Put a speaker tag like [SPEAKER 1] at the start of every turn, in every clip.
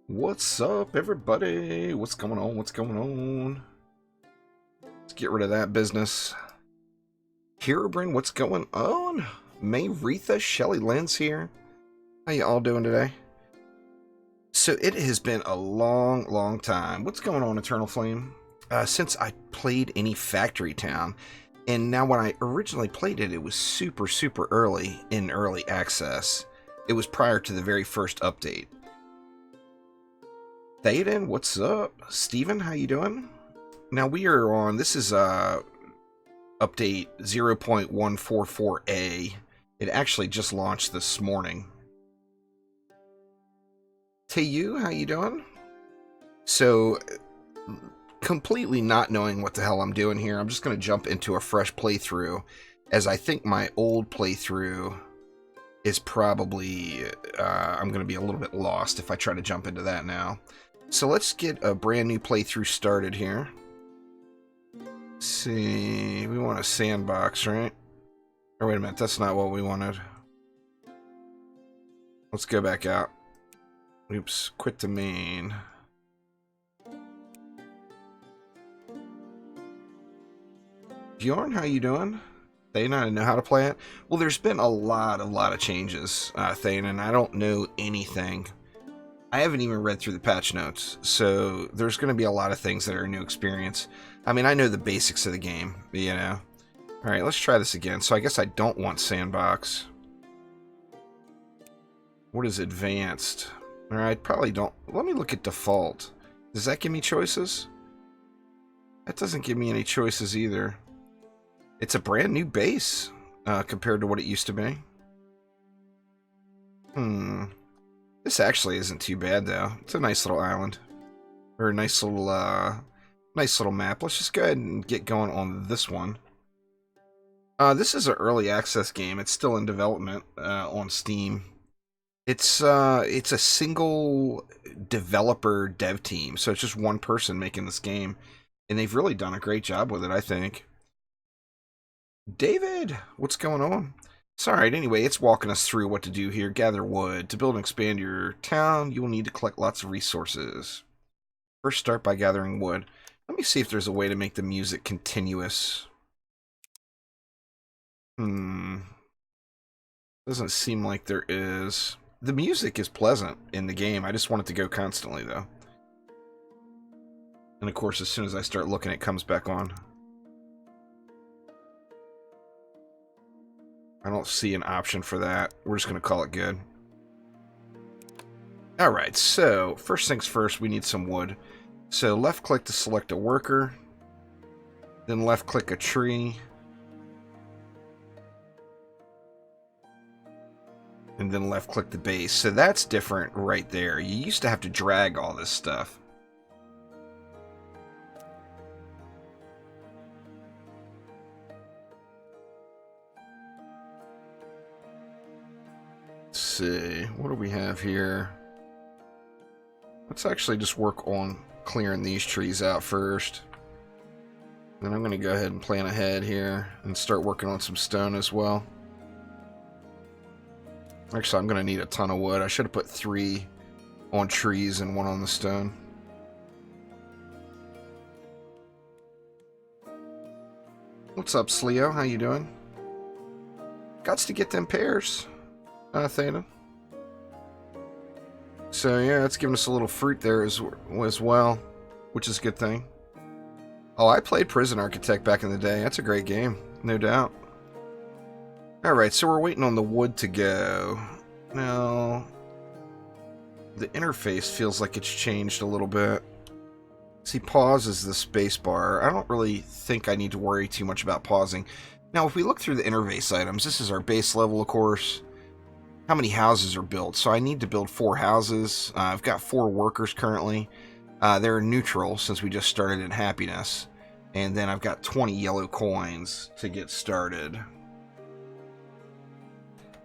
[SPEAKER 1] What's up, everybody? What's going on? What's going on? Let's get rid of that business. Herobrine, what's going on? May Retha, Shelly Lynn's here. How you all doing today? So it has been a long time. What's going on, Eternal Flame? Since I played any Factory Town, and now when I originally played it, it was super early in early access. It was prior to the very first update. Thaden, what's up? Steven, how you doing? Now we are on, this is update 0.144A. It actually just launched this morning. Tayu, how you doing? So, completely not knowing what the hell I'm doing here, I'm just going to jump into a fresh playthrough, as I think my old playthrough is probably, I'm going to be a little bit lost if I try to jump into that now. So let's get a brand new playthrough started here. Let's see, we want a sandbox, right? Or wait a minute, that's not what we wanted. Let's go back out. Oops, quit the main. Bjorn, how you doing? Thane, I didn't know how to play it. Well, there's been a lot of changes, Thane, and I don't know anything. I haven't even read through the patch notes, so there's going to be a lot of things that are a new experience. I mean, I know the basics of the game, you know. Alright, let's try this again. So I guess I don't want sandbox. What is advanced? Alright, probably don't. Let me look at default. Does that give me choices? That doesn't give me any choices either. It's a brand new base compared to what it used to be. This actually isn't too bad, though. It's a nice little island. Or a nice little map. Let's just go ahead and get going on this one. This is an early access game. It's still in development on Steam. It's a single developer dev team, so it's just one person making this game. And they've really done a great job with it, I think. David, what's going on? It's alright, anyway, it's walking us through what to do here. Gather wood. To build and expand your town, you will need to collect lots of resources. First, start by gathering wood. Let me see if there's a way to make the music continuous. Doesn't seem like there is. The music is pleasant in the game. I just want it to go constantly, though. And, of course, as soon as I start looking, it comes back on. I don't see an option for that. We're just going to call it good. Alright, so first things first, we need some wood. So left click to select a worker. Then left click a tree. And then left click the base. So that's different right there. You used to have to drag all this stuff. See, what do we have here? Let's actually just work on clearing these trees out first. Then I'm going to go ahead and plan ahead here and start working on some stone as well. Actually, I'm going to need a ton of wood. I should have put 3 on trees and 1 on the stone. What's up, Sleo? How you doing? Gots to get them pears. Theta. So yeah, it's giving us a little fruit there as well, which is a good thing. Oh, I played Prison Architect back in the day. That's a great game, no doubt. Alright, so we're waiting on the wood to go. Now, the interface feels like it's changed a little bit. See, pause is the space bar. I don't really think I need to worry too much about pausing. Now, if we look through the interface items, this is our base level, of course. How many houses are built? So I need to build 4 houses. I've got 4 workers currently. They're neutral since we just started in happiness. And then I've got 20 yellow coins to get started.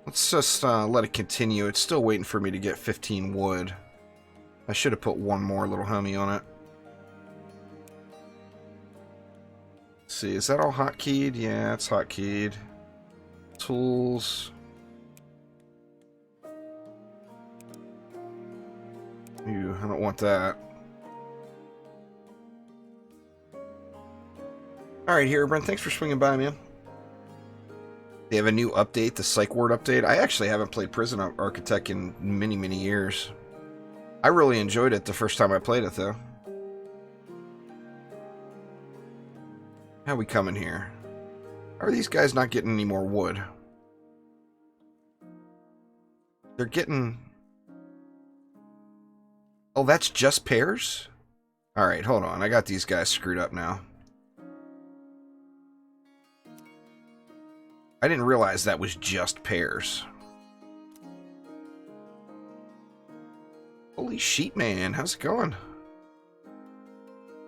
[SPEAKER 1] Let's just let it continue. It's still waiting for me to get 15 wood. I should have put 1 more little homie on it. Let's see, is that all hotkeyed? Yeah, it's hotkeyed. Tools. Ew, I don't want that. Alright, here, Brent, thanks for swinging by, man. They have a new update, the Psych Ward update. I actually haven't played Prison Architect in many, many years. I really enjoyed it the first time I played it, though. How we coming here? Are these guys not getting any more wood? They're getting... Oh, that's just pears? Alright, hold on. I got these guys screwed up now. I didn't realize that was just pears. Holy sheep, man. How's it going?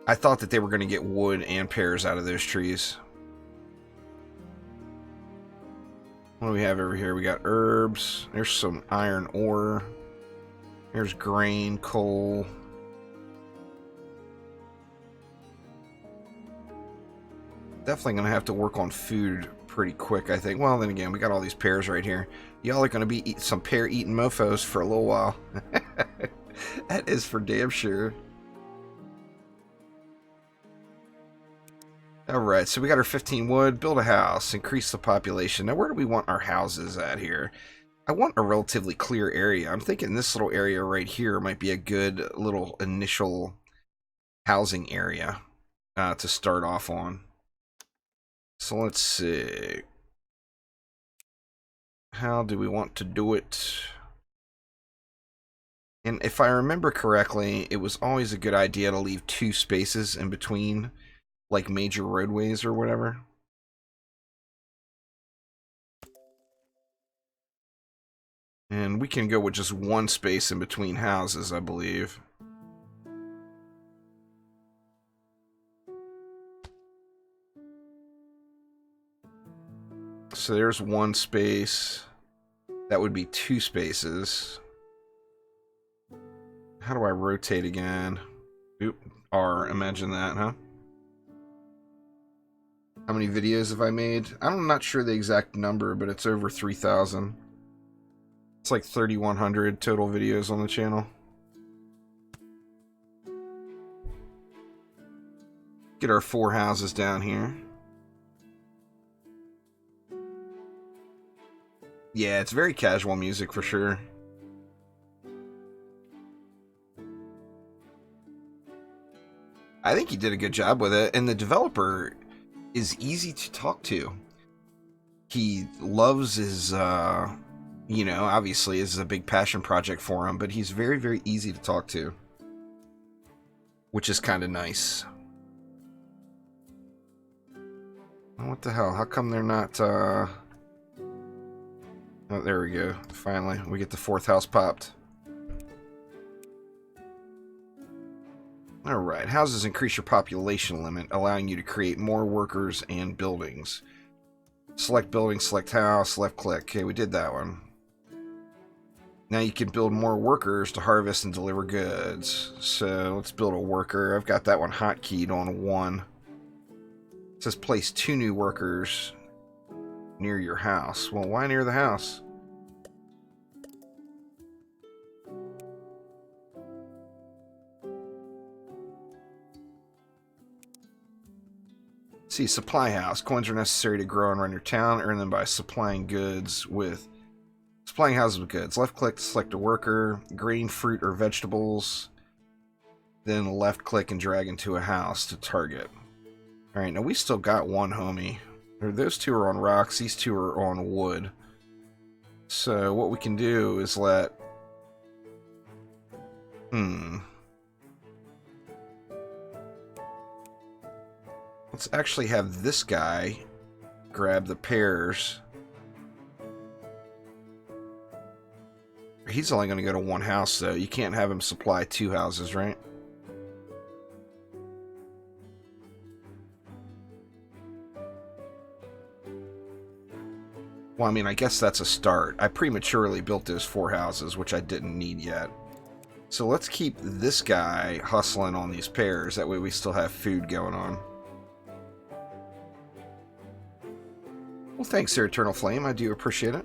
[SPEAKER 1] I thought that they were going to get wood and pears out of those trees. What do we have over here? We got herbs. There's some iron ore. There's grain, coal. Definitely going to have to work on food pretty quick, I think. Well, then again, we got all these pears right here. Y'all are going to be some pear-eating mofos for a little while. That is for damn sure. Alright, so we got our 15 wood. Build a house. Increase the population. Now, where do we want our houses at here? I want a relatively clear area. I'm thinking this little area right here might be a good little initial housing area to start off on. So let's see. How do we want to do it? And if I remember correctly, it was always a good idea to leave 2 spaces in between, like major roadways or whatever. And we can go with just 1 space in between houses, I believe. So there's 1 space. That would be 2 spaces. How do I rotate again? Oop, R, imagine that, huh? How many videos have I made? I'm not sure the exact number, but it's over 3,000. It's like 3,100 total videos on the channel. Get our 4 houses down here. Yeah, it's very casual music for sure. I think he did a good job with it, and the developer is easy to talk to. He loves his, you know, obviously this is a big passion project for him, but he's very, very easy to talk to, which is kind of nice. What the hell? How come they're not, Oh, there we go. Finally, we get the 4th house popped. Alright, houses increase your population limit, allowing you to create more workers and buildings. Select building, select house, left click. Okay, we did that one. Now you can build more workers to harvest and deliver goods. So let's build a worker. I've got that one hotkeyed on 1. It says place 2 new workers near your house. Well, why near the house? See, supply house. Coins are necessary to grow and run your town. Earn them by supplying houses with goods. Left click to select a worker. Grain, fruit, or vegetables. Then left click and drag into a house to target. Alright, now we still got 1 homie. Those 2 are on rocks. These 2 are on wood. So what we can do is let... Let's actually have this guy grab the pears. He's only going to go to 1 house, though. You can't have him supply 2 houses, right? Well, I mean, I guess that's a start. I prematurely built those 4 houses, which I didn't need yet. So let's keep this guy hustling on these pears. That way we still have food going on. Well, thanks there, Eternal Flame. I do appreciate it.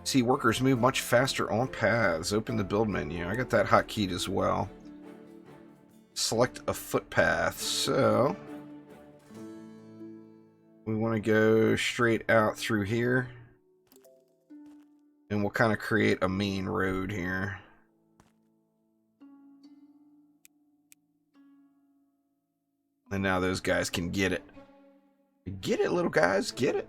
[SPEAKER 1] See, workers move much faster on paths. Open the build menu. I got that hotkeyed as well. Select a footpath. So we want to go straight out through here. And we'll kind of create a main road here. And now those guys can get it. Get it, little guys, get it.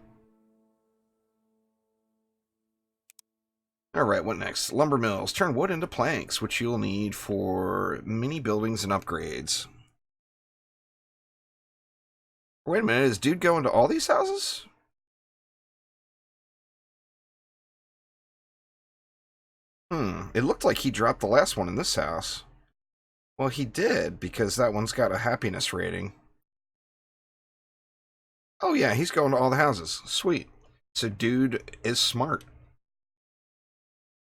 [SPEAKER 1] Alright, what next? Lumber mills. Turn wood into planks, which you'll need for mini buildings and upgrades. Wait a minute, is dude going to all these houses? It looked like he dropped the last one in this house. Well, he did, because that one's got a happiness rating. Oh yeah, he's going to all the houses. Sweet. So dude is smart.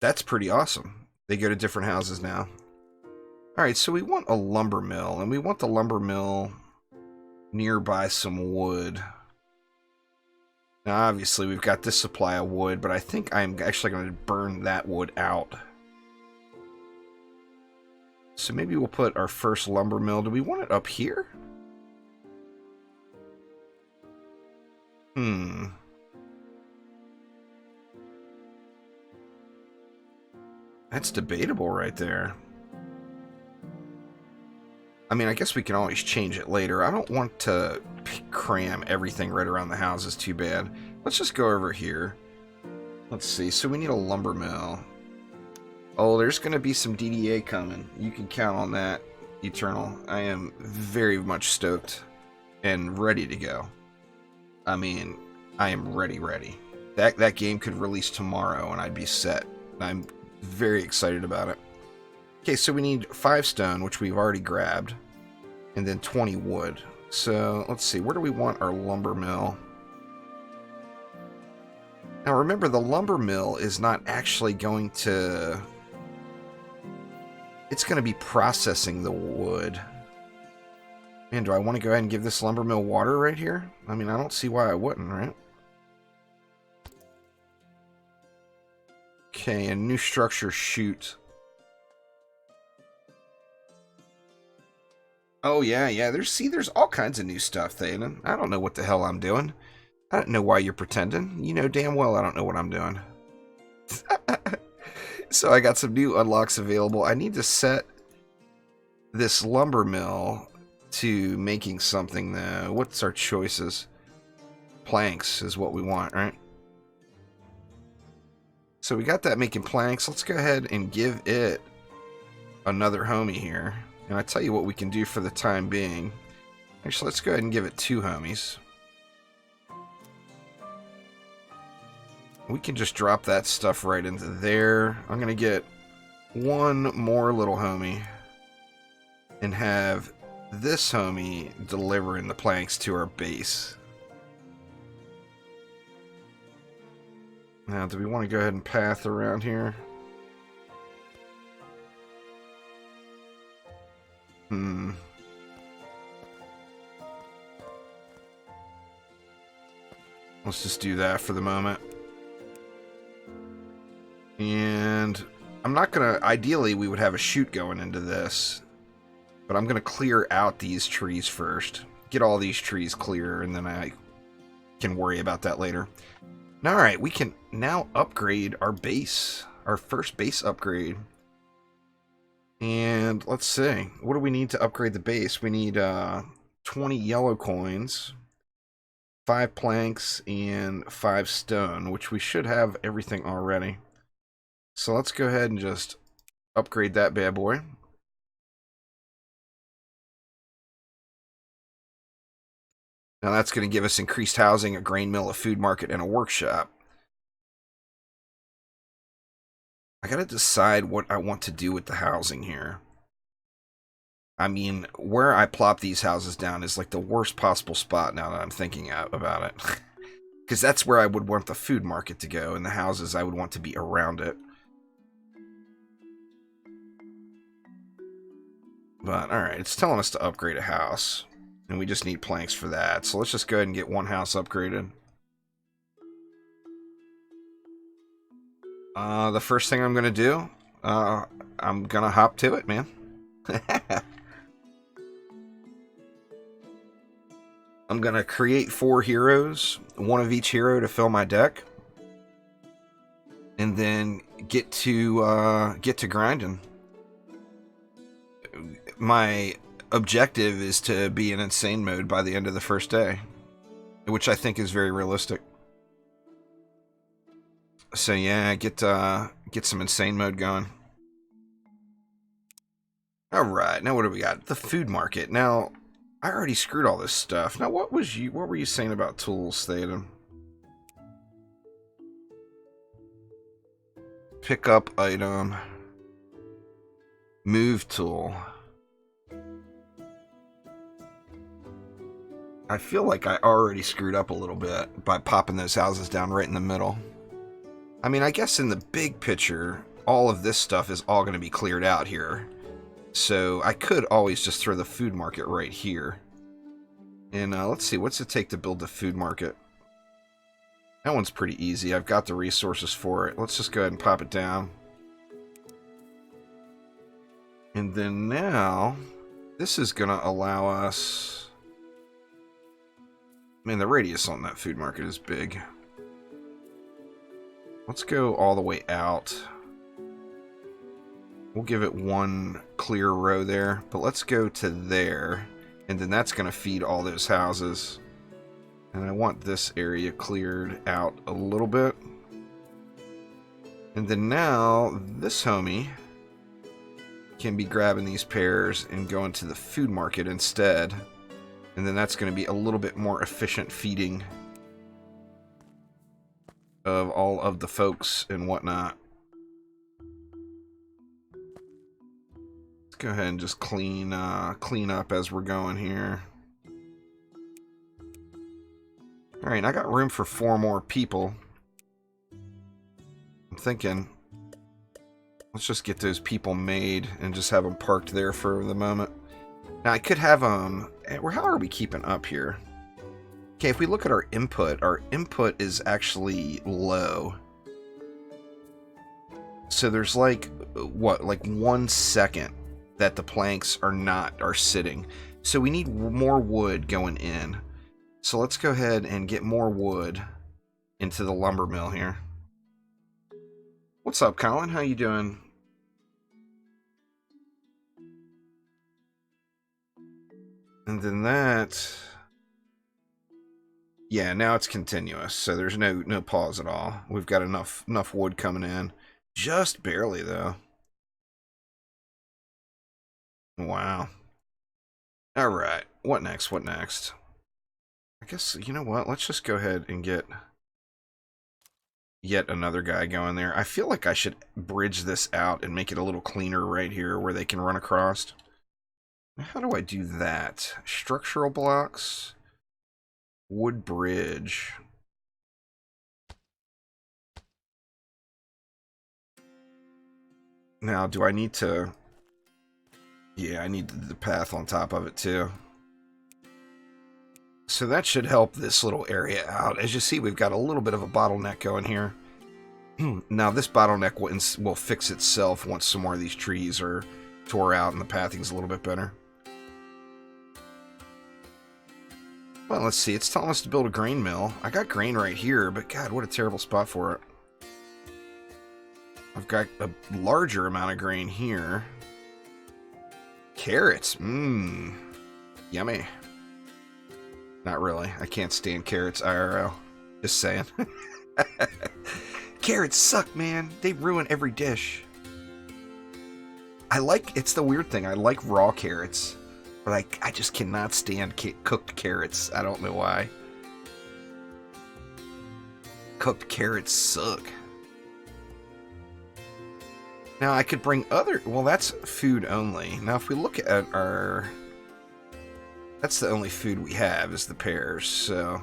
[SPEAKER 1] That's pretty awesome. They go to different houses now. Alright, so we want a lumber mill, and we want the lumber mill nearby some wood. Now, obviously, we've got this supply of wood, but I think I'm actually going to burn that wood out. So maybe we'll put our first lumber mill. Do we want it up here? That's debatable right there. I mean, I guess we can always change it later. I don't want to cram everything right around the houses too bad. Let's just go over here. Let's see. So we need a lumber mill. Oh, there's going to be some DDA coming. You can count on that, Eternal. I am very much stoked and ready to go. I mean, I am ready. That game could release tomorrow and I'd be set. I'm very excited about it. Okay, so we need 5 stone, which we've already grabbed, and then 20 wood. So, let's see, where do we want our lumber mill? Now remember, the lumber mill is not actually going to... It's going to be processing the wood. Man, do I want to go ahead and give this lumber mill water right here? I mean, I don't see why I wouldn't, right? Okay, a new structure chute. Oh, yeah, there's all kinds of new stuff, Thaden. I don't know what the hell I'm doing. I don't know why you're pretending. You know damn well I don't know what I'm doing. So I got some new unlocks available. I need to set this lumber mill to making something, though. What's our choices? Planks is what we want, right? So we got that making planks. Let's go ahead and give it another homie here. And I tell you what we can do for the time being. Actually, let's go ahead and give it 2 homies. We can just drop that stuff right into there. I'm going to get 1 more little homie and have this homie delivering the planks to our base. Now, do we want to go ahead and path around here? Let's just do that for the moment. And I'm not going to... Ideally, we would have a chute going into this. But I'm going to clear out these trees first. Get all these trees clear, and then I can worry about that later. Alright, we can now upgrade our base. Our first base upgrade. And let's see. What do we need to upgrade the base? We need 20 yellow coins, 5 planks, and 5 stone, which we should have everything already. So let's go ahead and just upgrade that bad boy. Now that's going to give us increased housing, a grain mill, a food market, and a workshop. I got to decide what I want to do with the housing here. I mean, where I plop these houses down is like the worst possible spot now that I'm thinking about it. Because that's where I would want the food market to go, and the houses I would want to be around it. But, alright, it's telling us to upgrade a house. And we just need planks for that. So let's just go ahead and get 1 house upgraded. The first thing I'm gonna do, I'm gonna hop to it, man. I'm gonna create 4 heroes, one of each hero to fill my deck, and then get to grinding. My objective is to be in insane mode by the end of the first day, which I think is very realistic. So yeah, get some insane mode going. All right, now what do we got? The food market. Now, I already screwed all this stuff. Now, what were you saying about tools, Thaden? Pick up item. Move tool. I feel like I already screwed up a little bit by popping those houses down right in the middle. I mean, I guess in the big picture, all of this stuff is all going to be cleared out here. So I could always just throw the food market right here. And let's see, what's it take to build the food market? That one's pretty easy. I've got the resources for it. Let's just go ahead and pop it down. And then now, this is going to allow us... Man, the radius on that food market is big. Let's go all the way out. We'll give it one clear row there, but let's go to there, and then that's going to feed all those houses. And I want this area cleared out a little bit. And then now, this homie can be grabbing these pears and going to the food market instead. And then that's going to be a little bit more efficient feeding of all of the folks and whatnot. Let's go ahead and just clean up as we're going here. Alright, I got room for 4 more people. I'm thinking, let's just get those people made and just have them parked there for the moment. Now, I could have them... How are we keeping up here? Okay, if we look at our input is actually low. So there's like, what, like 1 second that the planks are sitting. So we need more wood going in. So let's go ahead and get more wood into the lumber mill here. What's up, Colin? How you doing? And then that... Yeah, now it's continuous, so there's no pause at all. We've got enough wood coming in. Just barely, though. Wow. Alright, what next? What next? I guess, you know what? Let's just go ahead and get yet another guy going there. I feel like I should bridge this out and make it a little cleaner right here where they can run across. How do I do that? Structural blocks... Wood bridge. Now, do I need to... Yeah, I need the path on top of it, too. So that should help this little area out. As you see, we've got a little bit of a bottleneck going here. Now, this bottleneck will fix itself once some more of these trees are tore out and the pathing's a little bit better. Well, let's see. It's telling us to build a grain mill. I got grain right here, but God, what a terrible spot for it. I've got a larger amount of grain here. Carrots. Mmm. Yummy. Not really. I can't stand carrots IRL. Just saying. Carrots suck, man. They ruin every dish. It's the weird thing. I like raw carrots. But I just cannot stand cooked carrots. I don't know why. Cooked carrots suck. Now I could bring other... Well, that's food only. Now if we look at our... That's the only food we have is the pears, so...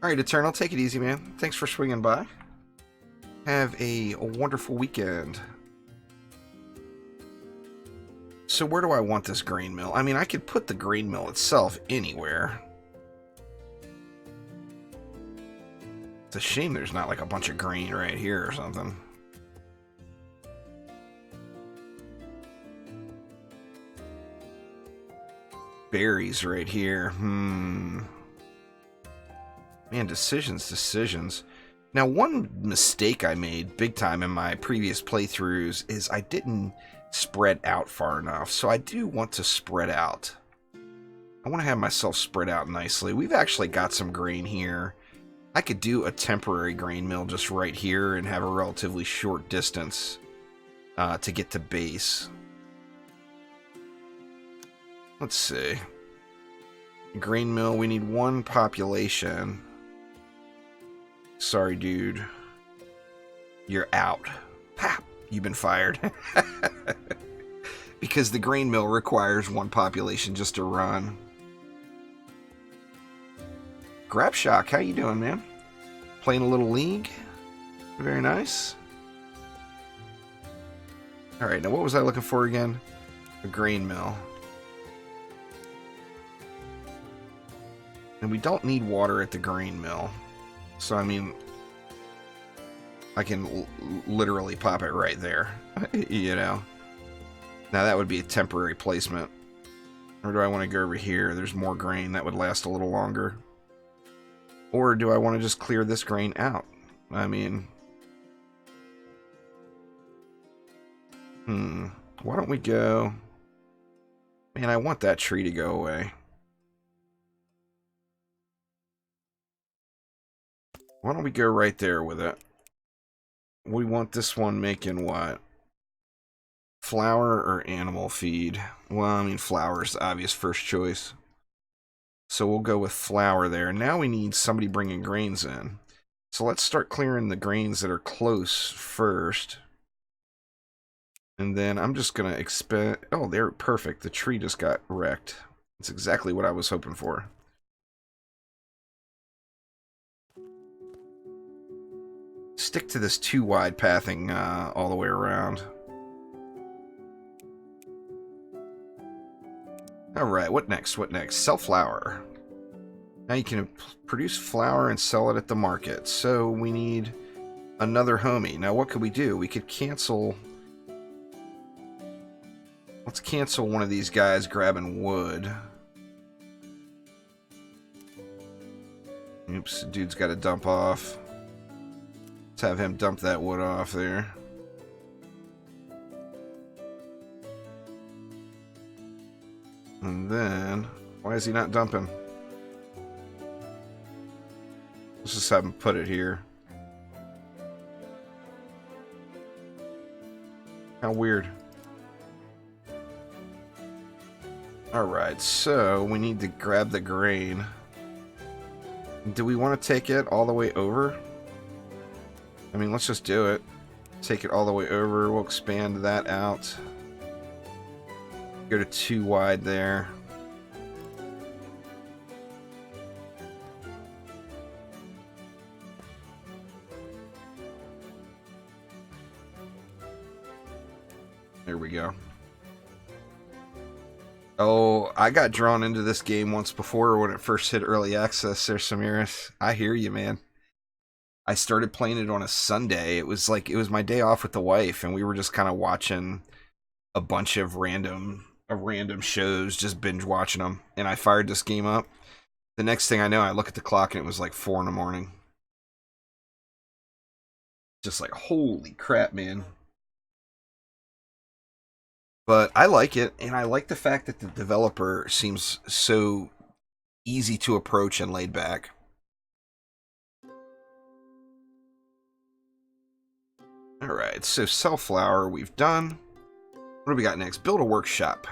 [SPEAKER 1] Alright, Eternal, take it easy, man. Thanks for swinging by. Have a wonderful weekend. So where do I want this grain mill? I mean, I could put the grain mill itself anywhere. It's a shame there's not like a bunch of grain right here or something. Berries right here. Man, decisions. Now, one mistake I made big time in my previous playthroughs is I didn't spread out far enough. So I do want to spread out. I want to have myself spread out nicely. We've actually got some grain here. I could do a temporary grain mill just right here and have a relatively short distance to get to base. Let's see. Grain mill, we need 1 population. Sorry, dude. You're out. Pap! You've been fired. Because the grain mill requires 1 population just to run. Grabshock, how you doing, man? Playing a little League? Very nice. Alright, now what was I looking for again? A grain mill. And we don't need water at the grain mill. So, I mean, I can literally pop it right there. You know? Now, that would be a temporary placement. Or do I want to go over here? There's more grain. That would last a little longer. Or do I want to just clear this grain out? I mean... Why don't we go... Man, I want that tree to go away. Why don't we go right there with it? We want this one making what? Flour or animal feed? Well, I mean, flour is the obvious first choice. So we'll go with flour there. Now we need somebody bringing grains in. So let's start clearing the grains that are close first. And then I'm just going to expand... Oh, they're perfect. The tree just got wrecked. That's exactly what I was hoping for. Stick to this 2 wide pathing all the way around. Alright, what next? What next? Sell flour. Now you can produce flour and sell it at the market. So we need another homie. Now what could we do? We could cancel... Let's cancel one of these guys grabbing wood. Oops, dude's got to dump off. Let's have him dump that wood off there. And then, why is he not dumping? Let's just have him put it here. How weird. Alright, so we need to grab the grain. Do we want to take it all the way over? I mean, let's just do it. Take it all the way over. We'll expand that out. Go to 2 wide there. There we go. Oh, I got drawn into this game once before when it first hit early access there, Samiris. I hear you, man. I started playing it on a Sunday. It was my day off with the wife, and we were just kind of watching a bunch of random shows, just binge watching them. And I fired this game up. The next thing I know, I look at the clock and it was like 4 in the morning. Just like, holy crap, man. But I like it, and I like the fact that the developer seems so easy to approach and laid back. Alright, so sell flour we've done. What do we got next? Build a workshop.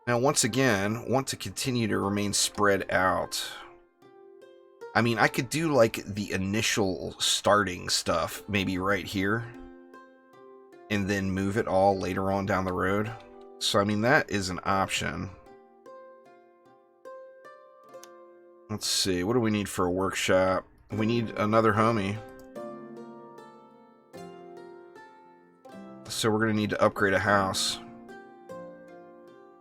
[SPEAKER 1] Now, once again, want to continue to remain spread out. I mean, I could do like the initial starting stuff maybe right here. And then move it all later on down the road. So, I mean, that is an option. Let's see. What do we need for a workshop? We need another homie. So, we're going to need to upgrade a house.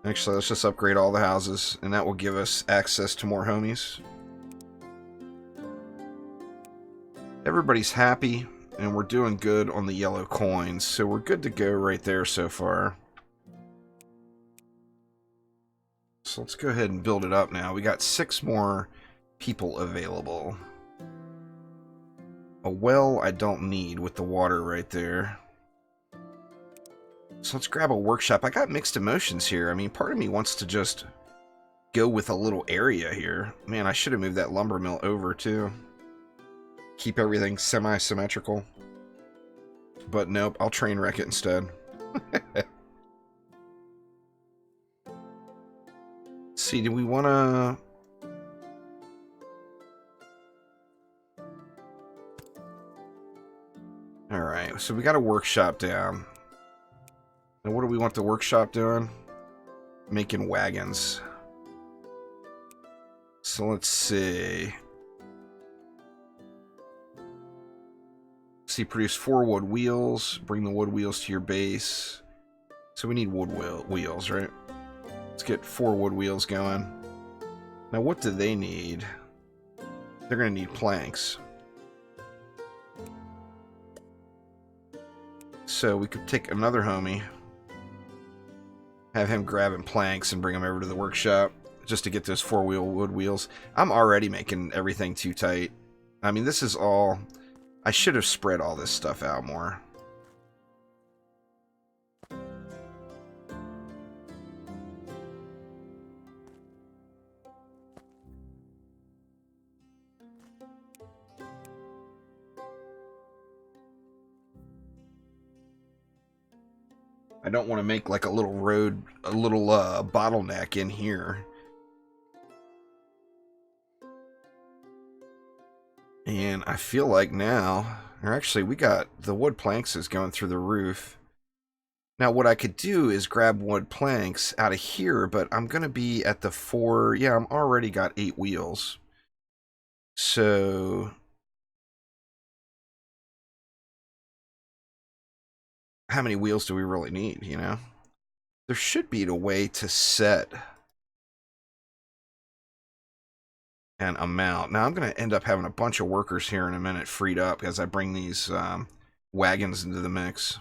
[SPEAKER 1] Actually, let's just upgrade all the houses. And that will give us access to more homies. Everybody's happy, and we're doing good on the yellow coins, so we're good to go right there so far. So let's go ahead and build it up now. We got 6 more people available. A well I don't need with the water right there. So let's grab a workshop. I got mixed emotions here. I mean, part of me wants to just go with a little area here. Man, I should have moved that lumber mill over too. Keep everything semi-symmetrical. But nope, I'll train wreck it instead. Let's see, do we want to... Alright, so we got a workshop down. Now what do we want the workshop doing? Making wagons. So let's see. See, produce 4 wood wheels. Bring the wood wheels to your base. So we need wood wheels, right? Let's get 4 wood wheels going. Now what do they need? They're going to need planks. So we could take another homie, have him grabbing planks and bring them over to the workshop just to get those 4-wheel wood wheels. I'm already making everything too tight. I mean, this is all... I should have spread all this stuff out more. I don't want to make like a little road, a little bottleneck in here. And I feel like now, or actually we got the wood planks is going through the roof. Now what I could do is grab wood planks out of here, but I'm going to be at the 4, yeah, I'm already got 8 wheels. So how many wheels do we really need, you know? There should be a way to set an amount. Now I'm going to end up having a bunch of workers here in a minute freed up as I bring these wagons into the mix.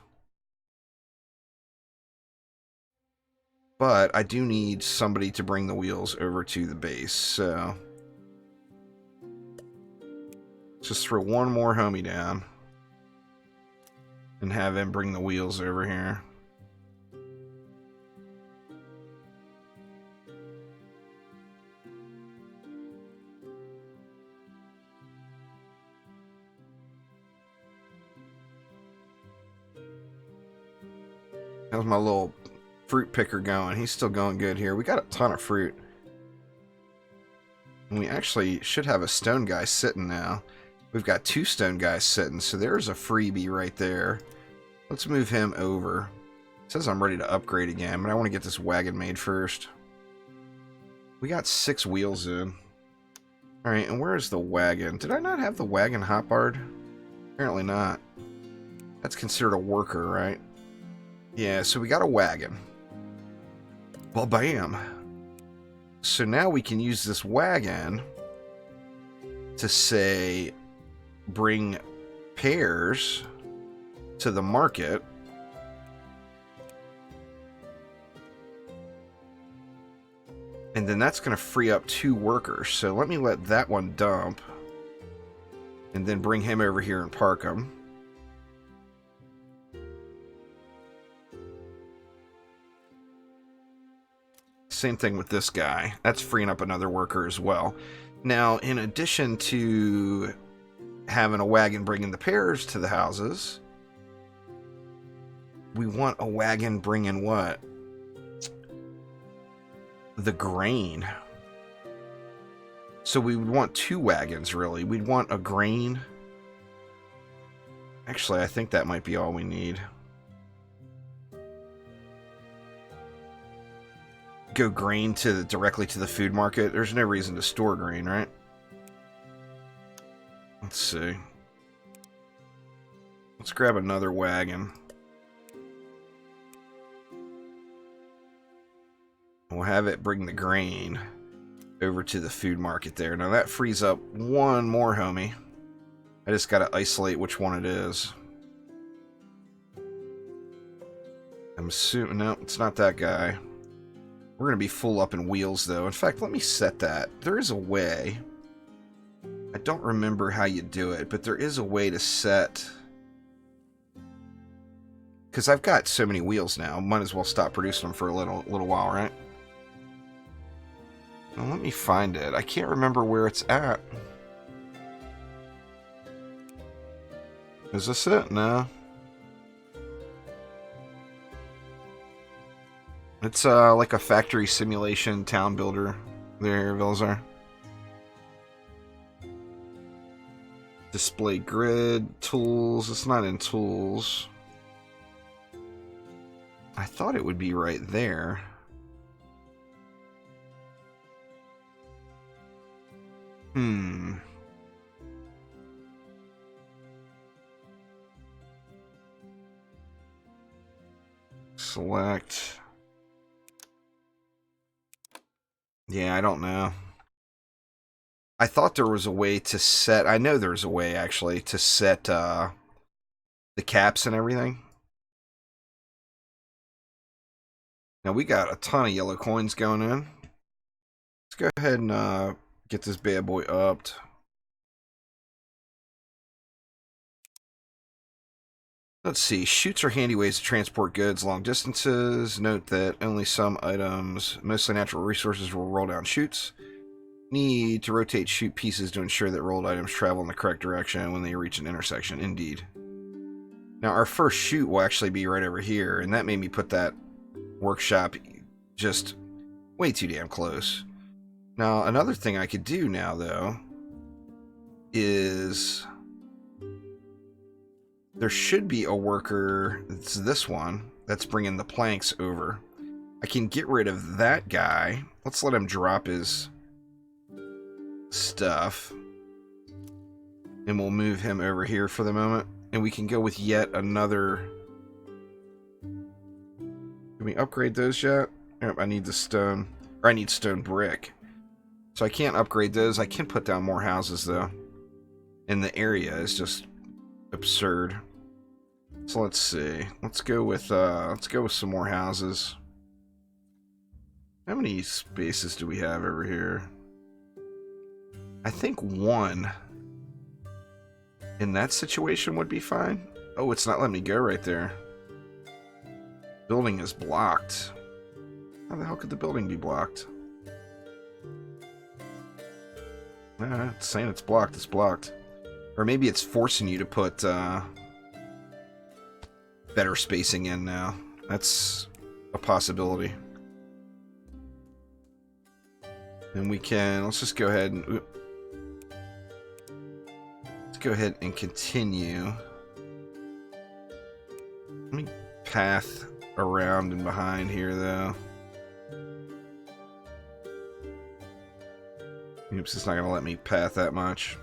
[SPEAKER 1] But I do need somebody to bring the wheels over to the base, so just throw one more homie down and have him bring the wheels over here. How's my little fruit picker going? He's still going good here. We got a ton of fruit. And we actually should have a stone guy sitting now. We've got 2 stone guys sitting, so there's a freebie right there. Let's move him over. It says I'm ready to upgrade again, but I want to get this wagon made first. We got 6 wheels in. Alright, and where is the wagon? Did I not have the wagon hotbarred? Apparently not. That's considered a worker, right? Yeah, so we got a wagon. Well, bam. So now we can use this wagon to say, bring pears to the market. And then that's going to free up 2 workers. So let me let that one dump. And then bring him over here and park him. Same thing with this guy. That's freeing up another worker as well. Now, in addition to having a wagon bringing the pears to the houses, we want a wagon bringing what? The grain. So we would want 2 wagons, really. We'd want a grain. Actually, I think that might be all we need. Go grain directly to the food market. There's no reason to store grain, right? Let's see. Let's grab another wagon. We'll have it bring the grain over to the food market there. Now that frees up 1 more homie. I just gotta isolate which one it is. I'm assuming, no, it's not that guy. We're gonna be full up in wheels though. In fact, let me set that. There is a way. I don't remember how you do it, but there is a way to set... Because I've got so many wheels now, might as well stop producing them for a little while, right? Well, let me find it. I can't remember where it's at. Is this it? No. It's like a factory simulation town builder. There, Vilzar. Display grid, tools. It's not in tools. I thought it would be right there. Select. Yeah, I don't know. I thought there was a way to set... I know there's a way, actually, to set the caps and everything. Now, we got a ton of yellow coins going in. Let's go ahead and get this bad boy upped. Let's see. Chutes are handy ways to transport goods long distances. Note that only some items, mostly natural resources, will roll down chutes. Need to rotate chute pieces to ensure that rolled items travel in the correct direction when they reach an intersection. Indeed. Now, our first chute will actually be right over here, and that made me put that workshop just way too damn close. Now, another thing I could do now, though, is there should be a worker, it's this one, that's bringing the planks over. I can get rid of that guy. Let's let him drop his stuff. And we'll move him over here for the moment. And we can go with yet another... Can we upgrade those yet? Yep, I need the stone. Or I need stone brick. So I can't upgrade those. I can put down more houses, though. And the area is just absurd. So let's see. Let's go with some more houses. How many spaces do we have over here? I think one in that situation would be fine. Oh, it's not letting me go right there. Building is blocked. How the hell could the building be blocked? It's saying it's blocked. It's blocked. Or maybe it's forcing you to put better spacing in now. That's a possibility. And we can... Let's just go ahead and... Let's go ahead and continue. Let me path around and behind here, though. Oops, it's not going to let me path that much.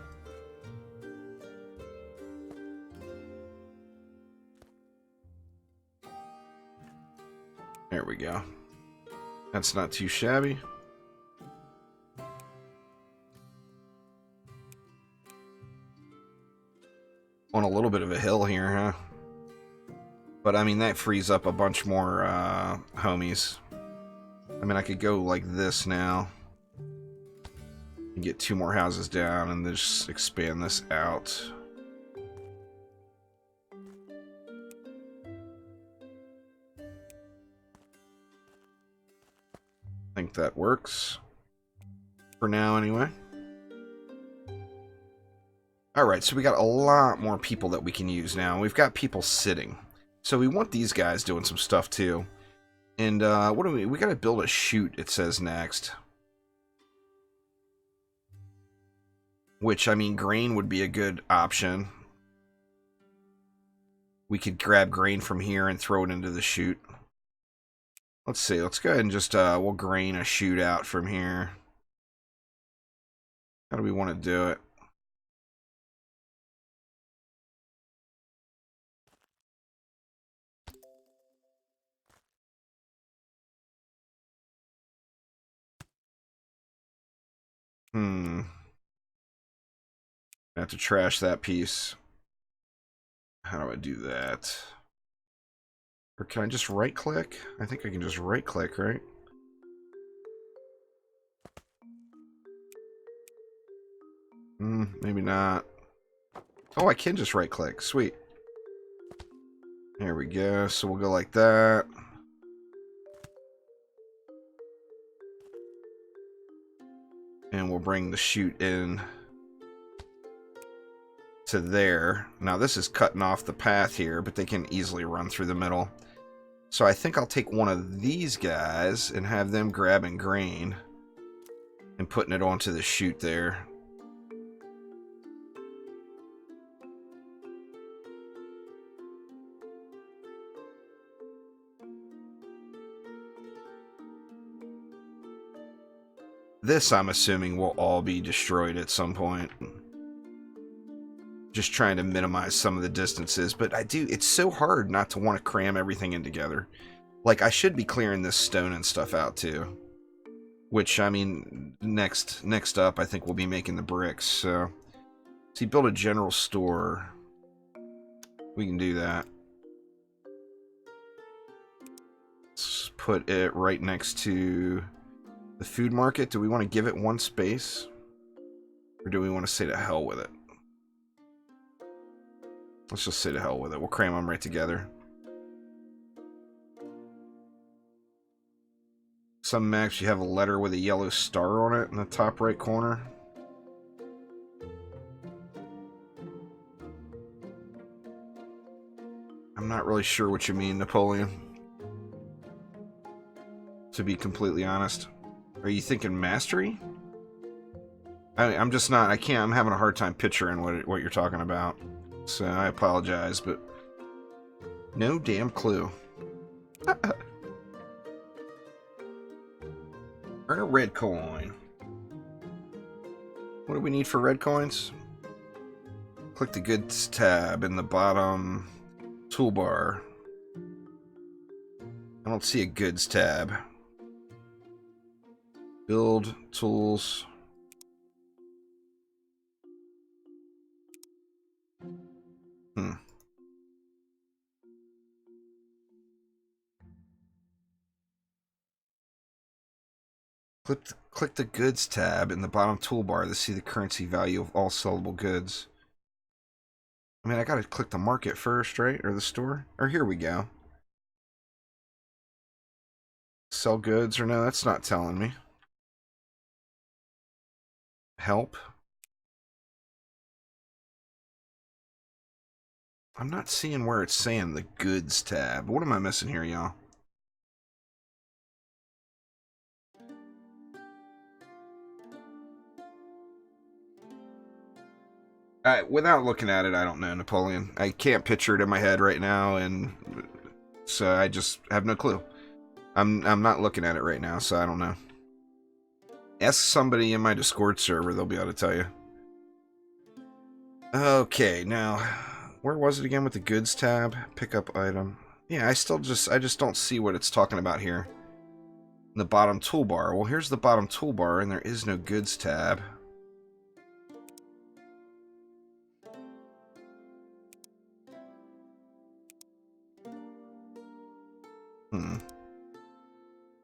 [SPEAKER 1] There we go. That's not too shabby. On a little bit of a hill here, huh? But, I mean, that frees up a bunch more homies. I mean, I could go like this now. And get 2 more houses down and just expand this out. I think that works. For now, anyway. Alright, so we got a lot more people that we can use now. We've got people sitting. So we want these guys doing some stuff too. And what do we gotta build a chute, it says next. Which, I mean, grain would be a good option. We could grab grain from here and throw it into the chute. Let's see, let's go ahead and just, we'll grain a chute out from here. How do we want to do it? I have to trash that piece. How do I do that? Or can I just right click? I think I can just right click, right? Maybe not. Oh, I can just right click. Sweet. There we go. So we'll go like that. And we'll bring the chute in to there. Now this is cutting off the path here, but they can easily run through the middle. So I think I'll take one of these guys and have them grabbing grain and putting it onto the chute there. This, I'm assuming, will all be destroyed at some point. Just trying to minimize some of the distances, but it's so hard not to want to cram everything in together. Like, I should be clearing this stone and stuff out, too. Which, I mean, next up, I think we'll be making the bricks, so... See, build a general store. We can do that. Let's put it right next to the food market. Do we want to give it one space? Or do we want to say to hell with it? Let's just say to hell with it. We'll cram them right together. Some maps you have a letter with a yellow star on it in the top right corner. I'm not really sure what you mean, Napoleon. To be completely honest. Are you thinking mastery? I'm just not. I can't. I'm having a hard time picturing what you're talking about. So I apologize, but no damn clue. Earn a red coin. What do we need for red coins? Click the goods tab in the bottom toolbar. I don't see a goods tab. Build tools. Click the goods tab in the bottom toolbar to see the currency value of all sellable goods. I mean, I gotta click the market first, right? Or the store? Or here we go. Sell goods or no? That's not telling me. Help. I'm not seeing where it's saying the goods tab. What am I missing here, y'all? Without looking at it, I don't know, Napoleon. I can't picture it in my head right now, and so I just have no clue. I'm not looking at it right now, so I don't know. Ask somebody in my Discord server; they'll be able to tell you. Okay, now where was it again with the goods tab? Pick up item. Yeah, I just don't see what it's talking about here. In the bottom toolbar. Well, here's the bottom toolbar, and there is no goods tab.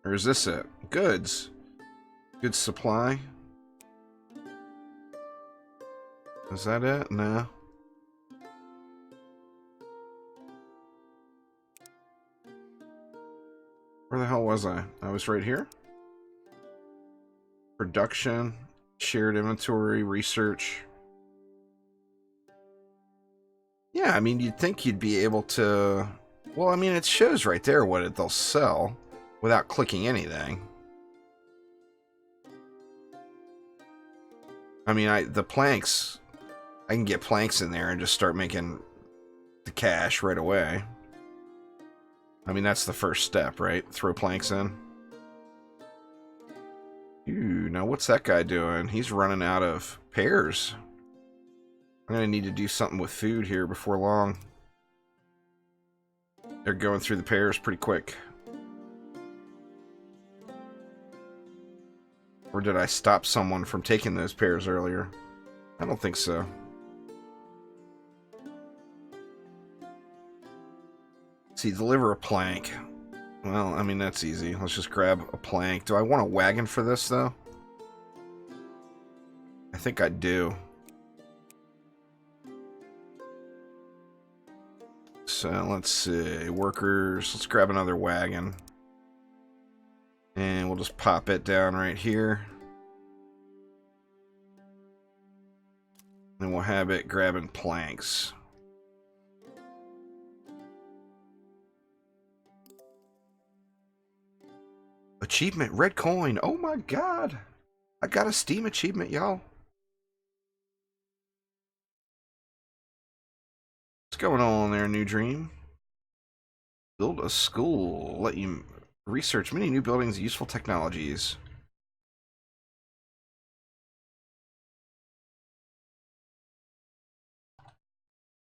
[SPEAKER 1] Or is this it? Goods. Goods supply. Is that it? No. Where the hell was I? I was right here. Production, shared inventory, research. Yeah, I mean, you'd think you'd be able to... Well, I mean, it shows right there what they'll sell without clicking anything. I mean, the planks... I can get planks in there and just start making the cash right away. I mean, that's the first step, right? Throw planks in. Ooh, now what's that guy doing? He's running out of pears. I'm gonna need to do something with food here before long. They're going through the pears pretty quick. Or did I stop someone from taking those pears earlier? I don't think so. See, deliver a plank. Well, I mean, that's easy. Let's just grab a plank. Do I want a wagon for this, though? I think I do. So, let's see. Workers. Let's grab another wagon. And we'll just pop it down right here. And we'll have it grabbing planks. Achievement, red coin. Oh my god. I got a Steam achievement, y'all. What's going on there, New Dream? Build a school. Let you research many new buildings and useful technologies.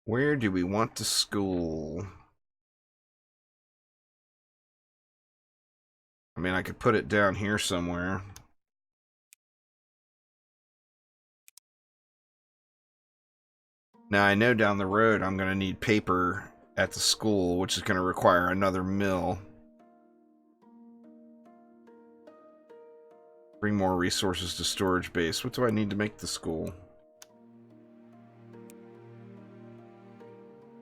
[SPEAKER 1] Where do we want the school? I mean, I could put it down here somewhere. Now, I know down the road I'm going to need paper at the school, which is going to require another mill. Bring more resources to storage base. What do I need to make the school?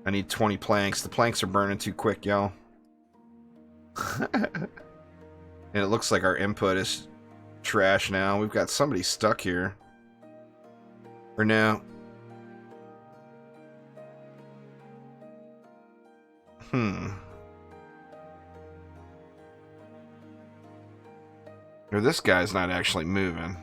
[SPEAKER 1] I need 20 planks. The planks are burning too quick, y'all. And it looks like our input is trash now. We've got somebody stuck here. Or no. Or this guy's not actually moving.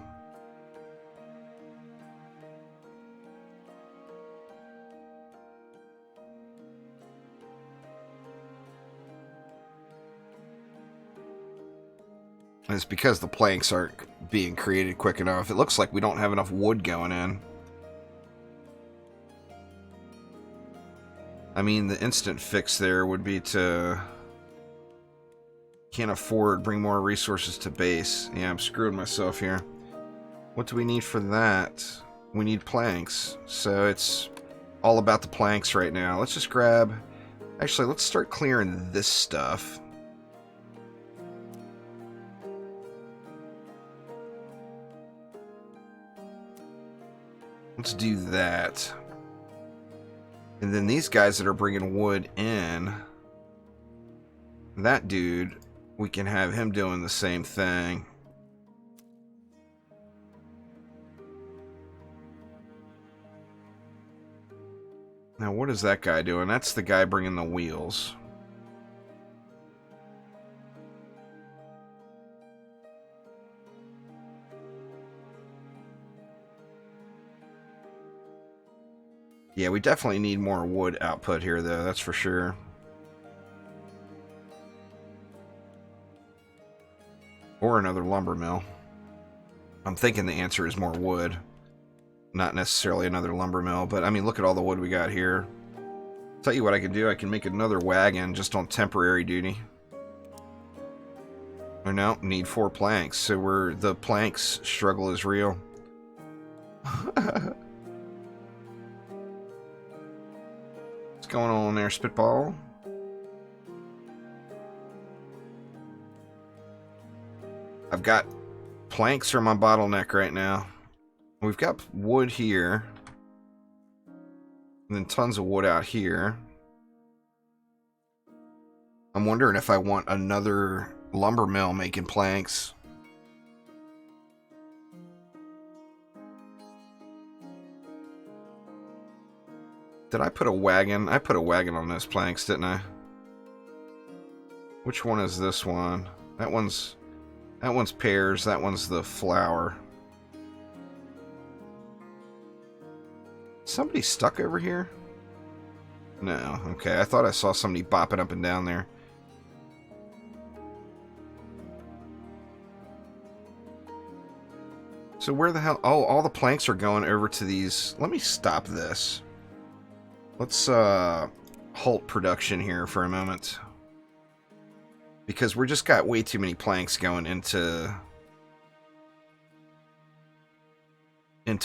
[SPEAKER 1] And it's because the planks aren't being created quick enough. It looks like we don't have enough wood going in. I mean, the instant fix there would be to... Can't afford, bring more resources to base. Yeah, I'm screwing myself here. What do we need for that? We need planks. So it's all about the planks right now. Let's just grab... Actually, let's start clearing this stuff. Let's do that. And then these guys that are bringing wood in, that dude, we can have him doing the same thing. Now, what is that guy doing? That's the guy bringing the wheels. Yeah, we definitely need more wood output here, though, that's for sure. Or another lumber mill. I'm thinking the answer is more wood. Not necessarily another lumber mill, but I mean, look at all the wood we got here. Tell you what I can do, I can make another wagon just on temporary duty. Or no, need 4 planks, so the planks struggle is real. What's going on there, Spitball? I've got planks are my bottleneck right now. We've got wood here. And then tons of wood out here. I'm wondering if I want another lumber mill making planks. Did I put a wagon? I put a wagon on those planks, didn't I? Which one is this one? That one's pears, that one's the flower. Somebody stuck over here? No, okay, I thought I saw somebody bopping up and down there. So where the hell... Oh, all the planks are going over to these... Let me stop this. Let's halt production here for a moment. Because we're just got way too many planks going into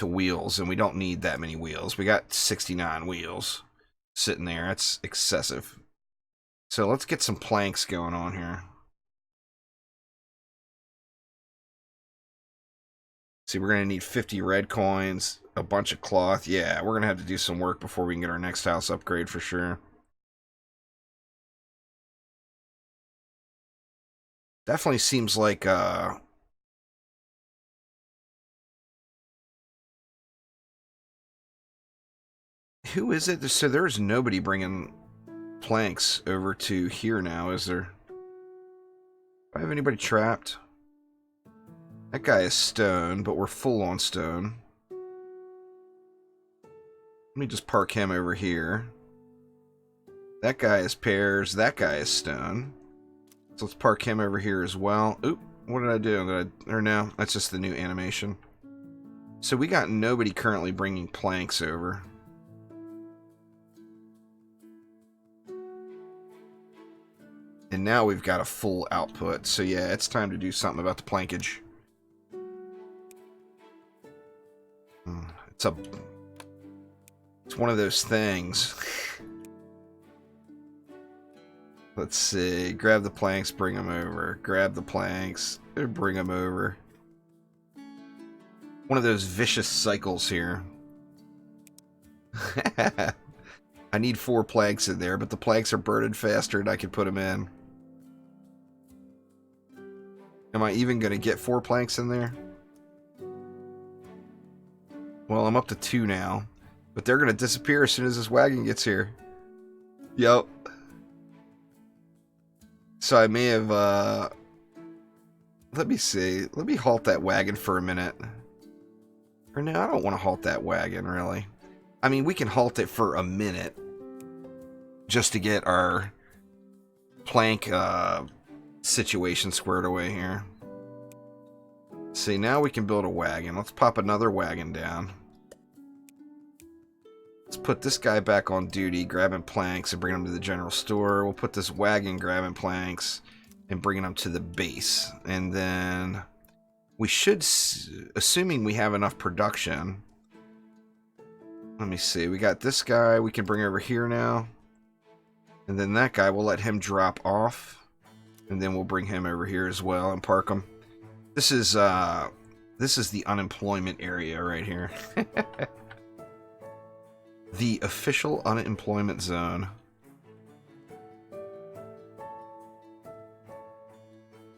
[SPEAKER 1] wheels, and we don't need that many wheels. We got 69 wheels sitting there. That's excessive. So let's get some planks going on here. See, we're going to need 50 red coins, a bunch of cloth. Yeah, we're going to have to do some work before we can get our next house upgrade for sure. Definitely seems like who is it? So there's nobody bringing planks over to here now, is there? Do I have anybody trapped? That guy is stone, but we're full on stone. Let me just park him over here. That guy is pears. That guy is stone. So let's park him over here as well. Oop, what did I do? Or no, that's just the new animation. So we got nobody currently bringing planks over. And now we've got a full output. So yeah, it's time to do something about the plankage. It's one of those things. Let's see. Grab the planks, bring them over. Grab the planks, bring them over. One of those vicious cycles here. I need 4 planks in there, but the planks are burning faster than I can put them in. Am I even going to get 4 planks in there? Well, I'm up to 2 now. But they're going to disappear as soon as this wagon gets here. Yep. So I may have, let me see. Let me halt that wagon for a minute. Or no, I don't want to halt that wagon, really. I mean, we can halt it for a minute. Just to get our plank, situation squared away here. See, now we can build a wagon. Let's pop another wagon down. Let's put this guy back on duty, grabbing planks and bringing them to the general store. We'll put this wagon grabbing planks and bringing them to the base. And then we should, assuming we have enough production. Let me see. We got this guy we can bring over here now. And then that guy, we'll let him drop off. And then we'll bring him over here as well and park him. This is the unemployment area right here. The official unemployment zone.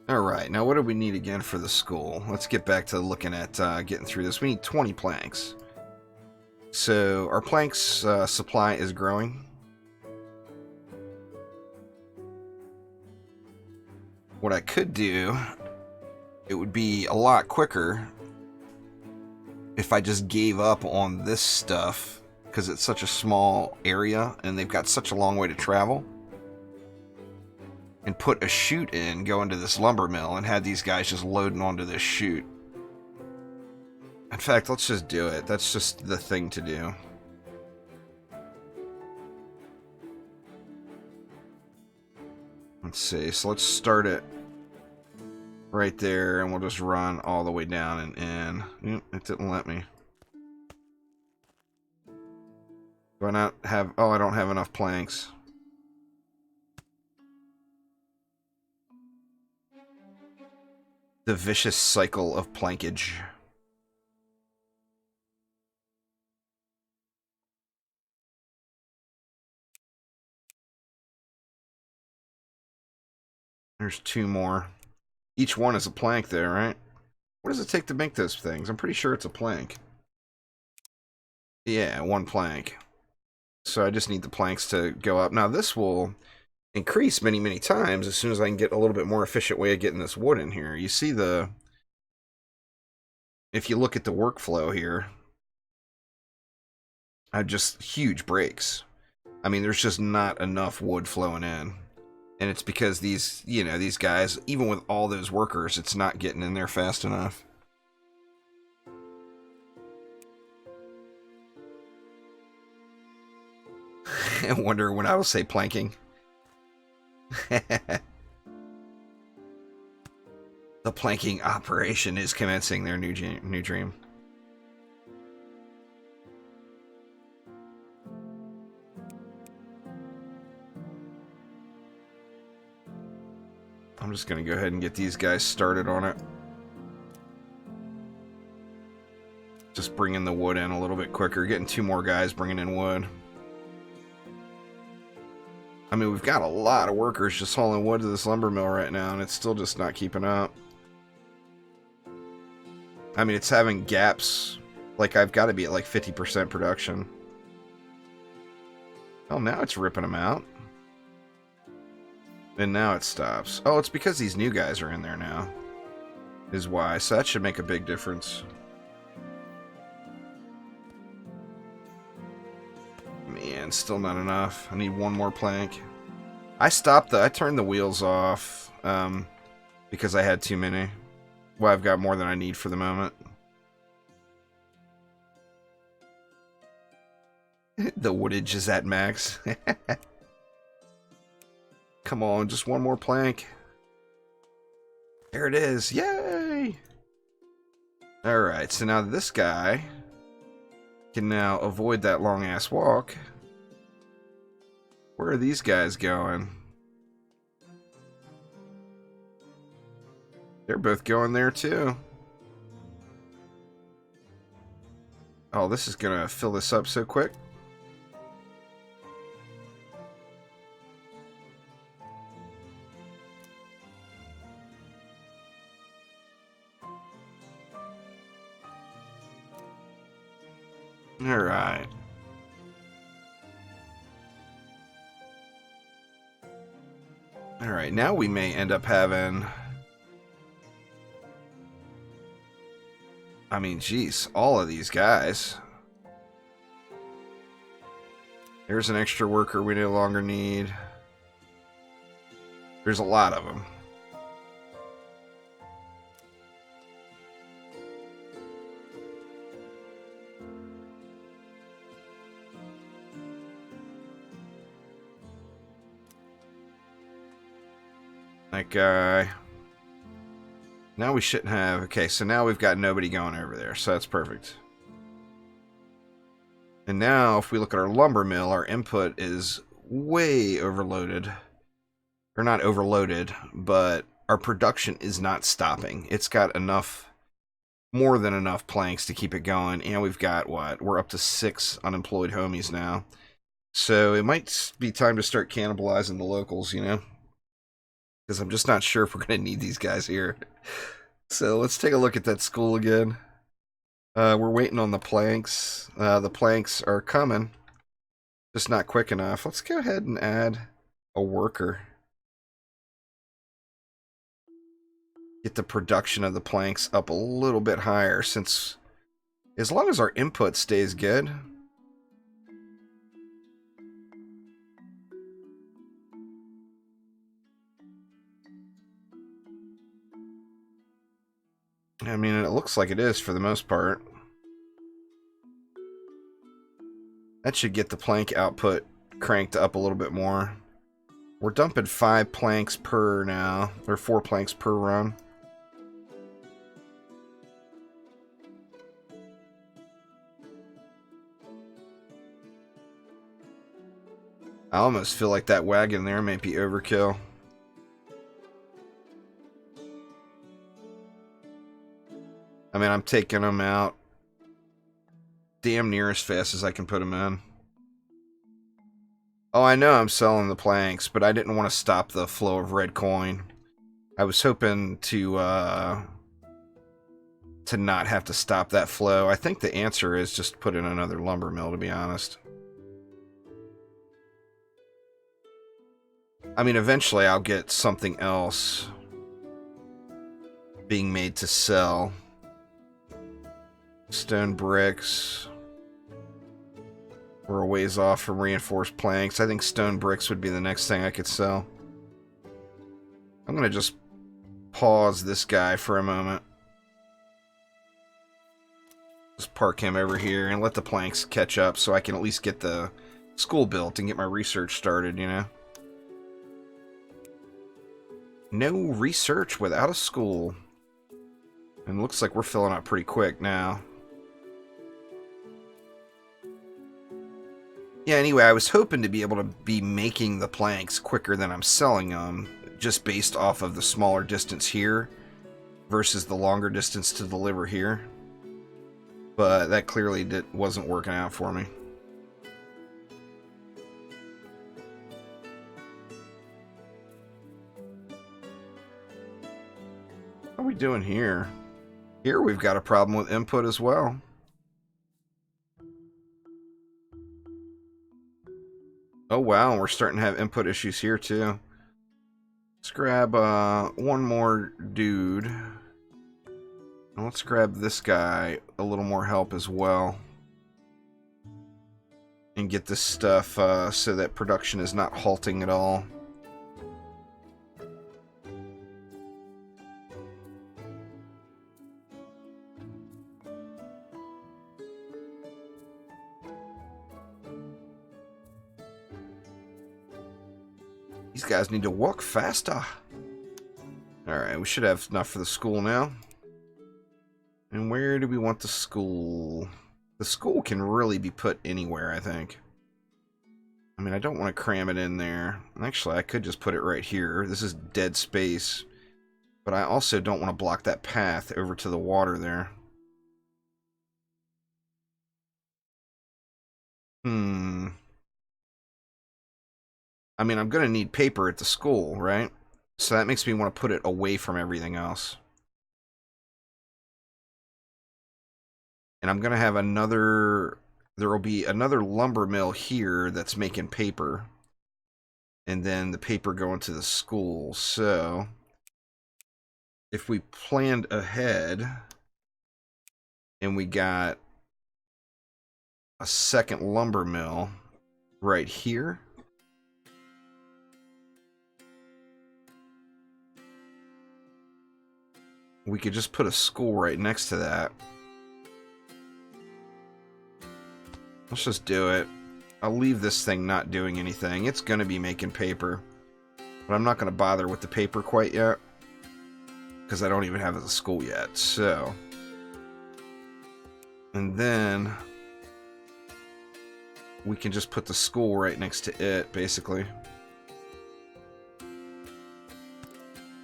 [SPEAKER 1] Alright, now what do we need again for the school? Let's get back to looking at getting through this. We need 20 planks. So our planks supply is growing. What I could do, it would be a lot quicker if I just gave up on this stuff. Because it's such a small area and they've got such a long way to travel. And put a chute in, go into this lumber mill, and had these guys just loading onto this chute. In fact, let's just do it. That's just the thing to do. Let's see. So let's start it right there, and we'll just run all the way down and in. It didn't let me. Do I not have... Oh, I don't have enough planks. The vicious cycle of plankage. There's 2 more. Each one is a plank there, right? What does it take to make those things? I'm pretty sure it's a plank. Yeah, 1 plank. So I just need the planks to go up. Now this will increase many, many times as soon as I can get a little bit more efficient way of getting this wood in here. You see the... If you look at the workflow here, I just huge breaks. I mean, there's just not enough wood flowing in. And it's because these, you know, these guys, even with all those workers, it's not getting in there fast enough. I wonder when I will say planking. The planking operation is commencing their new dream. I'm just going to go ahead and get these guys started on it. Just bringing the wood in a little bit quicker. Getting 2 more guys bringing in wood. I mean, we've got a lot of workers just hauling wood to this lumber mill right now, and it's still just not keeping up. I mean, it's having gaps. Like, I've got to be at like 50% production. Oh, now it's ripping them out. And now it stops. Oh, it's because these new guys are in there now. Is why. So that should make a big difference. Man, still not enough. I need 1 more plank. I turned the wheels off because I had too many. Well, I've got more than I need for the moment. The woodage is at max. Come on, just 1 more plank. There it is. Yay! Alright, so now this guy can now avoid that long-ass walk. Where are these guys going? They're both going there, too. Oh, this is gonna fill this up so quick. Alright. Alright, now we may end up having... I mean, geez, all of these guys. There's an extra worker we no longer need. There's a lot of them. That guy. Now we shouldn't have... Okay, so now we've got nobody going over there, so that's perfect. And now, if we look at our lumber mill, our input is way overloaded. Or not overloaded, but our production is not stopping. It's got enough, more than enough planks to keep it going. And we've got, what? We're up to 6 unemployed homies now. So it might be time to start cannibalizing the locals, you know? Because I'm just not sure if we're going to need these guys here. So let's take a look at that school again. We're waiting on the planks. The planks are coming. Just not quick enough. Let's go ahead and add a worker. Get the production of the planks up a little bit higher, since as long as our input stays good... I mean, it looks like it is for the most part. That should get the plank output cranked up a little bit more. We're dumping 5 planks per now, or 4 planks per run. I almost feel like that wagon there may be overkill. I mean, I'm taking them out damn near as fast as I can put them in. Oh, I know I'm selling the planks, but I didn't want to stop the flow of red coin. I was hoping to not have to stop that flow. I think the answer is just put in another lumber mill, to be honest. I mean, eventually I'll get something else being made to sell. Stone bricks. We're a ways off from reinforced planks. I think stone bricks would be the next thing I could sell. I'm going to just pause this guy for a moment. Just park him over here and let the planks catch up so I can at least get the school built and get my research started, you know? No research without a school. And it looks like we're filling up pretty quick now. Yeah, anyway, I was hoping to be able to be making the planks quicker than I'm selling them, just based off of the smaller distance here versus the longer distance to deliver here. But that clearly wasn't working out for me. What are we doing here? Here we've got a problem with input as well. Oh wow, we're starting to have input issues here too. Let's grab one more dude. And let's grab this guy a little more help as well. And get this stuff so that production is not halting at all. These guys need to walk faster. Alright, we should have enough for the school now. And where do we want the school? The school can really be put anywhere, I think. I mean, I don't want to cram it in there. Actually, I could just put it right here. This is dead space. But I also don't want to block that path over to the water there. I mean, I'm going to need paper at the school, right? So that makes me want to put it away from everything else. And I'm going to have another... There will be another lumber mill here that's making paper. And then the paper going to the school. So, if we planned ahead and we got a second lumber mill right here. We could just put a school right next to that. Let's just do it. I'll leave this thing not doing anything. It's going to be making paper. But I'm not going to bother with the paper quite yet. Because I don't even have it at the school yet. So. And then we can just put the school right next to it, basically.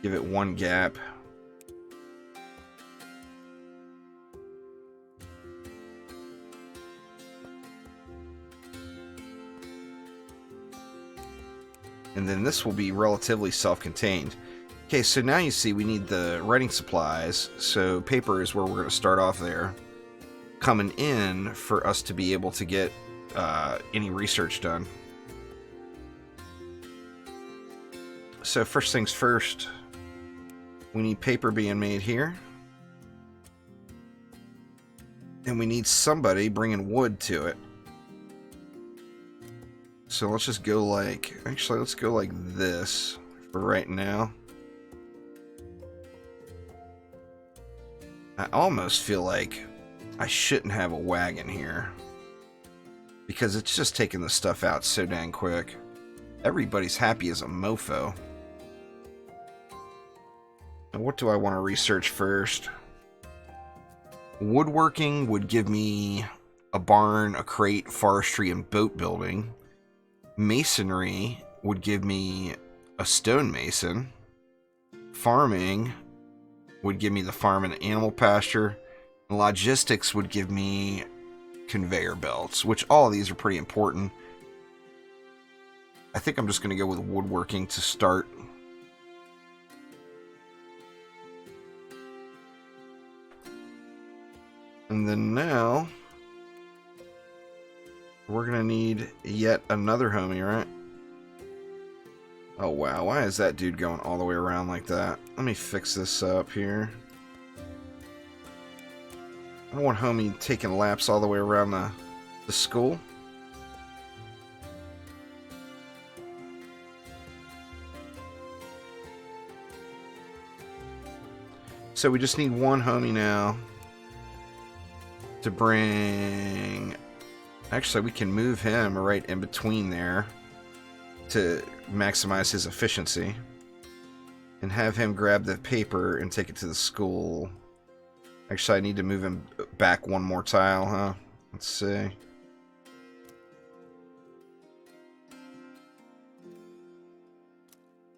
[SPEAKER 1] Give it one gap. And then this will be relatively self-contained. Okay, so now you see we need the writing supplies. So paper is where we're going to start off there. Coming in for us to be able to get any research done. So first things first, we need paper being made here. And we need somebody bringing wood to it. So let's just go like, actually let's go like this for right now. I almost feel like I shouldn't have a wagon here. Because it's just taking the stuff out so dang quick. Everybody's happy as a mofo. Now what do I want to research first? Woodworking would give me a barn, a crate, forestry, and boat building. Masonry would give me a stonemason. Farming would give me the farm and animal pasture. And logistics would give me conveyor belts, which all of these are pretty important. I think I'm just going to go with woodworking to start. And then now we're going to need yet another homie, right? Oh, wow. Why is that dude going all the way around like that? Let me fix this up here. I don't want homie taking laps all the way around the school. So we just need one homie now to bring... Actually, we can move him right in between there to maximize his efficiency. And have him grab the paper and take it to the school. Actually, I need to move him back one more tile, huh? Let's see.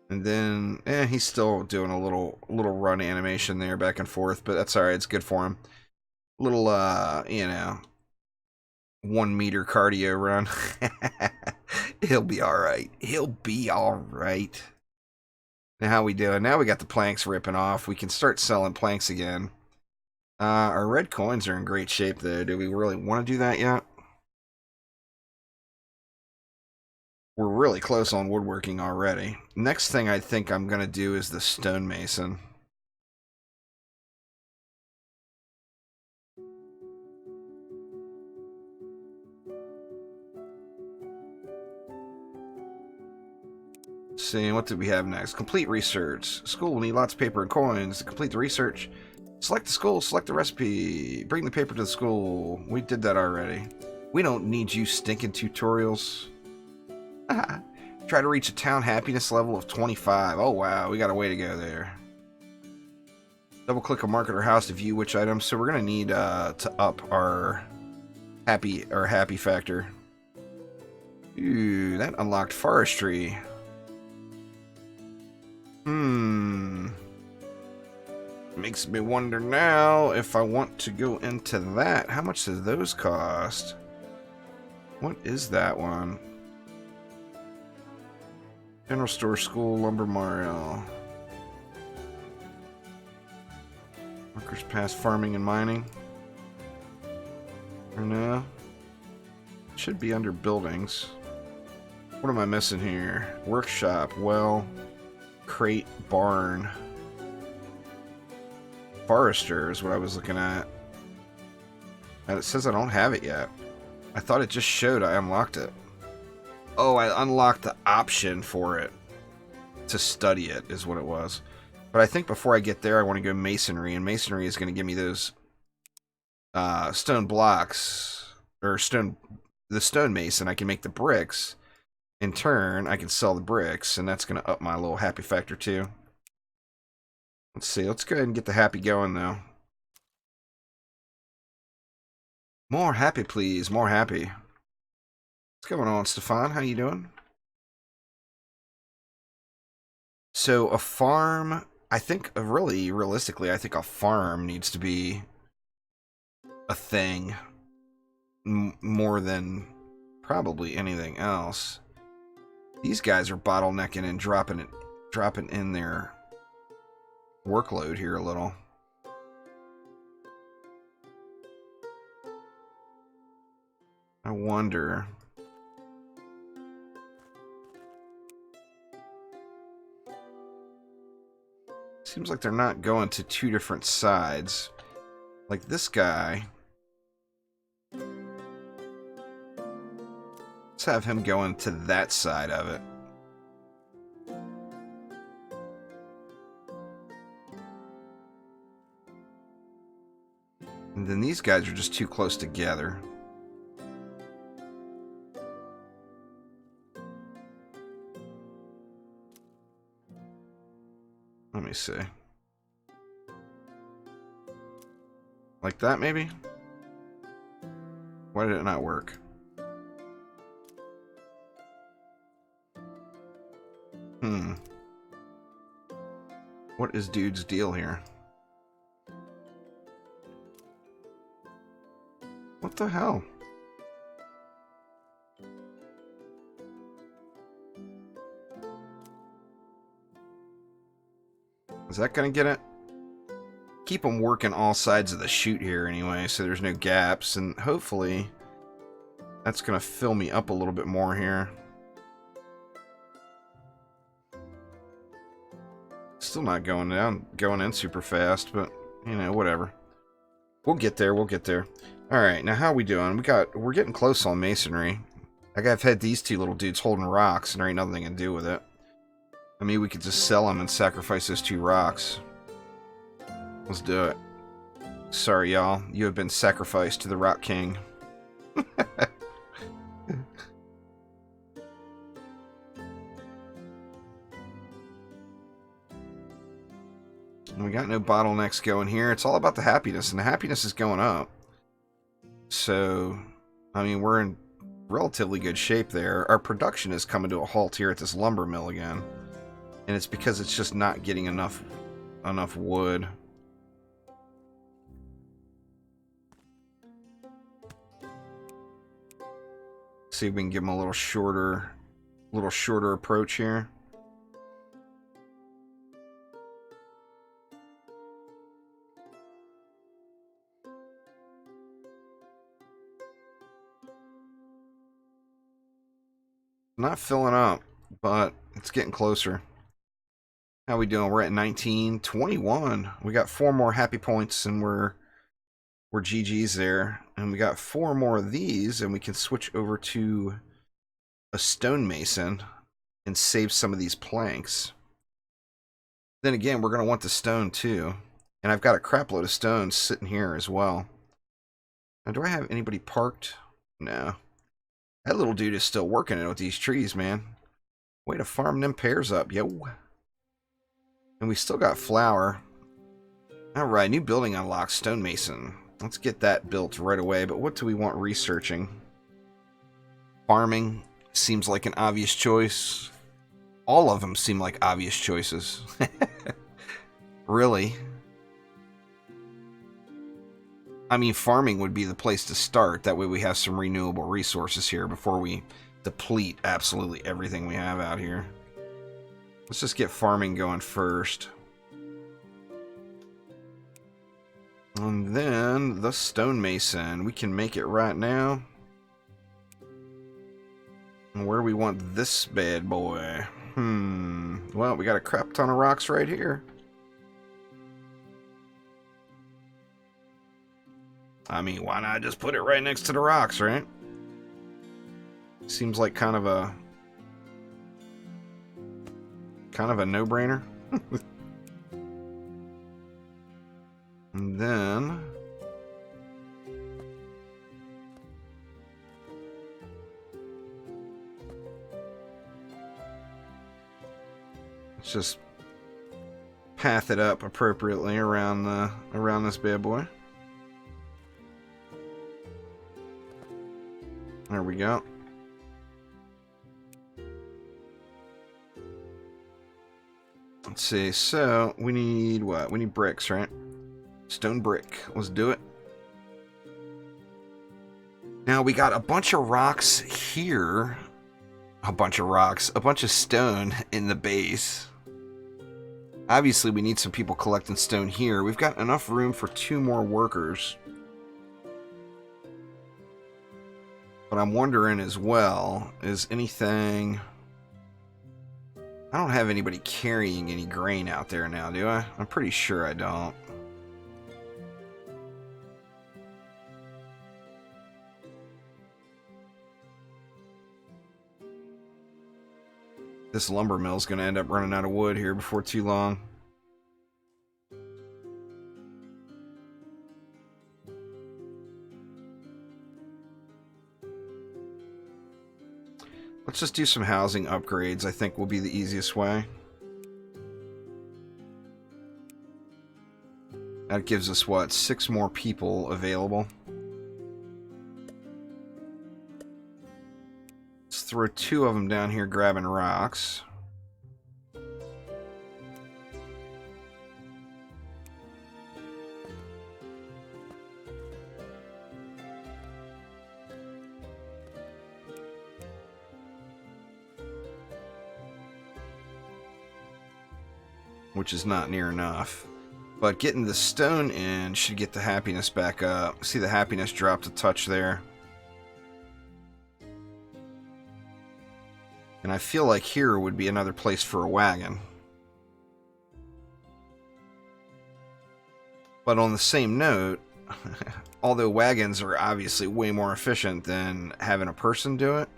[SPEAKER 1] And And then, he's still doing a little run animation there back and forth, but that's alright, it's good for him. Little, 1 meter cardio run. He'll be alright. He'll be alright. Now, how we doing? Now we got the planks ripping off. We can start selling planks again. Our red coins are in great shape, though. Do we really want to do that yet? We're really close on woodworking already. Next thing I think I'm going to do is the stonemason. Let's see, what do we have next? Complete research. School will need lots of paper and coins to complete the research. Select the school, select the recipe. Bring the paper to the school. We did that already. We don't need you stinking tutorials. Try to reach a town happiness level of 25. Oh wow, we got a way to go there. Double click on market or house to view which items. So we're gonna need to up our happy factor. Ooh, that unlocked forestry. Makes me wonder now if I want to go into that. How much does those cost? What is that one? General store, school, lumber, Mario. Workers pass farming and mining. Or no? It should be under buildings. What am I missing here? Workshop, well, crate, barn. Forester is what I was looking at. And it says I don't have it yet. I thought it just showed I unlocked it. Oh, I unlocked the option for it. To study it is what it was. But I think before I get there, I want to go masonry. And masonry is going to give me those stone blocks. Or the stonemason. I can make the bricks. In turn, I can sell the bricks. And that's going to up my little happy factor too. Let's see. Let's go ahead and get the happy going though. More happy, please. More happy. What's going on, Stefan? How you doing? So a farm, I think, really, realistically, I think a farm needs to be a thing more than probably anything else. These guys are bottlenecking and dropping in their workload here a little. I wonder. Seems like they're not going to two different sides. Like this guy. Let's have him going to that side of it. And then these guys are just too close together. Let me see. Like that, maybe? Why did it not work? What is dude's deal here? What the hell? Is that gonna get it? Keep them working all sides of the chute here anyway, so there's no gaps, and hopefully that's gonna fill me up a little bit more here. Still not going in super fast, but you know, whatever. We'll get there, we'll get there. Alright, now how are we doing? We're getting close on masonry. I've had these two little dudes holding rocks, and there ain't nothing I can do with it. I mean, we could just sell them and sacrifice those 2 rocks. Let's do it. Sorry, y'all. You have been sacrificed to the Rock King. We got no bottlenecks going here. It's all about the happiness, and the happiness is going up. So, I mean, we're in relatively good shape there. Our production is coming to a halt here at this lumber mill again. And it's because it's just not getting enough wood. See if we can give them a little shorter approach here. Not filling up, but it's getting closer. How we doing? We're at 19, 21. We got 4 more happy points and we're GG's there. And we got 4 more of these and we can switch over to a stonemason and save some of these planks. Then again, we're going to want the stone too. And I've got a crap load of stones sitting here as well. Now, do I have anybody parked? No. That little dude is still working it with these trees, man. Way to farm them pears up, yo. And we still got flour. Alright, new building unlocked, stonemason. Let's get that built right away, but what do we want researching? Farming seems like an obvious choice. All of them seem like obvious choices. Really? I mean, farming would be the place to start. That way we have some renewable resources here before we deplete absolutely everything we have out here. Let's just get farming going first. And then the stonemason. We can make it right now. And where do we want this bad boy? Well, we got a crap ton of rocks right here. I mean, why not just put it right next to the rocks, right? Seems like kind of a no-brainer. And then let's just path it up appropriately around this bad boy. There we go. Let's see, so we need what? We need bricks, right? Stone brick. Let's do it. Now we got a bunch of rocks here. A bunch of rocks. A bunch of stone in the base. Obviously we need some people collecting stone here. We've got enough room for 2 more workers. But I'm wondering as well, is anything... I don't have anybody carrying any grain out there now, do I? I'm pretty sure I don't. This lumber mill's going to end up running out of wood here before too long. Let's just do some housing upgrades, I think will be the easiest way. That gives us, what, 6 more people available. Let's throw 2 of them down here grabbing rocks. Which is not near enough. But getting the stone in should get the happiness back up. See the happiness dropped a touch there. And I feel like here would be another place for a wagon. But on the same note, although wagons are obviously way more efficient than having a person do it,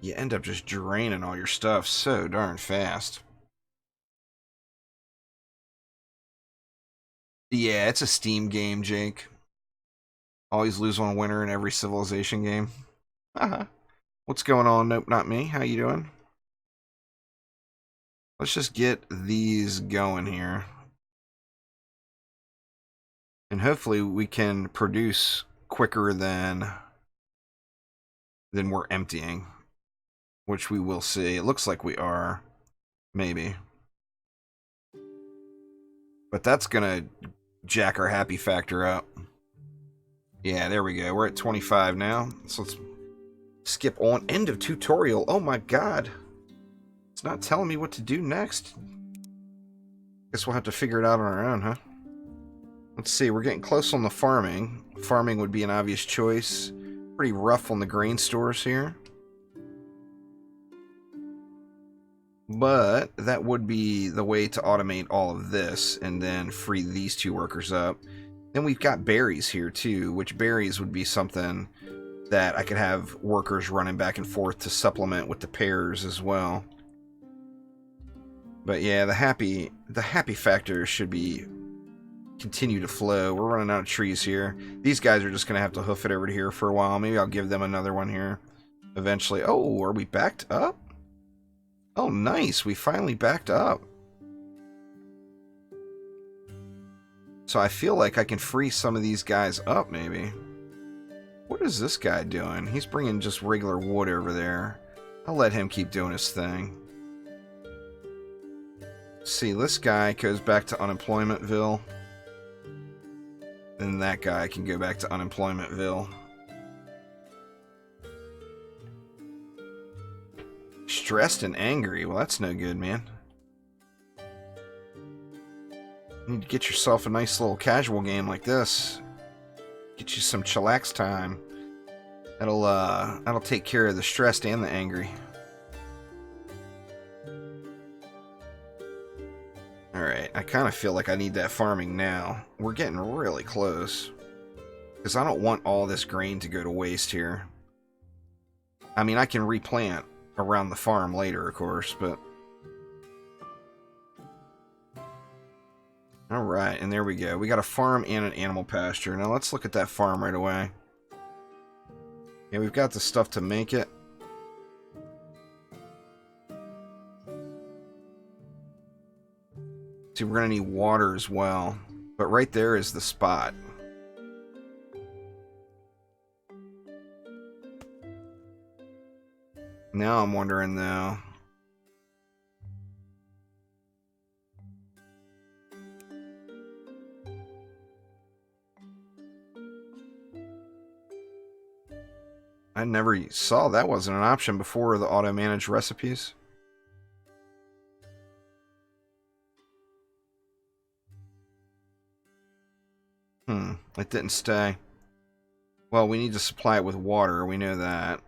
[SPEAKER 1] you end up just draining all your stuff so darn fast. Yeah, it's a Steam game, Jake. Always lose one winner in every Civilization game. What's going on? Nope, not me. How you doing? Let's just get these going here. And hopefully we can produce quicker than we're emptying. which we will see. It looks like we are. Maybe. But that's gonna jack our happy factor up. Yeah, there we go. We're at 25 now. So let's skip on. End of tutorial. Oh my god. It's not telling me what to do next. Guess we'll have to figure it out on our own, huh? Let's see. We're getting close on the farming. Farming would be an obvious choice. Pretty rough on the grain stores here. But that would be the way to automate all of this and then free these two workers up. Then we've got berries here too, which berries would be something that I could have workers running back and forth to supplement with the pears as well. But yeah, the happy factor should be continue to flow. We're running out of trees here. These guys are just going to have to hoof it over to here for a while. Maybe I'll give them another one here eventually. Oh, are we backed up? Oh, nice. We finally backed up. So I feel like I can free some of these guys up, maybe. What is this guy doing? He's bringing just regular wood over there. I'll let him keep doing his thing. See, this guy goes back to Unemploymentville. Then that guy can go back to Unemploymentville. Stressed and angry. Well, that's no good, man. You need to get yourself a nice little casual game like this. Get you some chillax time. That'll take care of the stressed and the angry. Alright, I kind of feel like I need that farming now. We're getting really close. Because I don't want all this grain to go to waste here. I mean, I can replant around the farm later, of course, but... Alright, and there we go. We got a farm and an animal pasture. Now let's look at that farm right away. Yeah, we've got the stuff to make it. See, we're going to need water as well. But right there is the spot. Now I'm wondering, though. I never saw that wasn't an option before the auto-managed recipes. It didn't stay. Well, we need to supply it with water. We know that.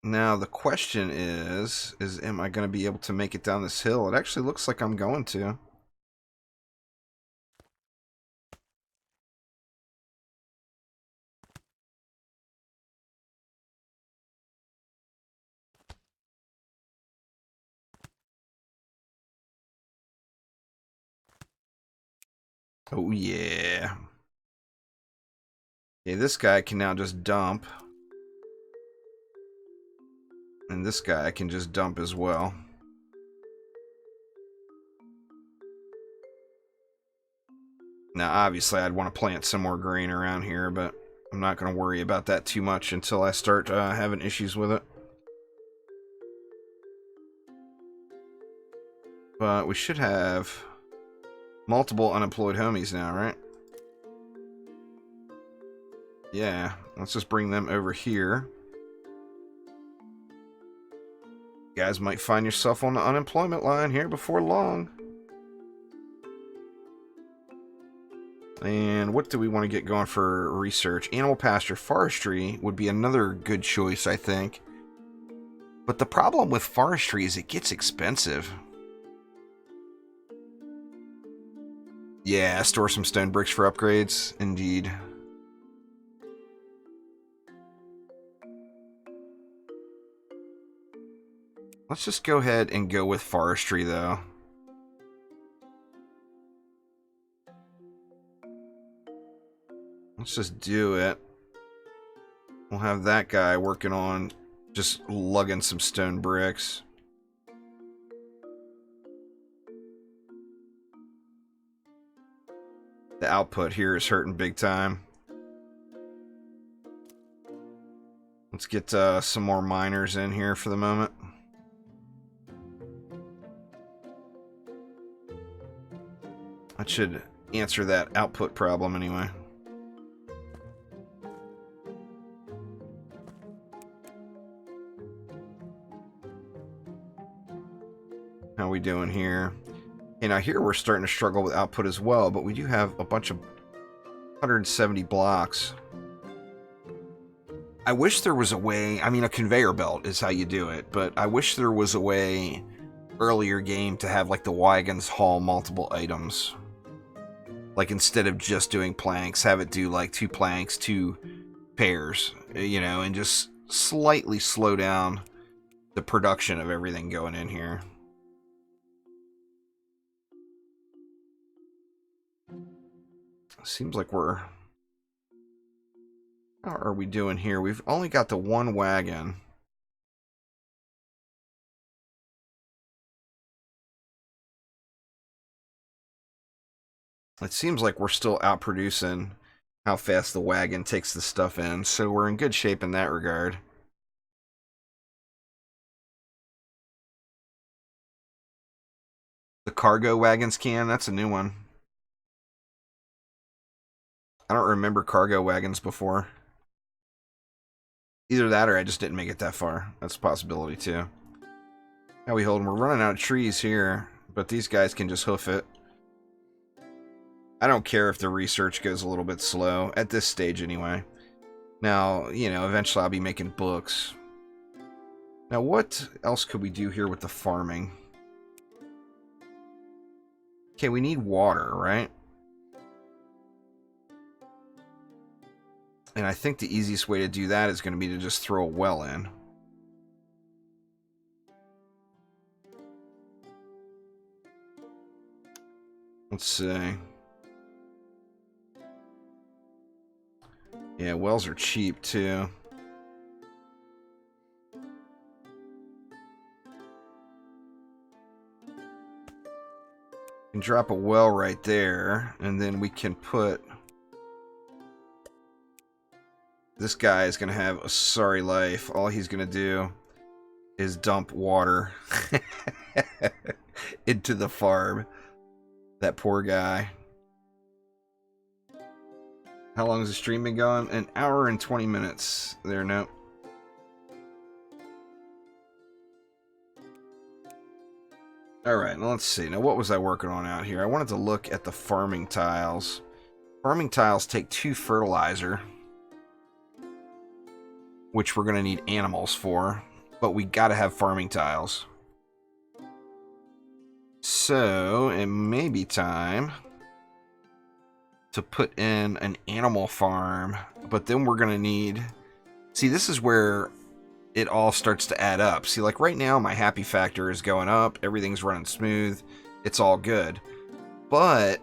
[SPEAKER 1] Now, the question is am I going to be able to make it down this hill? It actually looks like I'm going to. Oh, yeah. Okay, this guy can now just dump. And this guy can just dump as well. Now, obviously, I'd want to plant some more grain around here, but I'm not going to worry about that too much until I start having issues with it. But we should have multiple unemployed homies now, right? Yeah, let's just bring them over here. You guys might find yourself on the unemployment line here before long. And what do we want to get going for research? Animal pasture, forestry would be another good choice, I think. But the problem with forestry is it gets expensive. Yeah, store some stone bricks for upgrades. Indeed. Let's just go ahead and go with forestry, though. Let's just do it. We'll have that guy working on just lugging some stone bricks. The output here is hurting big time. Let's get some more miners in here for the moment. That should answer that output problem anyway. How we doing here? And now here we're starting to struggle with output as well, but we do have a bunch of 170 blocks. I wish there was a way, I mean, a conveyor belt is how you do it, but I wish there was a way earlier game to have like the wagons haul multiple items. Like instead of just doing planks, have it do like 2 planks, 2 pairs, you know, and just slightly slow down the production of everything going in here. Seems like we're... How are we doing here? We've only got the 1 wagon. It seems like we're still outproducing how fast the wagon takes the stuff in, so we're in good shape in that regard. The cargo wagons can, that's a new one. I don't remember cargo wagons before. Either that or I just didn't make it that far. That's a possibility too. How we holding? We're running out of trees here, but these guys can just hoof it. I don't care if the research goes a little bit slow, at this stage anyway. Now, you know, eventually I'll be making books. Now, what else could we do here with the farming? Okay, we need water, right? And I think the easiest way to do that is going to be to just throw a well in. Let's see. Yeah, wells are cheap too. Can drop a well right there, and then we can put... This guy is going to have a sorry life. All he's going to do is dump water into the farm. That poor guy. How long has the stream been going? An hour and 20 minutes. There, no. Alright, let's see. Now, what was I working on out here? I wanted to look at the farming tiles. Farming tiles take 2 fertilizer, which we're going to need animals for, but we got to have farming tiles. So, it may be time to put in an animal farm, but then we're going to need... See, this is where it all starts to add up. See, like right now, my happy factor is going up, everything's running smooth, it's all good. But,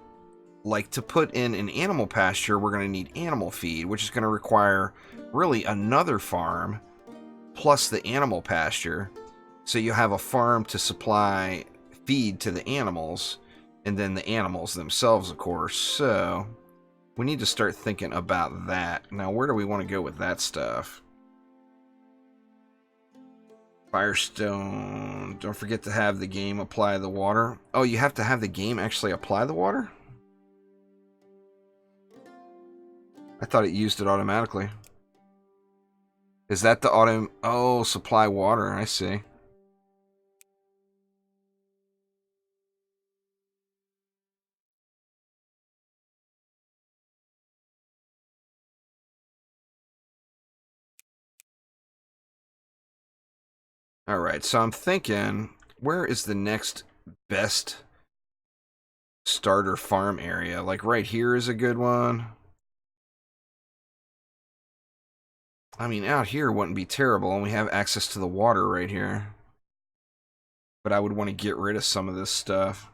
[SPEAKER 1] like, to put in an animal pasture, we're going to need animal feed, which is going to require really another farm plus the animal pasture. So you have a farm to supply feed to the animals, and then the animals themselves, of course. So we need to start thinking about that. Now, where do we want to go with that stuff? Firestone. Don't forget to have the game apply the water. Oh, you have to have the game actually apply the water? I thought it used it automatically. Is that the auto... Oh, supply water. I see. Alright, so I'm thinking, where is the next best starter farm area? Like right here is a good one. I mean, out here wouldn't be terrible, and we have access to the water right here. But I would want to get rid of some of this stuff.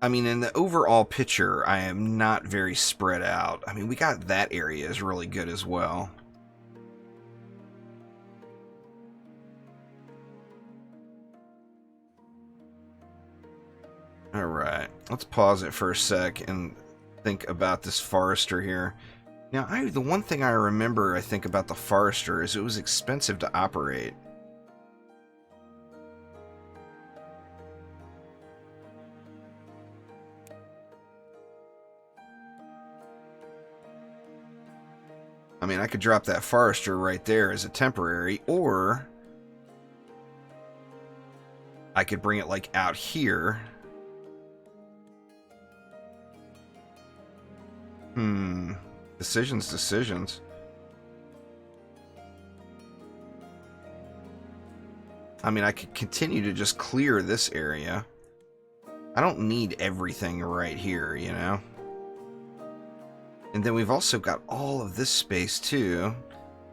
[SPEAKER 1] I mean, in the overall picture, I am not very spread out. I mean, we got that area is really good as well. Alright, let's pause it for a sec and think about this forester here. Now, the one thing I remember, I think, about the forester is it was expensive to operate. I mean, I could drop that forester right there as a temporary, or I could bring it, like, out here. Decisions. I mean, I could continue to just clear this area. I don't need everything right here, you know? And then we've also got all of this space, too.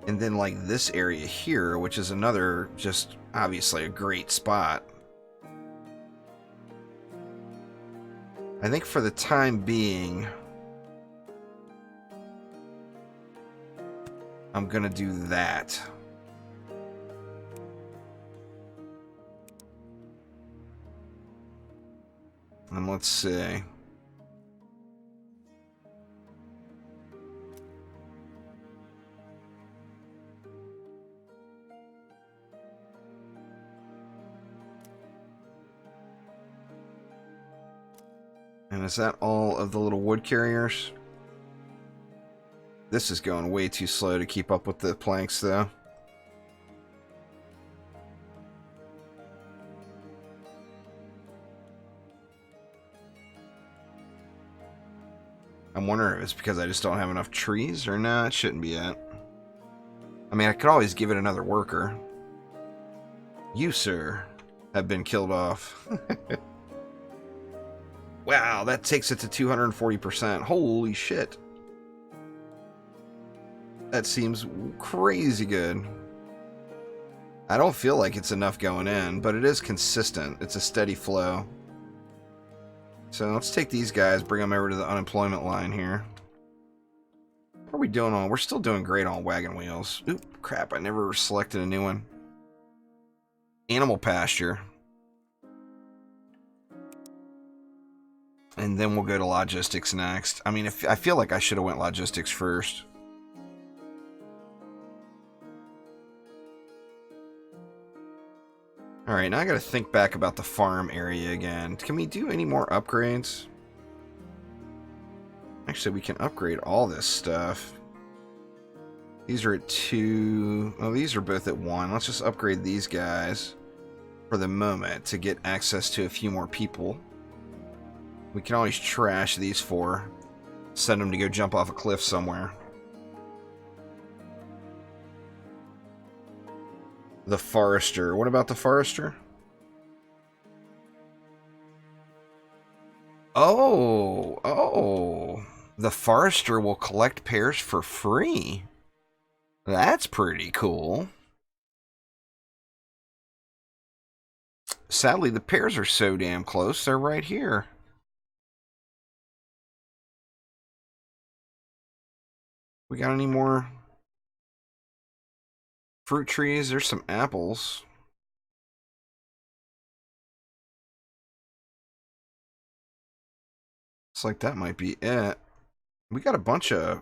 [SPEAKER 1] And then, like, this area here, which is another, just, obviously, a great spot. I think for the time being, I'm gonna do that. And let's see. And is that all of the little wood carriers? This is going way too slow to keep up with the planks, though. I'm wondering if it's because I just don't have enough trees, or no, it shouldn't be it. I mean, I could always give it another worker. You, sir, have been killed off. Wow, that takes it to 240%. Holy shit. That seems crazy good. I don't feel like it's enough going in, but it is consistent. It's a steady flow. So let's take these guys, bring them over to the unemployment line here. What are we doing on? We're still doing great on wagon wheels. Oop, crap, I never selected a new one. Animal pasture. And then we'll go to logistics next. I mean, I feel like I should have went logistics first. Alright, now I gotta think back about the farm area again. Can we do any more upgrades? Actually, we can upgrade all this stuff. These are at 2. Oh, these are both at 1. Let's just upgrade these guys for the moment to get access to a few more people. We can always trash these 4. Send them to go jump off a cliff somewhere. The forester. What about the forester? Oh. The forester will collect pears for free. That's pretty cool. Sadly, the pears are so damn close. They're right here. We got any more fruit trees? There's some apples. Looks like that might be it. We got a bunch of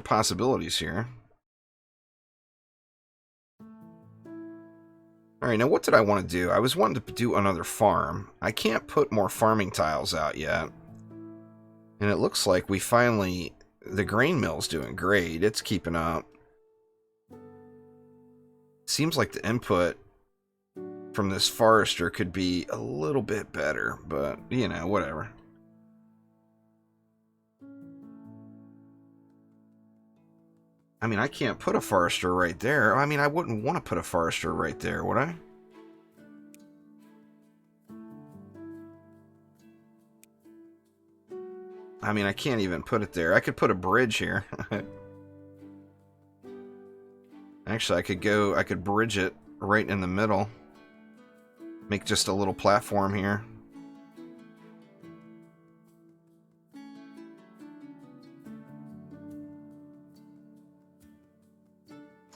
[SPEAKER 1] possibilities here. Alright, now what did I want to do? I was wanting to do another farm. I can't put more farming tiles out yet. And it looks like we finally... The grain mill's doing great. It's keeping up. Seems like the input from this forester could be a little bit better, but, you know, whatever. I mean, I can't put a forester right there. I mean, I wouldn't want to put a forester right there, would I? I mean, I can't even put it there. I could put a bridge here. Actually, I could bridge it right in the middle. Make just a little platform here.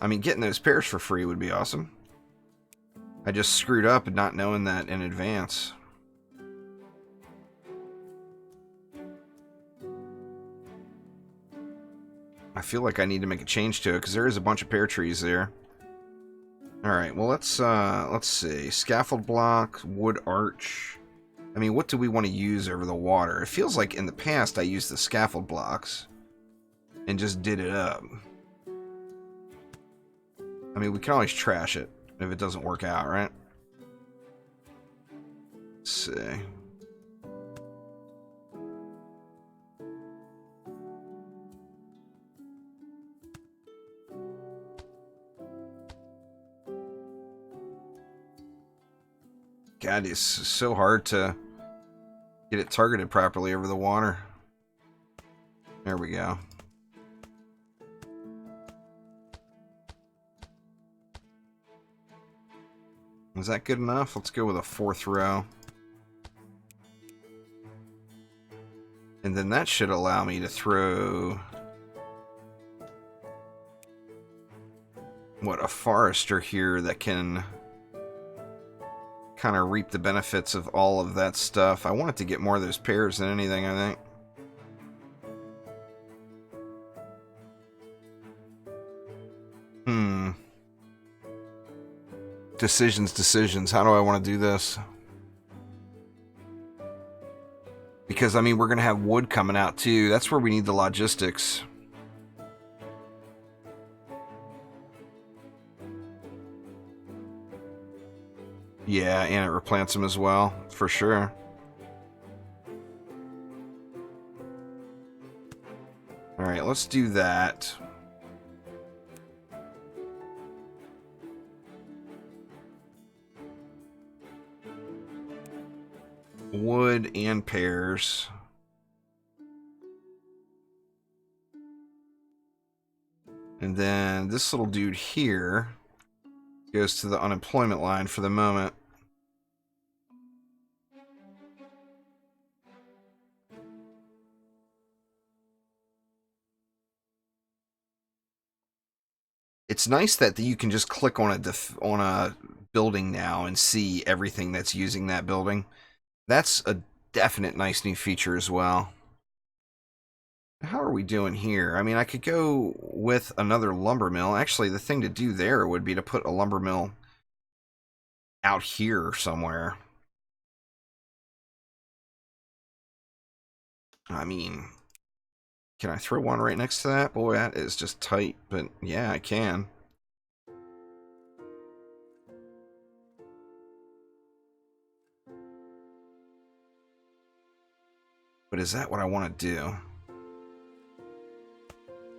[SPEAKER 1] I mean, getting those pears for free would be awesome. I just screwed up and not knowing that in advance. I feel like I need to make a change to it because there is a bunch of pear trees there. Alright, well let's see. Scaffold block, wood arch. I mean, what do we want to use over the water? It feels like in the past I used the scaffold blocks and just did it up. I mean, we can always trash it if it doesn't work out, right? Let's see. God, it's so hard to get it targeted properly over the water. There we go. Is that good enough? Let's go with a 4th row. And then that should allow me to throw... what, a forester here that can kind of reap the benefits of all of that stuff. I want it to get more of those pears than anything, I think. Decisions. How do I want to do this? Because, I mean, we're going to have wood coming out, too. That's where we need the logistics. Yeah, and it replants them as well, for sure. Alright, let's do that. Wood and pears. And then this little dude here goes to the unemployment line for the moment. It's nice that you can just click on a building now and see everything that's using that building. That's a definite nice new feature as well. How are we doing here? I mean, I could go with another lumber mill. Actually, the thing to do there would be to put a lumber mill out here somewhere. I mean, can I throw one right next to that? Boy, that is just tight, but yeah, I can. But is that what I want to do?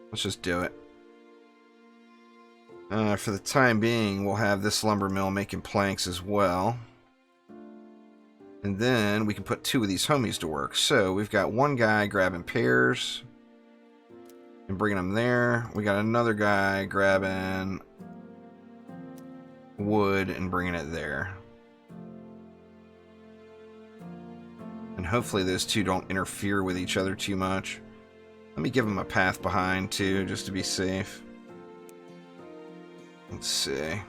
[SPEAKER 1] Let's just do it. For the time being, we'll have this lumber mill making planks as well. And then we can put 2 of these homies to work. So we've got one guy grabbing pears and bringing them there. We got another guy grabbing wood and bringing it there. And hopefully those 2 don't interfere with each other too much. Let me give them a path behind too, just to be safe. Let's see.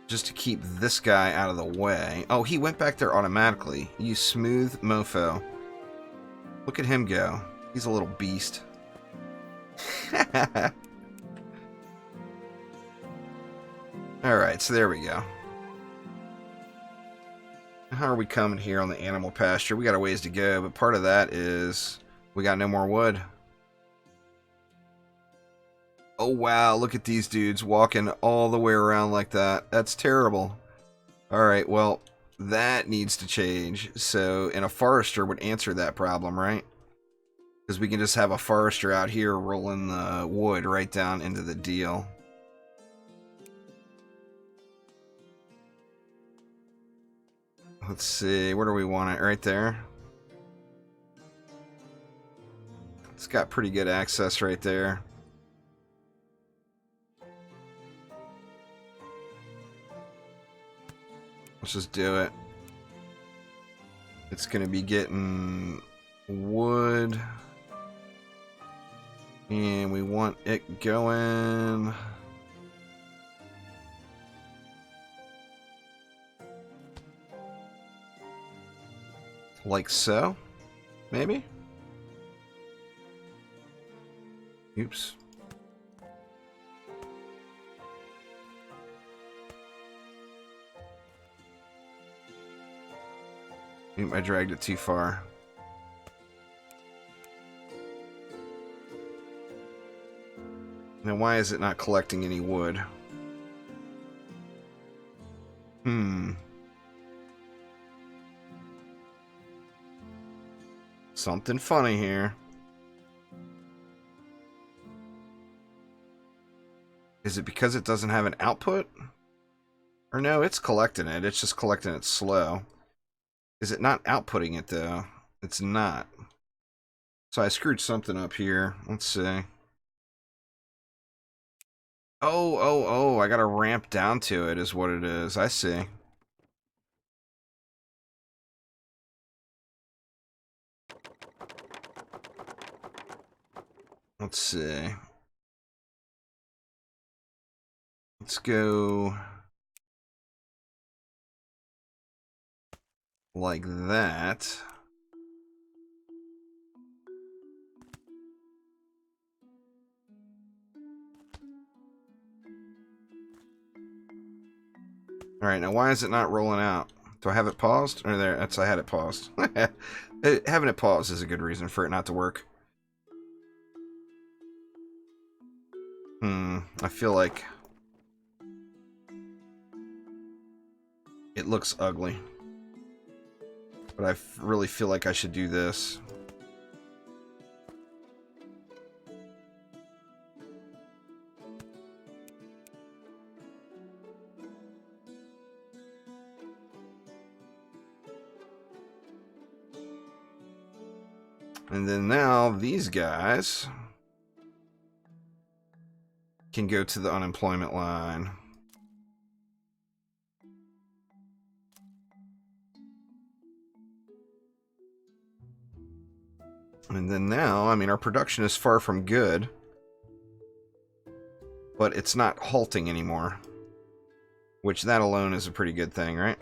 [SPEAKER 1] Just to keep this guy out of the way. Oh, he went back there automatically. You smooth mofo. Look at him go. He's a little beast. Alright, so there we go. How are we coming here on the animal pasture? We got a ways to go, but part of that is we got no more wood. Oh wow, look at these dudes walking all the way around like that. That's terrible. Alright, well, that needs to change. So, and a forester would answer that problem, right? Because we can just have a forester out here rolling the wood right down into the deal. Let's see, where do we want it? Right there? It's got pretty good access right there. Let's just do it. It's going to be getting wood And we want it going like so, maybe? Oops. I dragged it too far. Now, why is it not collecting any wood? Something funny here. Is it because it doesn't have an output? Or no, it's collecting it. It's just collecting it slow. Is it not outputting it, though? It's not. So I screwed something up here. Let's see. Oh, I gotta ramp down to it is what it is. I see. Let's see. Let's go like that. Alright, now why is it not rolling out? Do I have it paused? Or there, that's, I had it paused. Having it paused is a good reason for it not to work. I feel like it looks ugly. But I really feel like I should do this. And then now these guys can go to the unemployment line. And then now, I mean, our production is far from good, but it's not halting anymore, which that alone is a pretty good thing, right?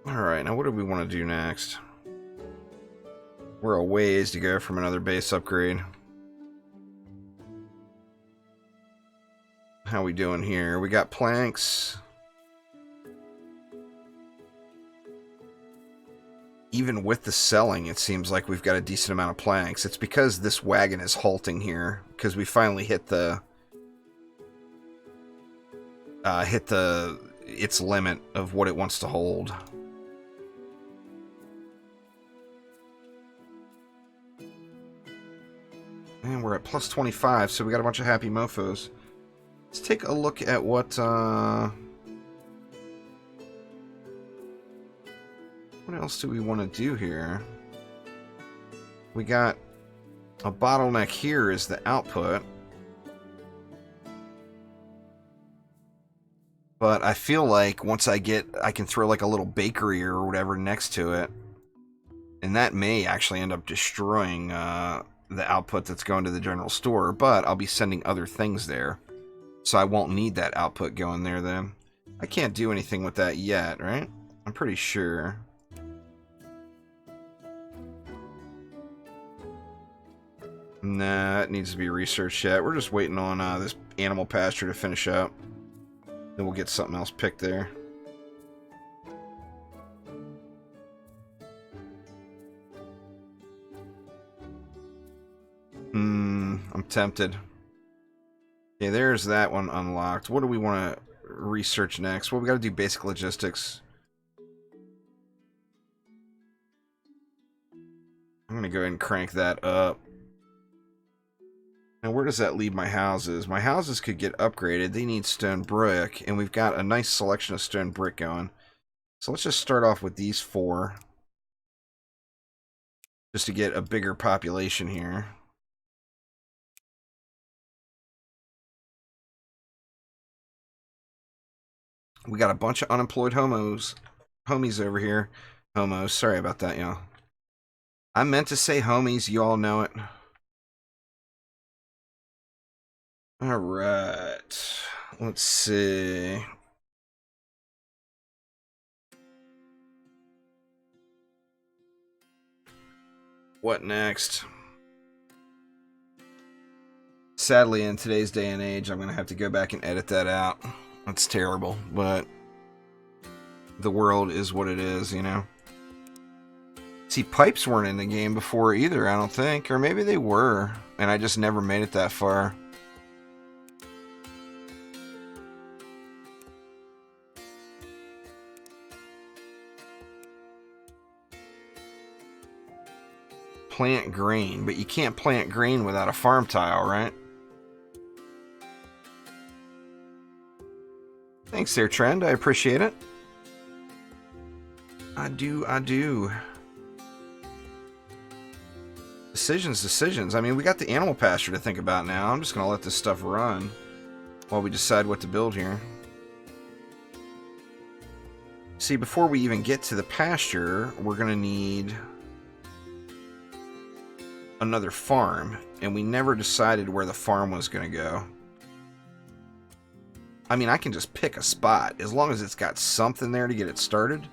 [SPEAKER 1] Alright, now what do we want to do next? We're a ways to go from another base upgrade. How we doing here? We got planks. Even with the selling, it seems like we've got a decent amount of planks. It's because this wagon is halting here, because we finally hit the its limit of what it wants to hold. And we're at plus 25, so we got a bunch of happy mofos. Let's take a look at what else do we want to do here? We got a bottleneck here is the output. But I feel like once I can throw like a little bakery or whatever next to it. And that may actually end up destroying the output that's going to the general store. But I'll be sending other things there. So I won't need that output going there then. I can't do anything with that yet, right? I'm pretty sure. Nah, it needs to be researched yet. We're just waiting on this animal pasture to finish up. Then we'll get something else picked there. I'm tempted. Okay, there's that one unlocked. What do we want to research next? Well, we got to do basic logistics. I'm going to go ahead and crank that up. Now, where does that leave my houses? My houses could get upgraded. They need stone brick, and we've got a nice selection of stone brick going. So let's just start off with these 4. Just to get a bigger population here. We got a bunch of unemployed homies over here. Homos, sorry about that, y'all. I meant to say homies, you all know it. Alright. Let's see. What next? Sadly, in today's day and age, I'm going to have to go back and edit that out. That's terrible, but the world is what it is, you know? See, pipes weren't in the game before either, I don't think. Or maybe they were, and I just never made it that far. Plant grain, but you can't plant grain without a farm tile, right? Thanks there, Trend. I appreciate it. I do. Decisions. I mean, we got the animal pasture to think about now. I'm just going to let this stuff run while we decide what to build here. See, before we even get to the pasture, we're going to need another farm, and we never decided where the farm was going to go. I mean, I can just pick a spot. As long as it's got something there to get it started,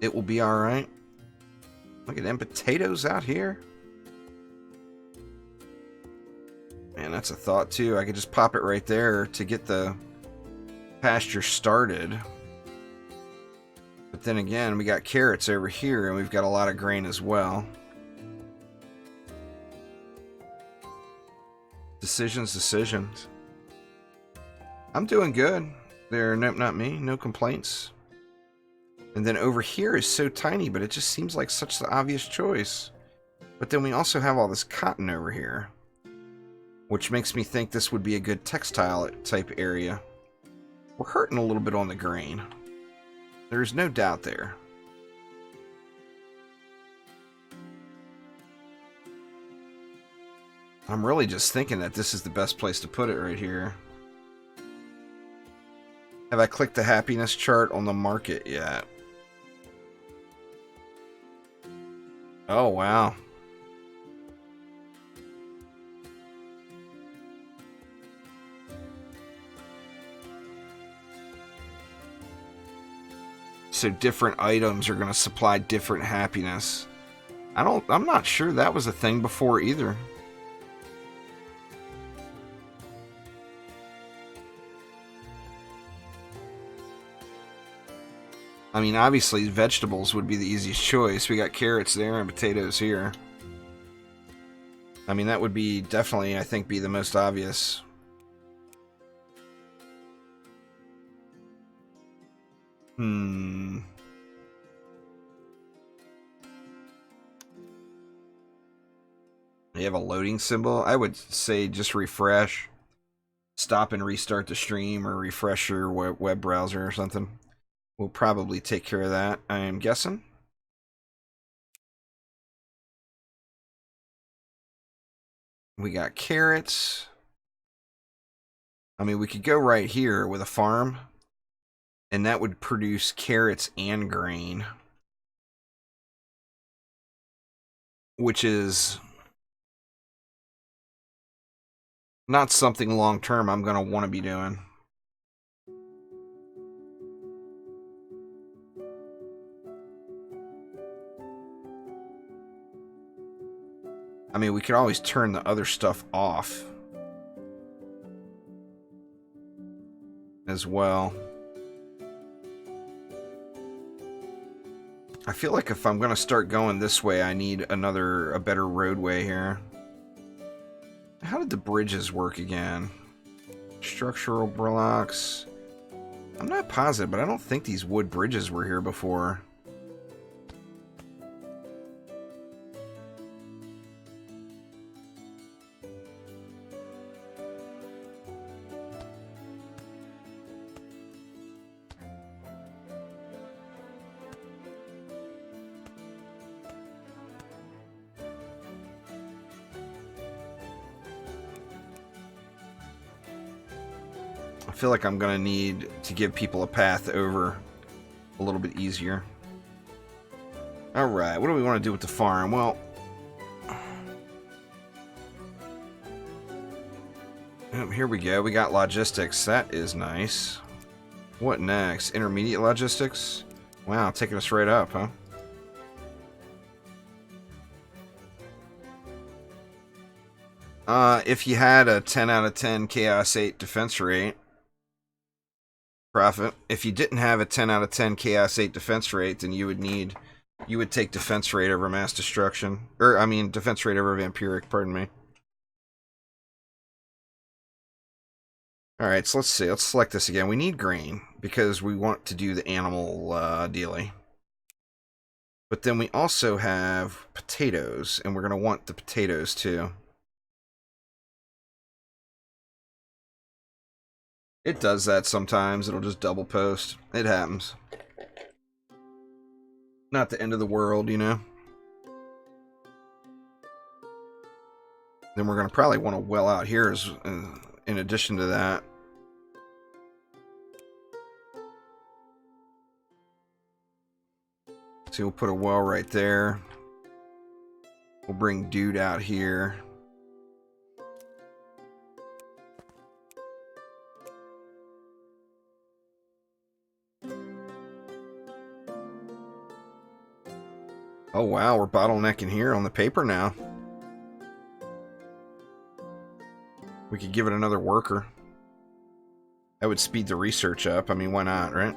[SPEAKER 1] it will be alright. Look at them potatoes out here. Man, that's a thought too. I could just pop it right there to get the pasture started. But then again, we got carrots over here, and we've got a lot of grain as well. Decisions. I'm doing good. Nope, not me. No complaints. And then over here is so tiny, but it just seems like such the obvious choice. But then we also have all this cotton over here, which makes me think this would be a good textile type area. We're hurting a little bit on the grain. There's no doubt there. I'm really just thinking that this is the best place to put it right here. Have I clicked the happiness chart on the market yet? Oh, wow. So different items are going to supply different happiness. I'm not sure that was a thing before either. I mean, obviously, vegetables would be the easiest choice. We got carrots there and potatoes here. I mean, that would be definitely, I think, be the most obvious. You have a loading symbol? I would say just refresh. Stop and restart the stream, or refresh your web browser or something. We'll probably take care of that, I am guessing. We got carrots. I mean, we could go right here with a farm, and that would produce carrots and grain, which is not something long-term I'm going to want to be doing. I mean, we could always turn the other stuff off as well. I feel like if I'm going to start going this way, I need a better roadway here. How did the bridges work again? Structural blocks. I'm not positive, but I don't think these wood bridges were here before. I feel like I'm gonna need to give people a path over a little bit easier. Alright, what do we want to do with the farm? Well, here we go. We got logistics. That is nice. What next? Intermediate logistics? Wow, taking us right up, huh? If you had a 10 out of 10 Chaos 8 defense rate, profit. If you didn't have a 10 out of 10 Chaos 8 defense rate, then you would take defense rate over mass destruction. Or, I mean, defense rate over vampiric, pardon me. Alright, so let's see. Let's select this again. We need grain, because we want to do the animal dealy. But then we also have potatoes, and we're going to want the potatoes too. It does that sometimes. It'll just double post. It happens. Not the end of the world, you know? Then we're going to probably want to well out here as, in addition to that. So we'll put a well right there. We'll bring dude out here. Oh wow, we're bottlenecking here on the paper now. We could give it another worker. That would speed the research up. I mean, why not, right?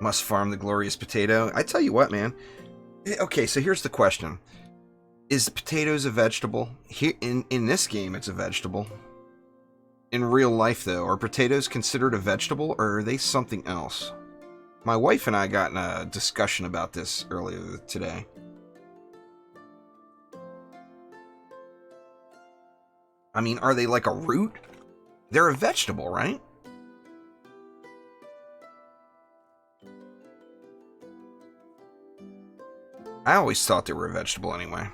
[SPEAKER 1] Must farm the glorious potato. I tell you what, man. Okay, so here's the question. Is potatoes a vegetable? Here, in this game, it's a vegetable. In real life, though, are potatoes considered a vegetable, or are they something else? My wife and I got in a discussion about this earlier today. I mean, are they like a root? They're a vegetable, right? I always thought they were a vegetable anyway.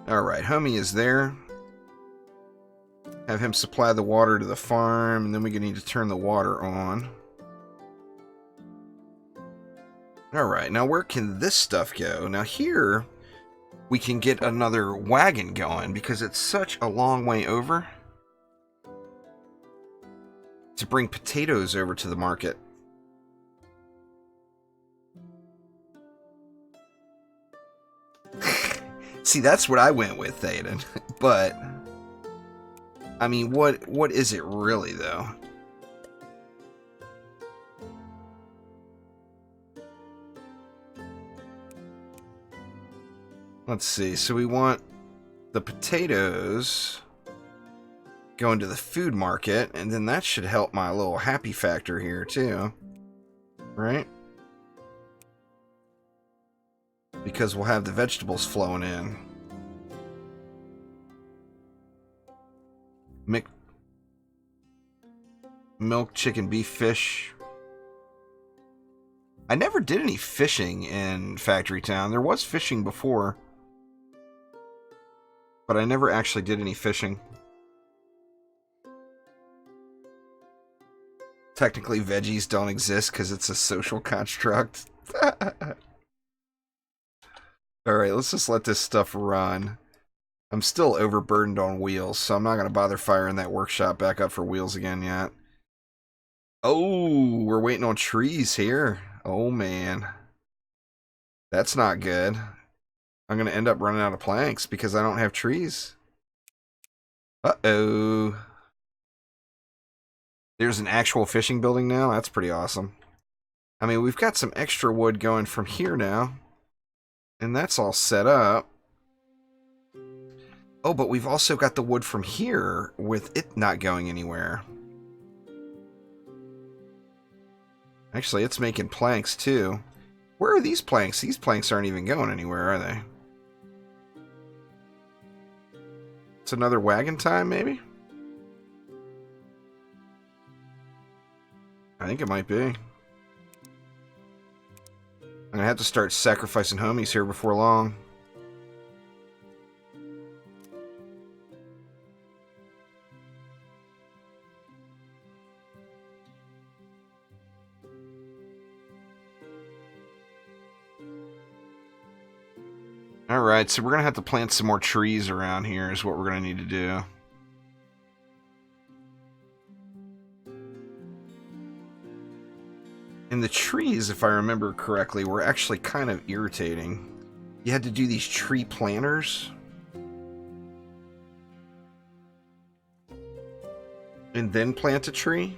[SPEAKER 1] Alright, homie is there. Have him supply the water to the farm, and then we're going to need to turn the water on. Alright, now where can this stuff go? Now here, we can get another wagon going, because it's such a long way over to bring potatoes over to the market. See, that's what I went with, Thaden. But, I mean, what is it really, though? Let's see. So we want the potatoes going to the food market, and then that should help my little happy factor here, too. Right? Because we'll have the vegetables flowing in. Milk, chicken, beef, fish. I never did any fishing in Factory Town. There was fishing before, but I never actually did any fishing. Technically, veggies don't exist because it's a social construct. Alright, let's just let this stuff run. I'm still overburdened on wheels, so I'm not going to bother firing that workshop back up for wheels again yet. Oh, we're waiting on trees here. Oh, man. That's not good. I'm going to end up running out of planks because I don't have trees. Uh-oh. There's an actual fishing building now? That's pretty awesome. I mean, we've got some extra wood going from here now. And that's all set up. Oh, but we've also got the wood from here with it not going anywhere. Actually, it's making planks too. Where are these planks? These planks aren't even going anywhere, are they? It's another wagon time, maybe? I think it might be. I'm gonna have to start sacrificing homies here before long. Alright, so we're going to have to plant some more trees around here is what we're going to need to do. And the trees, if I remember correctly, were actually kind of irritating. You had to do these tree planters. And then plant a tree?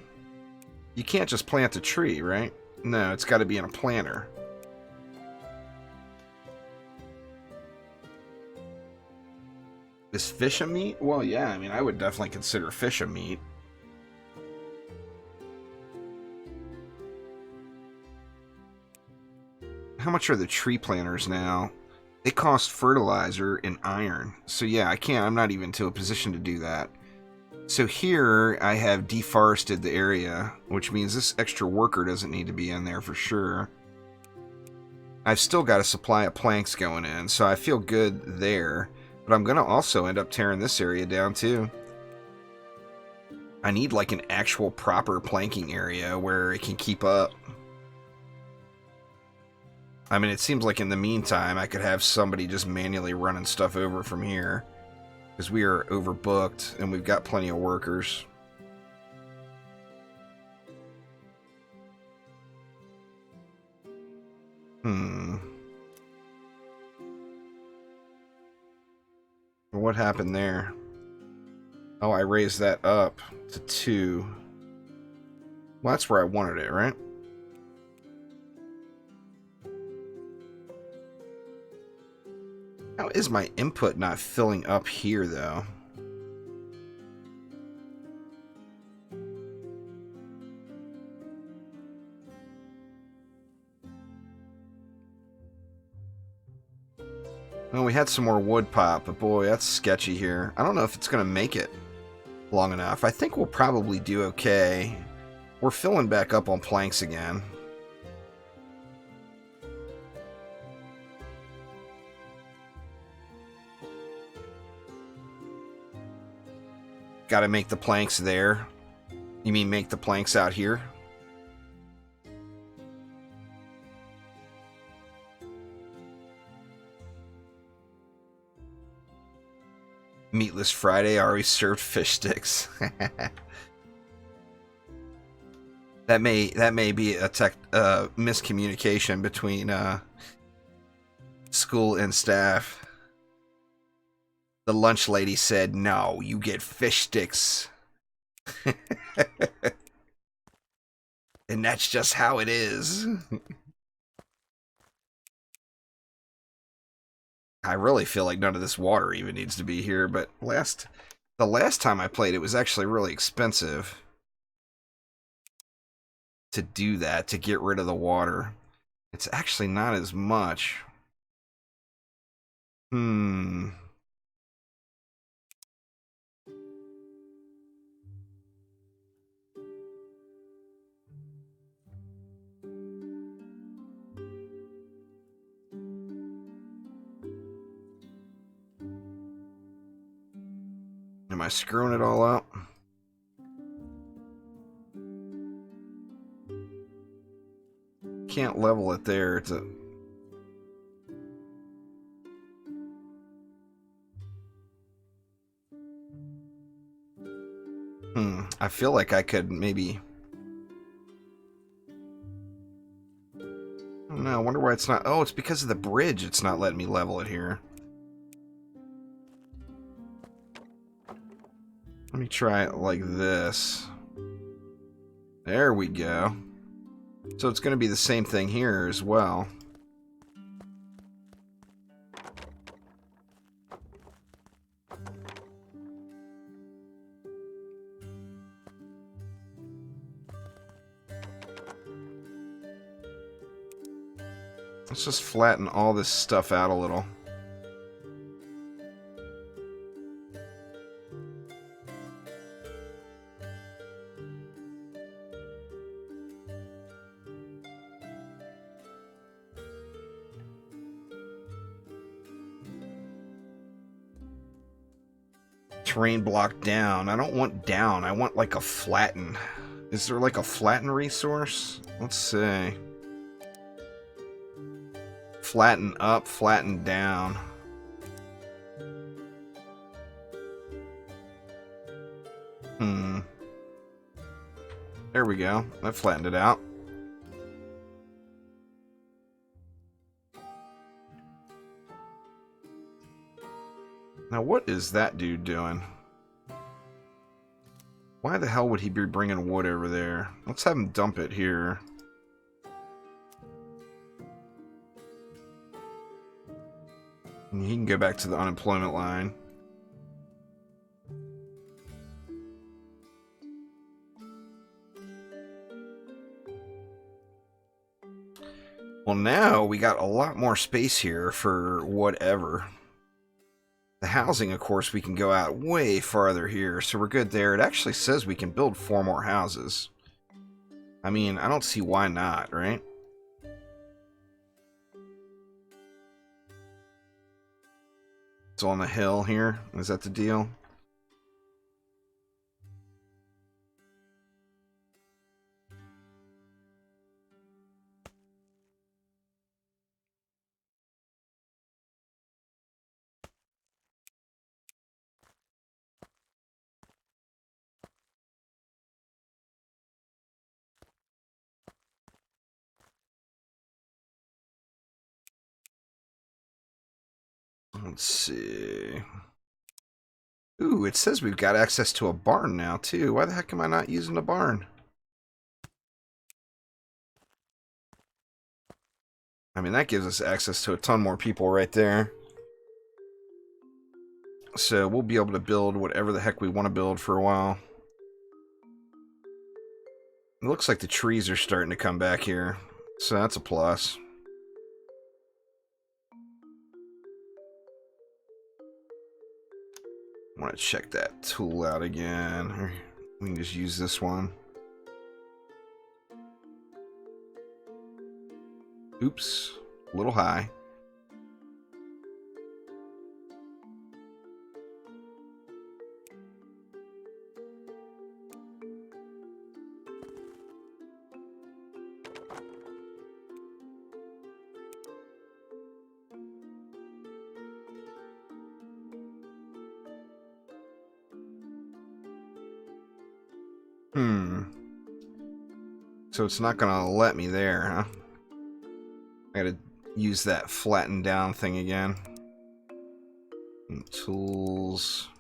[SPEAKER 1] You can't just plant a tree, right? No, it's got to be in a planter. Is fish a meat? Well, yeah, I mean, I would definitely consider fish a meat. How much are the tree planters now? They cost fertilizer and iron. So yeah, I'm not even to a position to do that. So here I have deforested the area, which means this extra worker doesn't need to be in there for sure. I've still got a supply of planks going in, so I feel good there. But I'm going to also end up tearing this area down too. I need like an actual proper planking area where it can keep up. I mean, it seems like in the meantime, I could have somebody just manually running stuff over from here. Because we are overbooked, and we've got plenty of workers. What happened there? Oh, I raised that up to 2. Well, that's where I wanted it, right? How is my input not filling up here, though? Well, we had some more wood pop, but boy, that's sketchy here. I don't know if it's going to make it long enough. I think we'll probably do okay. We're filling back up on planks again. Got to make the planks there. You mean make the planks out here? Meatless Friday already served fish sticks. That may be a miscommunication between school and staff. The lunch lady said, "No, you get fish sticks." And that's just how it is. I really feel like none of this water even needs to be here, but the last time I played, it was actually really expensive to do that, to get rid of the water. It's actually not as much. Am I screwing it all up? Can't level it there. It's a... I feel like I could maybe... I don't know, I wonder why it's not... Oh, it's because of the bridge it's not letting me level it here. Let me try it like this. There we go. So it's going to be the same thing here as well. Let's just flatten all this stuff out a little. Terrain block down. I don't want down. I want like a flatten. Is there like a flatten resource? Let's see. Flatten up, flatten down. Hmm. There we go. That flattened it out. Now, what is that dude doing? Why the hell would he be bringing wood over there? Let's have him dump it here. And he can go back to the unemployment line. Well, now we got a lot more space here for whatever. The housing, of course, we can go out way farther here, so we're good there. It actually says we can build 4 more houses. I mean, I don't see why not, right? It's on the hill here. Is that the deal? Let's see. Ooh, it says we've got access to a barn now, too. Why the heck am I not using the barn? I mean, that gives us access to a ton more people right there. So we'll be able to build whatever the heck we want to build for a while. It looks like the trees are starting to come back here, so that's a plus. I want to check that tool out again. We can just use this one. Oops, a little high. So it's not gonna let me there, huh? I gotta use that flatten down thing again. And tools.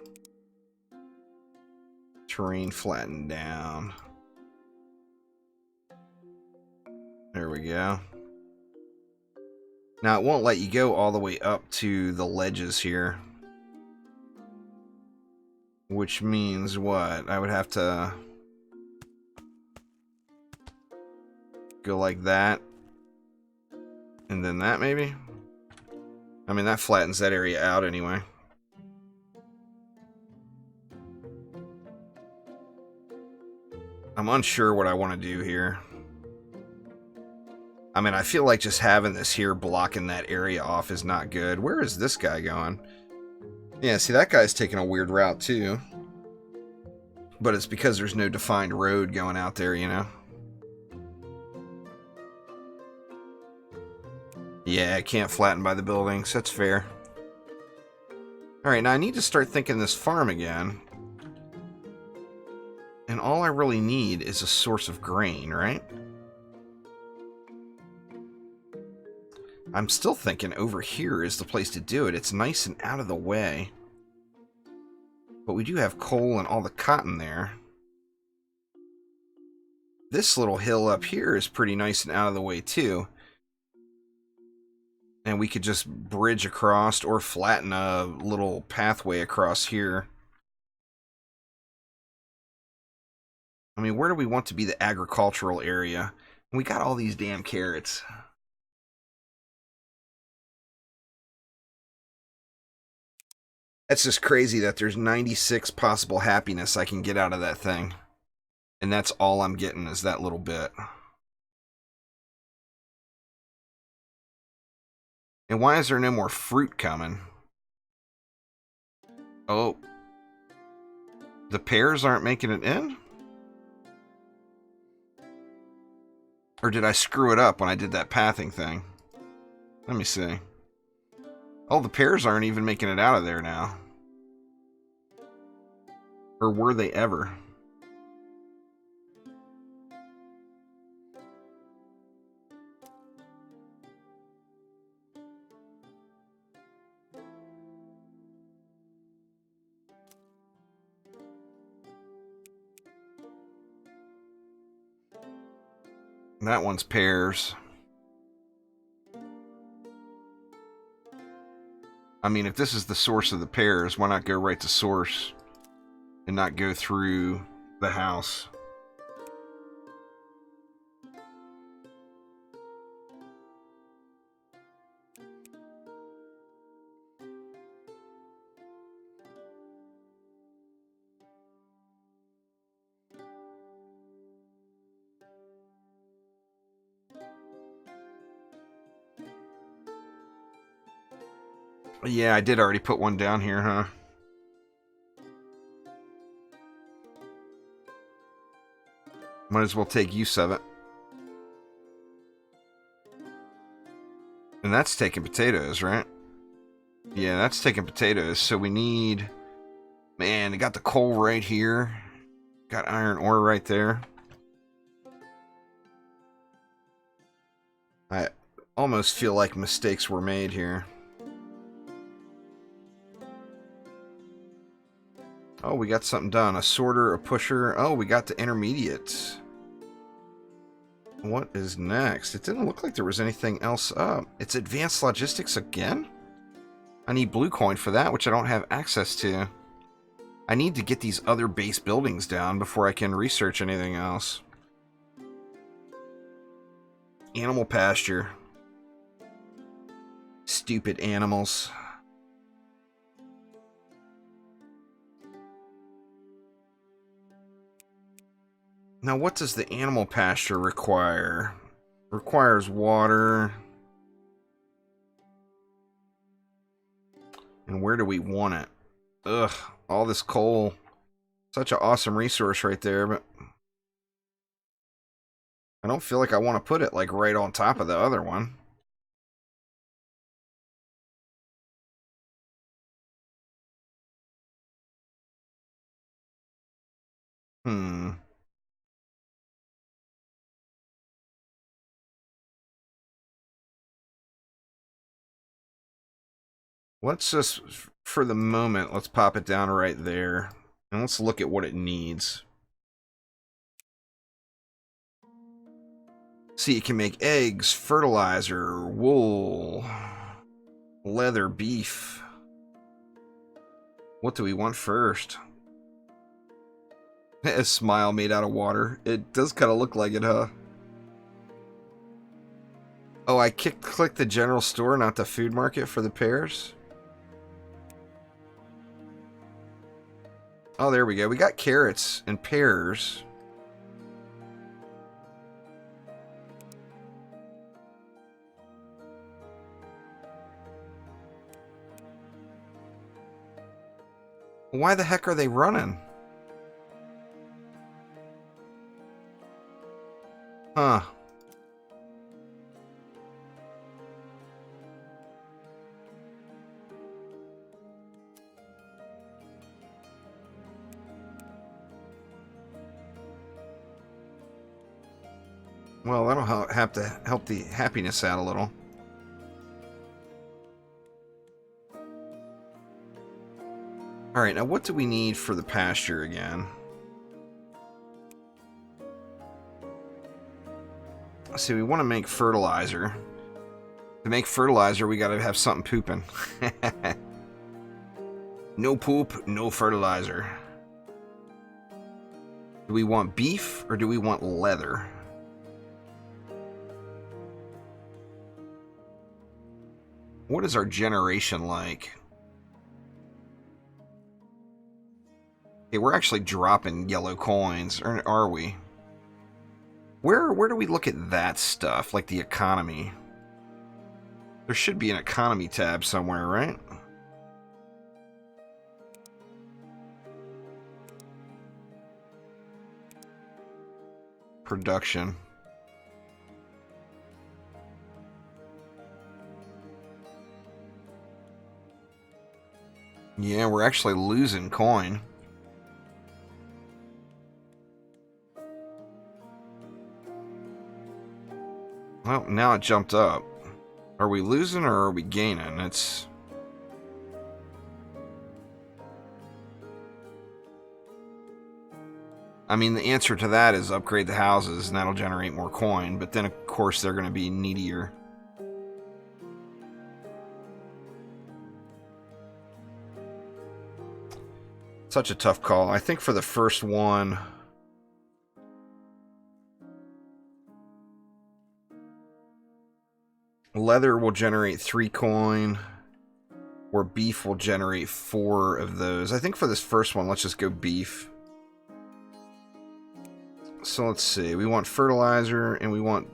[SPEAKER 1] Terrain flatten down. There we go. Now it won't let you go all the way up to the ledges here. Which means what? I would have to go like that. And then that maybe? I mean, that flattens that area out anyway. I'm unsure what I want to do here. I mean, I feel like just having this here blocking that area off is not good. Where is this guy going? Yeah, see, that guy's taking a weird route too. But it's because there's no defined road going out there, you know? Yeah, I can't flatten by the buildings. That's fair. Alright, now I need to start thinking this farm again. And all I really need is a source of grain, right? I'm still thinking over here is the place to do it. It's nice and out of the way. But we do have coal and all the cotton there. This little hill up here is pretty nice and out of the way too. And we could just bridge across or flatten a little pathway across here. I mean, where do we want to be the agricultural area? We got all these damn carrots. That's just crazy that there's 96 possible happiness I can get out of that thing. And that's all I'm getting is that little bit. And why is there no more fruit coming? Oh. The pears aren't making it in? Or did I screw it up when I did that pathing thing? Let me see. Oh, the pears aren't even making it out of there now. Or were they ever? That one's pears. I mean, if this is the source of the pears, why not go right to source and not go through the house? Yeah, I did already put one down here, huh? Might as well take use of it. And that's taking potatoes, right? Yeah, that's taking potatoes. So we need... Man, I got the coal right here. Got iron ore right there. I almost feel like mistakes were made here. Oh, we got something done. A sorter, a pusher. Oh, we got the intermediate. What is next? It didn't look like there was anything else up. It's advanced logistics again? I need blue coin for that, which I don't have access to. I need to get these other base buildings down before I can research anything else. Animal pasture. Stupid animals. Now, what does the animal pasture require? Requires water. And where do we want it? Ugh, all this coal. Such an awesome resource right there, but I don't feel like I want to put it like right on top of the other one. Let's just, for the moment, let's pop it down right there. And let's look at what it needs. See, it can make eggs, fertilizer, wool, leather, beef. What do we want first? A smile made out of water. It does kind of look like it, huh? Oh, I clicked the general store, not the food market for the pears. Oh, there we go. We got carrots and pears. Why the heck are they running? Huh. Well, that'll have to help the happiness out a little. Alright, now what do we need for the pasture again? See, we want to make fertilizer. To make fertilizer, we gotta have something pooping. No poop, no fertilizer. Do we want beef or do we want leather? What is our generation like? Okay, we're actually dropping yellow coins, or are we? Where do we look at that stuff, like the economy? There should be an economy tab somewhere, right? Production. Yeah, we're actually losing coin. Well, now it jumped up. Are we losing or are we gaining? It's... I mean, the answer to that is upgrade the houses, and that'll generate more coin, but then, of course, they're going to be needier. Such a tough call. I think for the first one, leather will generate 3 coin, or beef will generate 4 of those. I think for this first one, let's just go beef. So let's see. We want fertilizer, and we want...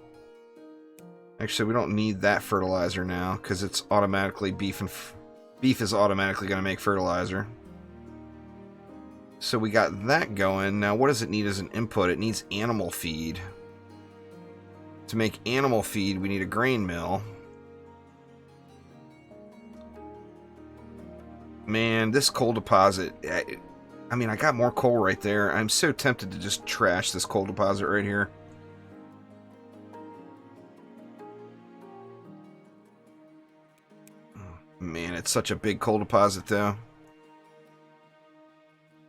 [SPEAKER 1] Actually, we don't need that fertilizer now, because it's automatically beef, and beef is automatically going to make fertilizer. So we got that going. Now, what does it need as an input? It needs animal feed. To make animal feed, we need a grain mill. Man, this coal deposit... I mean, I got more coal right there. I'm so tempted to just trash this coal deposit right here. Man, it's such a big coal deposit, though.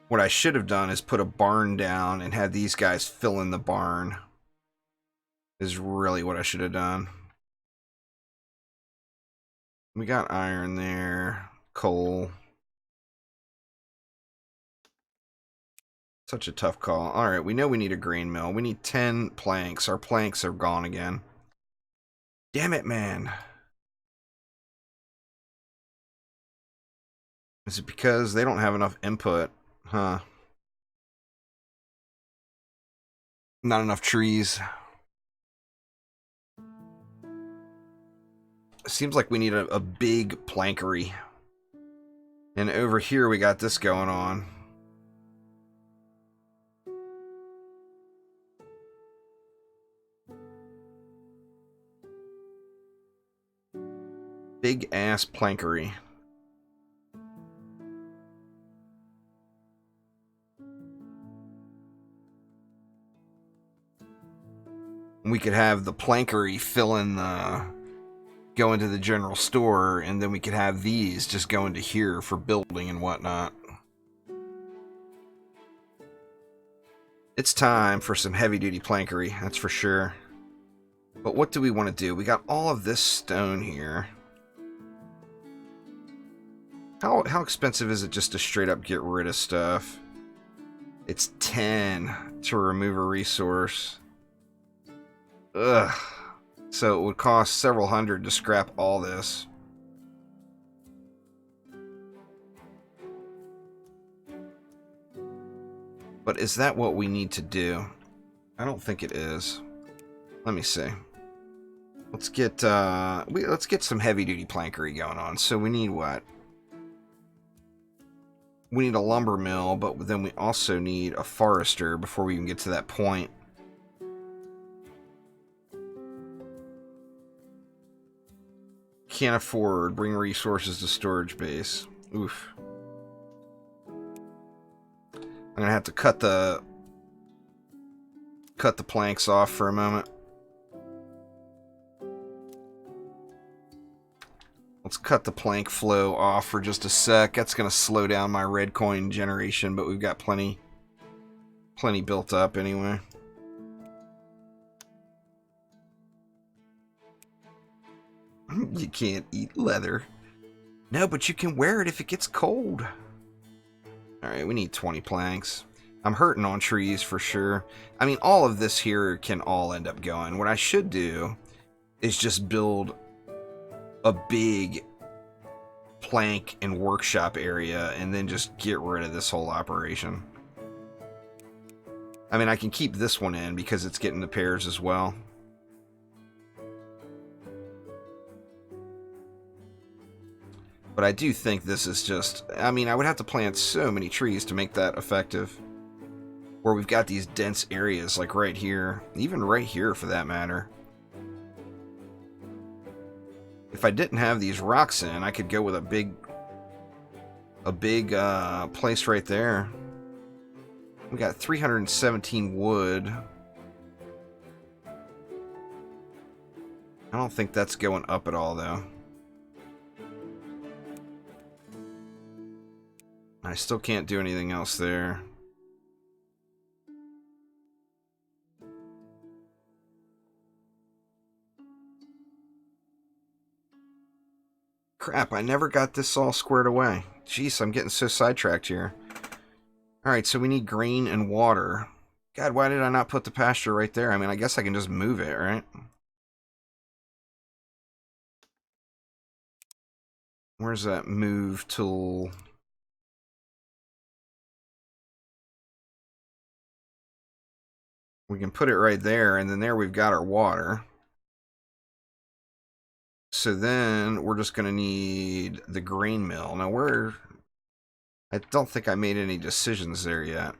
[SPEAKER 1] What I should have done is put a barn down and had these guys fill in the barn. Is really what I should have done. We got iron there. Coal. Such a tough call. Alright, we know we need a grain mill. We need 10 planks. Our planks are gone again. Damn it, man. Is it because they don't have enough input? Huh. Not enough trees. Seems like we need a big plankery. And over here we got this going on. Big ass plankery. We could have the plankery fill in the... go into the general store, and then we could have these just go into here for building and whatnot. It's time for some heavy-duty plankery, that's for sure. But what do we want to do? We got all of this stone here. How expensive is it just to straight up get rid of stuff? It's 10 to remove a resource. Ugh. So it would cost several hundred to scrap all this. But is that what we need to do? I don't think it is. Let me see. Let's get some heavy-duty plankery going on. So we need what? We need a lumber mill, but then we also need a forester before we even get to that point. Can't afford. Bring resources to storage base. Oof. I'm gonna have to cut the planks off for a moment. Let's cut the plank flow off for just a sec. That's gonna slow down my red coin generation, but we've got plenty built up anyway. You can't eat leather. No, but you can wear it if it gets cold. Alright, we need 20 planks. I'm hurting on trees for sure. I mean, all of this here can all end up going. What I should do is just build a big plank and workshop area and then just get rid of this whole operation. I mean, I can keep this one in because it's getting the pairs as well. But I do think this is just... I mean, I would have to plant so many trees to make that effective. Where we've got these dense areas, like right here. Even right here, for that matter. If I didn't have these rocks in, I could go with a big place right there. We got 317 wood. I don't think that's going up at all, though. I still can't do anything else there. Crap, I never got this all squared away. Jeez, I'm getting so sidetracked here. Alright, so we need grain and water. God, why did I not put the pasture right there? I mean, I guess I can just move it, right? Where's that move tool? We can put it right there, and then there we've got our water. So then we're just going to need the grain mill. Now I don't think I made any decisions there yet.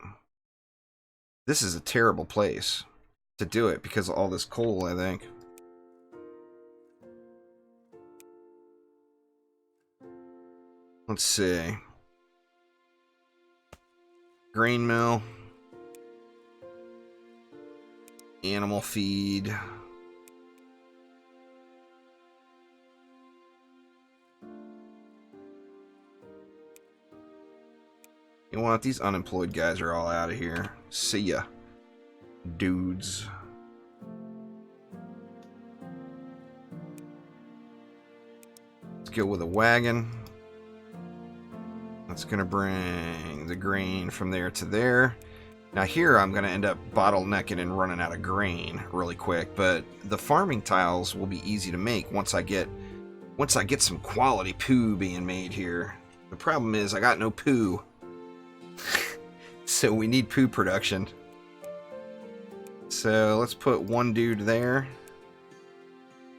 [SPEAKER 1] This is a terrible place to do it because of all this coal, I think. Let's see. Grain mill. Animal feed. You know what? These unemployed guys are all out of here. See ya, dudes. Let's go with a wagon. That's going to bring the grain from there to there. Now here I'm going to end up bottlenecking and running out of grain really quick, but the farming tiles will be easy to make once I get some quality poo being made here. The problem is I got no poo. So we need poo production. So let's put one dude there.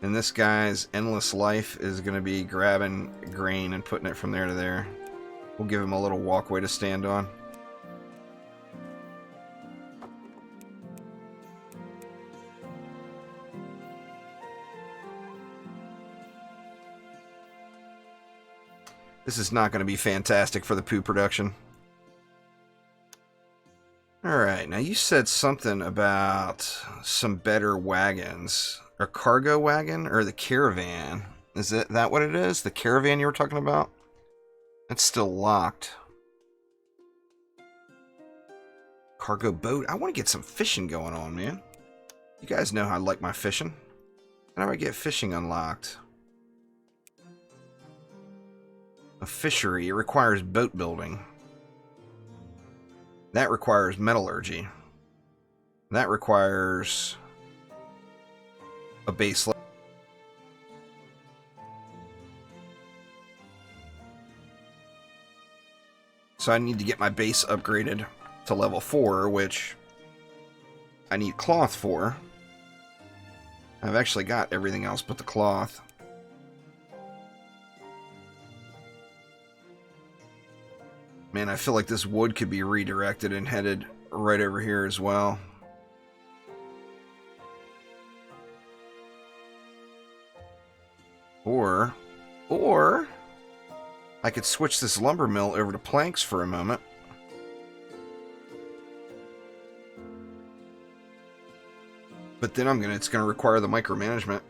[SPEAKER 1] And this guy's endless life is going to be grabbing grain and putting it from there to there. We'll give him a little walkway to stand on. This is not going to be fantastic for the poo production. Alright, now you said something about some better wagons. Or cargo wagon? Or the caravan? Is that what it is? The caravan you were talking about? That's still locked. Cargo boat? I want to get some fishing going on, man. You guys know how I like my fishing. How do I get fishing unlocked? A fishery. It requires boat building. That requires metallurgy. That requires a base level. So I need to get my base upgraded to level 4, which I need cloth for. I've actually got everything else but the cloth. Man, I feel like this wood could be redirected and headed right over here as well. Or I could switch this lumber mill over to planks for a moment. But then it's gonna require the micromanagement.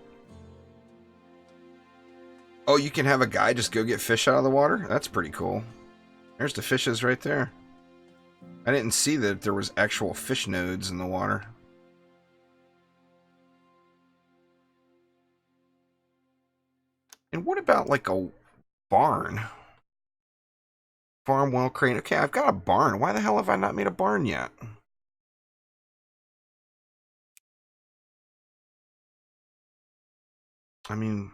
[SPEAKER 1] Oh, you can have a guy just go get fish out of the water? That's pretty cool. There's the fishes right there. I didn't see that there was actual fish nodes in the water. And what about like a barn? Farm well crane. Okay, I've got a barn. Why the hell have I not made a barn yet? I mean...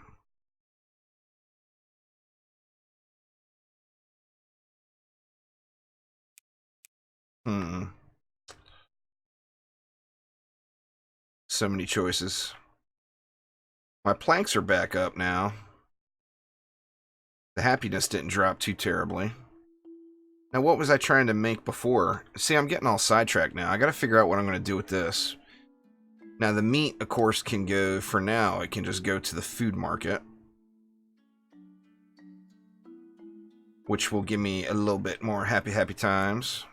[SPEAKER 1] So many choices. My planks are back up now. The happiness didn't drop too terribly. Now, what was I trying to make before? See, I'm getting all sidetracked now. I gotta figure out what I'm gonna do with this. Now, the meat, of course, can go, for now, it can just go to the food market. Which will give me a little bit more happy times.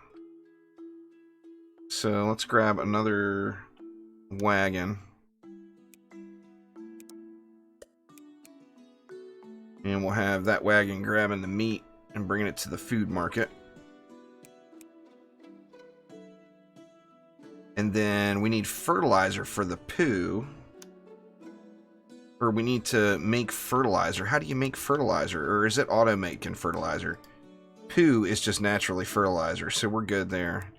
[SPEAKER 1] So, let's grab another wagon. And we'll have that wagon grabbing the meat and bringing it to the food market. And then we need fertilizer for the poo. Or we need to make fertilizer. How do you make fertilizer? Or is it auto-making fertilizer? Poo is just naturally fertilizer, so we're good there.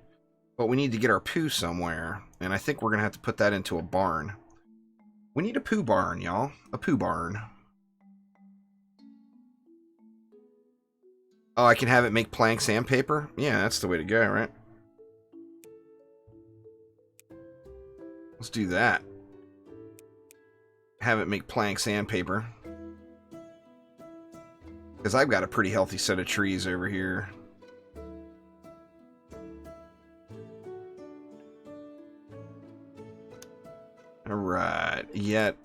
[SPEAKER 1] But we need to get our poo somewhere, and I think we're going to have to put that into a barn. We need a poo barn, y'all. A poo barn. Oh, I can have it make planks and paper? Yeah, that's the way to go, right? Let's do that. Have it make planks and paper. Because I've got a pretty healthy set of trees over here. Alright, yet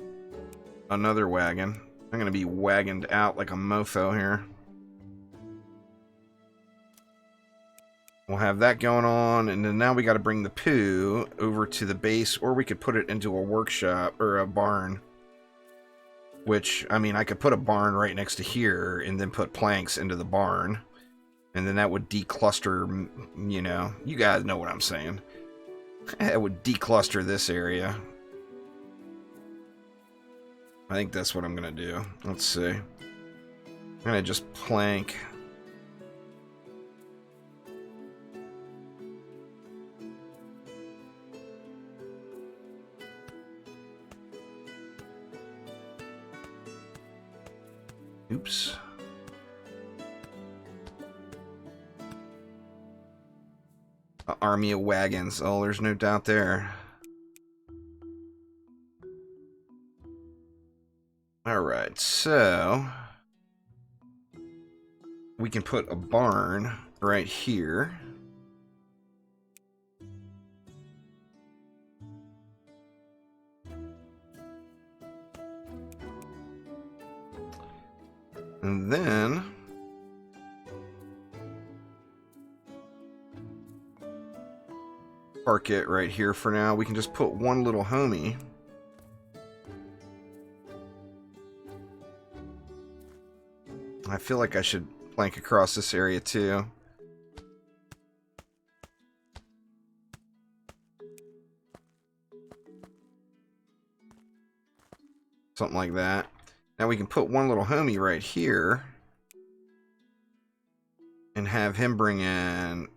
[SPEAKER 1] another wagon. I'm going to be wagoned out like a mofo here. We'll have that going on, and then now we got to bring the poo over to the base, or we could put it into a workshop or a barn. Which, I mean, I could put a barn right next to here and then put planks into the barn. And then that would decluster, you know, you guys know what I'm saying. It would decluster this area. I think that's what I'm going to do. Let's see. I'm going to just plank. Oops. An army of wagons. Oh, there's no doubt there. Alright, so we can put a barn right here. And then park it right here for now. We can just put one little homie. I feel like I should plank across this area too. Something like that. Now we can put one little homie right here and have him bring in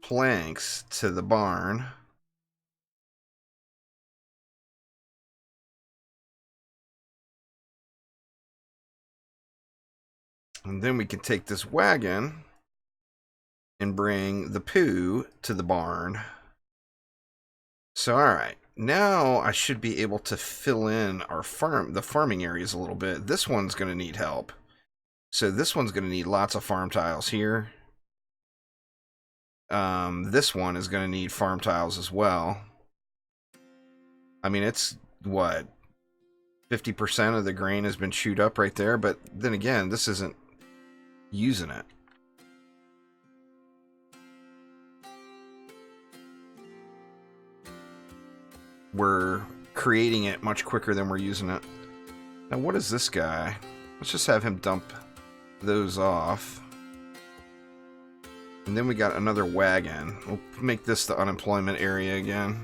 [SPEAKER 1] planks to the barn. And then we can take this wagon and bring the poo to the barn. So, alright. Now I should be able to fill in our the farming areas a little bit. This one's going to need help. So this one's going to need lots of farm tiles here. This one is going to need farm tiles as well. I mean, it's, what, 50% of the grain has been chewed up right there, but then again, this isn't using it. We're creating it much quicker than we're using it. Now, what is this guy? Let's just have him dump those off. And then we got another wagon. We'll make this the unemployment area again.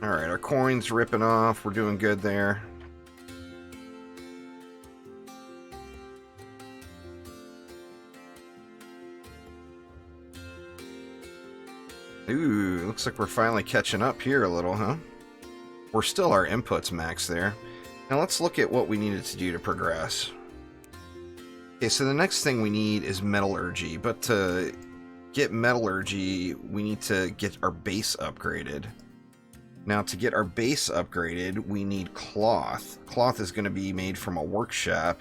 [SPEAKER 1] Alright, our coin's ripping off. We're doing good there. Ooh, looks like we're finally catching up here a little, huh? We're still our inputs max there. Now let's look at what we needed to do to progress. Okay, so the next thing we need is metallurgy, but to get metallurgy, we need to get our base upgraded. Now, to get our base upgraded, we need cloth. Cloth is going to be made from a workshop.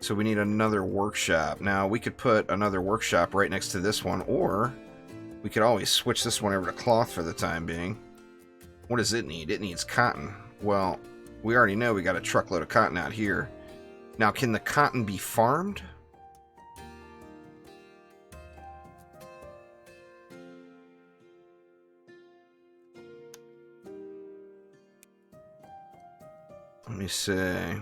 [SPEAKER 1] So we need another workshop. Now, we could put another workshop right next to this one, or we could always switch this one over to cloth for the time being. What does it need? It needs cotton. Well, we already know we got a truckload of cotton out here. Now, can the cotton be farmed? Let me see.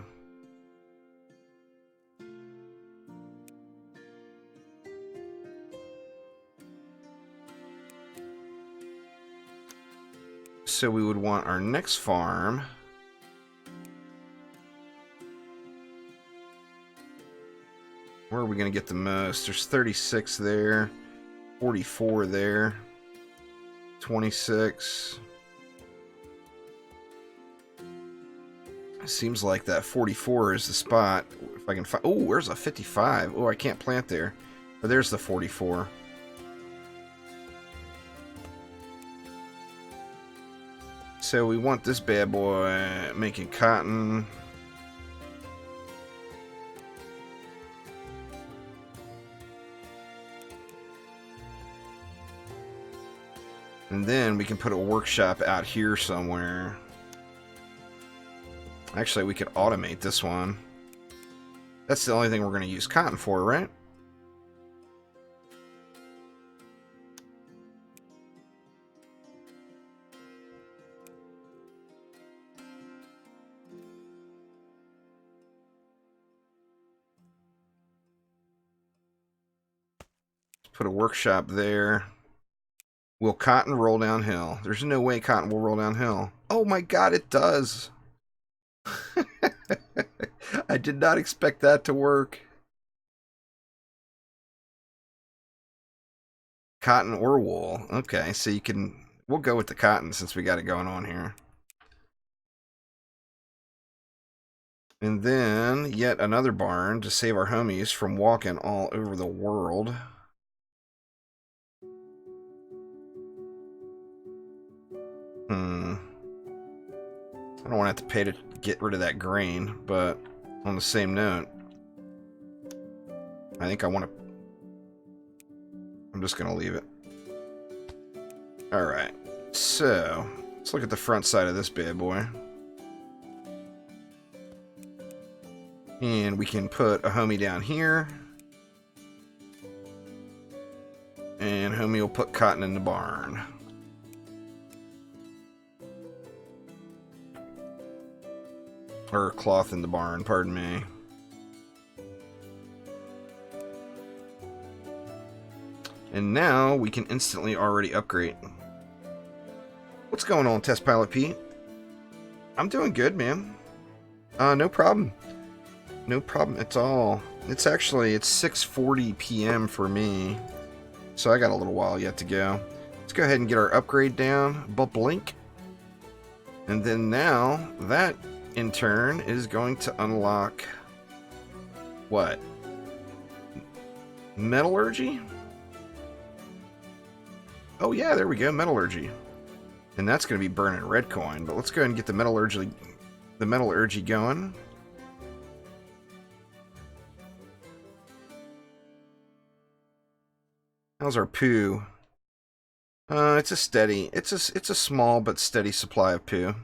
[SPEAKER 1] So we would want our next farm. Where are we going to get the most? There's 36 there, 44 there, 26. It seems like that 44 is the spot. If I can find... Oh, where's a 55? Oh, I can't plant there. But there's the 44. So we want this bad boy making cotton. And then we can put a workshop out here somewhere. Actually, we could automate this one. That's the only thing we're going to use cotton for, right? Put a workshop there. Will cotton roll downhill? There's no way cotton will roll downhill. Oh my god, it does! I did not expect that to work. Cotton or wool. Okay, so you can... We'll go with the cotton since we got it going on here. And then, yet another barn to save our homies from walking all over the world. I don't want to have to pay to get rid of that grain, but on the same note, I think I want to... I'm just going to leave it. Alright, so let's look at the front side of this bad boy. And we can put a homie down here. And homie will put cotton in the barn. Or cloth in the barn, pardon me. And now we can instantly already upgrade. What's going on, Test Pilot Pete? I'm doing good, man. No problem. No problem at all. It's 6:40 p.m. for me. So I got a little while yet to go. Let's go ahead and get our upgrade down. Blink. And then now that in turn is going to unlock what? Metallurgy? Oh yeah, there we go, metallurgy. And that's going to be burning red coin, but let's go ahead and get the metallurgy going. How's our poo? It's a small but steady supply of poo.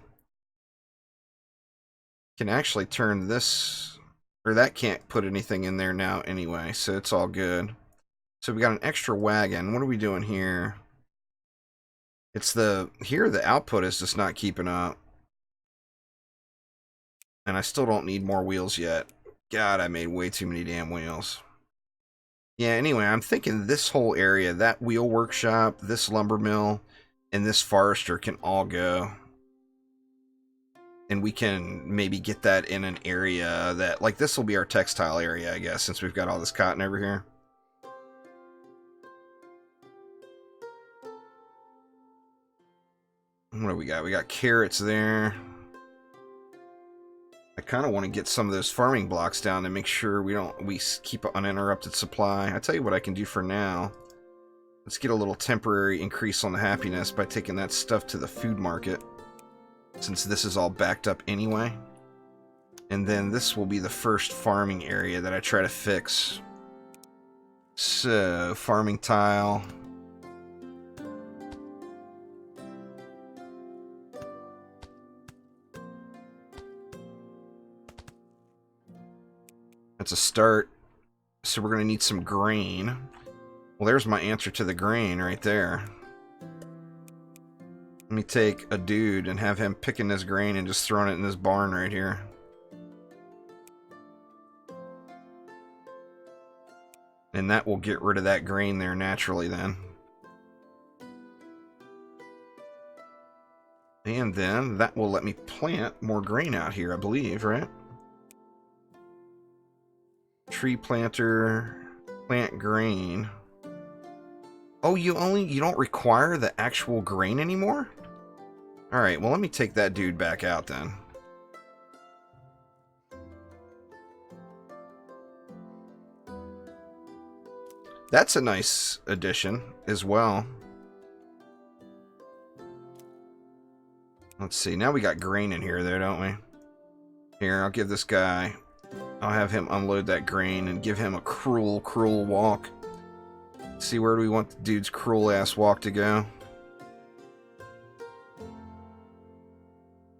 [SPEAKER 1] Can actually turn this, or that can't put anything in there now anyway, so it's all good. So we got an extra wagon. What are we doing here? Here the output is just not keeping up. And I still don't need more wheels yet. God, I made way too many damn wheels. Yeah, anyway, I'm thinking this whole area, that wheel workshop, this lumber mill, and this forester can all go. And we can maybe get that in an area that, like, this will be our textile area, I guess, since we've got all this cotton over here. What do we got? We got carrots there. I kind of want to get some of those farming blocks down to make sure we keep an uninterrupted supply. I tell you what I can do for now. Let's get a little temporary increase on the happiness by taking that stuff to the food market, since this is all backed up anyway. And then this will be the first farming area that I try to fix. So, farming tile. That's a start. So we're going to need some grain. Well, there's my answer to the grain right there. Let me take a dude and have him picking this grain and just throwing it in this barn right here. And that will get rid of that grain there naturally then. And then that will let me plant more grain out here, I believe, right? Tree planter, plant grain. Oh, you don't require the actual grain anymore? Alright, well let me take that dude back out then. That's a nice addition as well. Let's see, now we got grain in here though, don't we? Here, I'll give this guy, I'll have him unload that grain and give him a cruel, cruel walk. Let's see, where do we want the dude's cruel ass walk to go?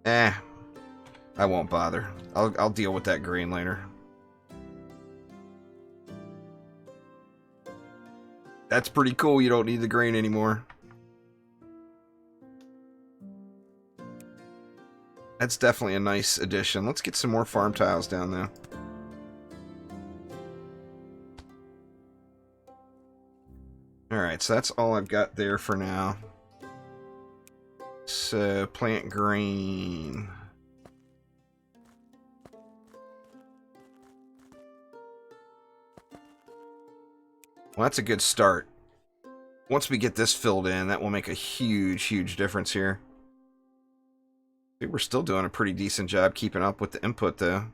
[SPEAKER 1] I won't bother. I'll deal with that grain later. That's pretty cool, you don't need the grain anymore. That's definitely a nice addition. Let's get some more farm tiles down there. Alright, so that's all I've got there for now. So, plant grain. Well, that's a good start. Once we get this filled in, that will make a huge, huge difference here. I think we're still doing a pretty decent job keeping up with the input, though.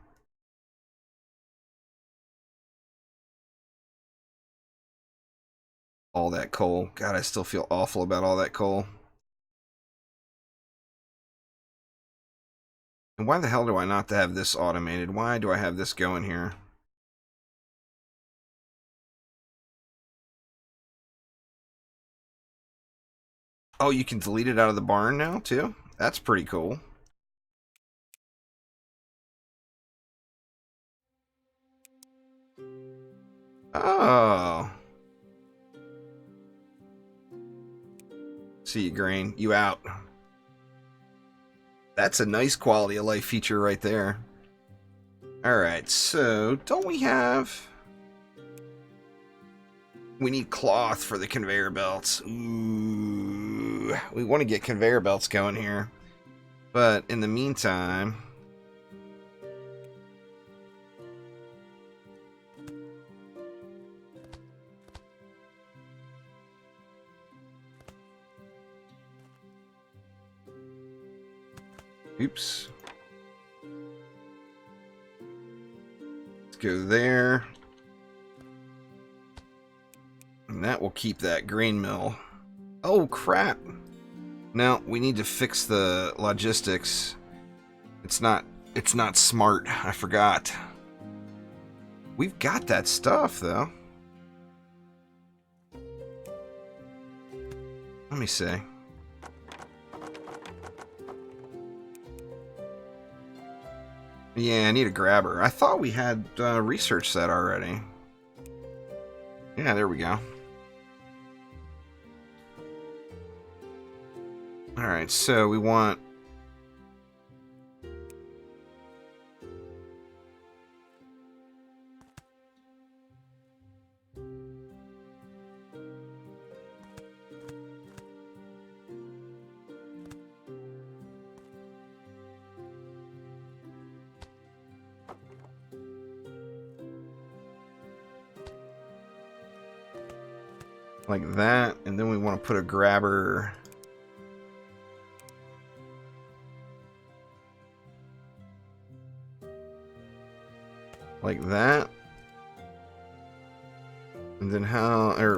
[SPEAKER 1] All that coal. God, I still feel awful about all that coal. And why the hell do I not have this automated? Why do I have this going here? Oh, you can delete it out of the barn now, too? That's pretty cool. Oh. See you, Grain. You out. That's a nice quality of life feature right there. Alright, so don't we have... We need cloth for the conveyor belts. Ooh, we want to get conveyor belts going here. But in the meantime... Oops. Let's go there. And that will keep that grain mill. Oh, crap. Now, we need to fix the logistics. It's not smart. I forgot. We've got that stuff, though. Let me see. Yeah, I need a grabber. I thought we had researched that already. Yeah, there we go. Alright, so we want... like that, and then we want to put a grabber like that, and then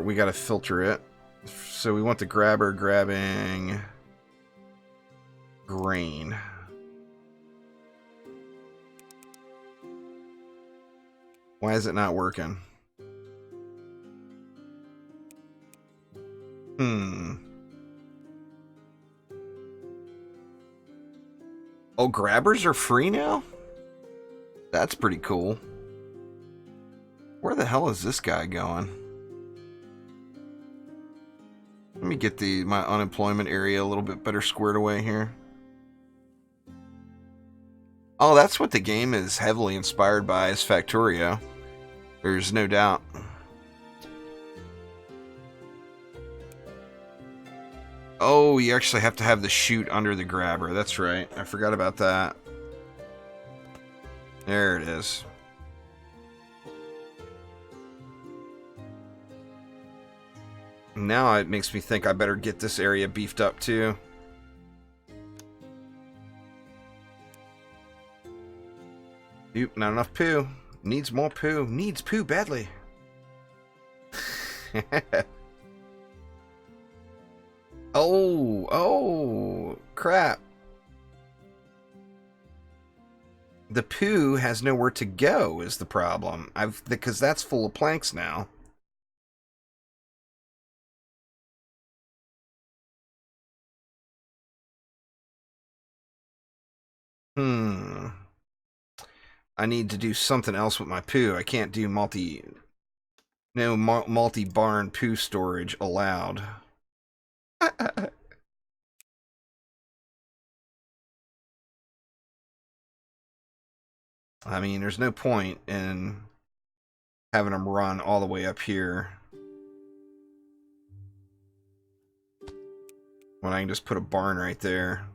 [SPEAKER 1] we got to filter it, so we want the grabber grabbing grain. Why is it not working? Oh, grabbers are free now? That's pretty cool. Where the hell is this guy going? Let me get my unemployment area a little bit better squared away here. Oh, that's what the game is heavily inspired by, is Factorio. There's no doubt. Oh, you actually have to have the chute under the grabber. That's right. I forgot about that. There it is. Now it makes me think I better get this area beefed up too. Oop, not enough poo. Needs more poo. Needs poo badly. Oh, crap. The poo has nowhere to go is the problem. Because that's full of planks now. I need to do something else with my poo. I can't do multi-barn poo storage allowed. I mean, there's no point in having them run all the way up here when I can just put a barn right there.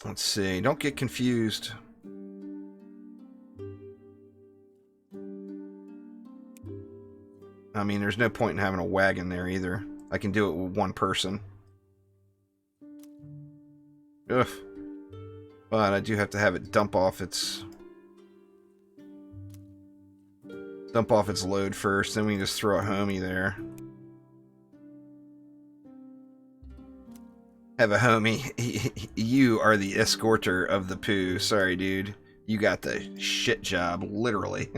[SPEAKER 1] Let's see. Don't get confused. I mean, there's no point in having a wagon there either. I can do it with one person. Ugh. But I do have to have it dump off its load first, then we can just throw a homie there. Have a homie. You are the escorter of the poo. Sorry, dude. You got the shit job, literally.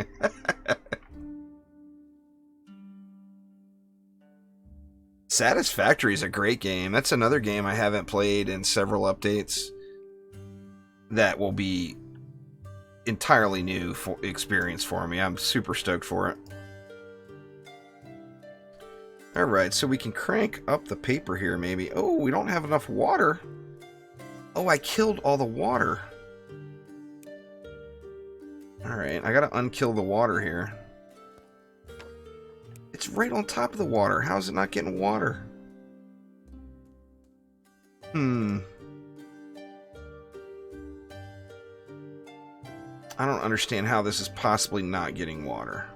[SPEAKER 1] Satisfactory is a great game. That's another game I haven't played in several updates that will be entirely new experience for me. I'm super stoked for it. Alright, so we can crank up the paper here, maybe. Oh, we don't have enough water. Oh, I killed all the water. Alright, I gotta unkill the water here. It's right on top of the water. How is it not getting water? I don't understand how this is possibly not getting water.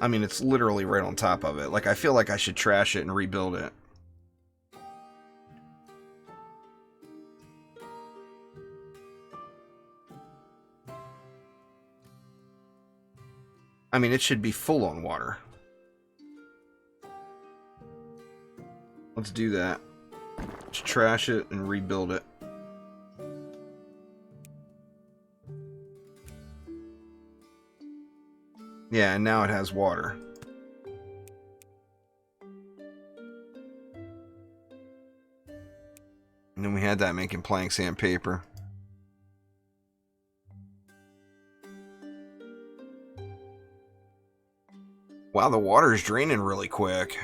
[SPEAKER 1] I mean, it's literally right on top of it. Like, I feel like I should trash it and rebuild it. I mean, it should be full on water. Let's do that. Let's trash it and rebuild it. Yeah, and now it has water. And then we had that making planks and paper. Wow, the water is draining really quick.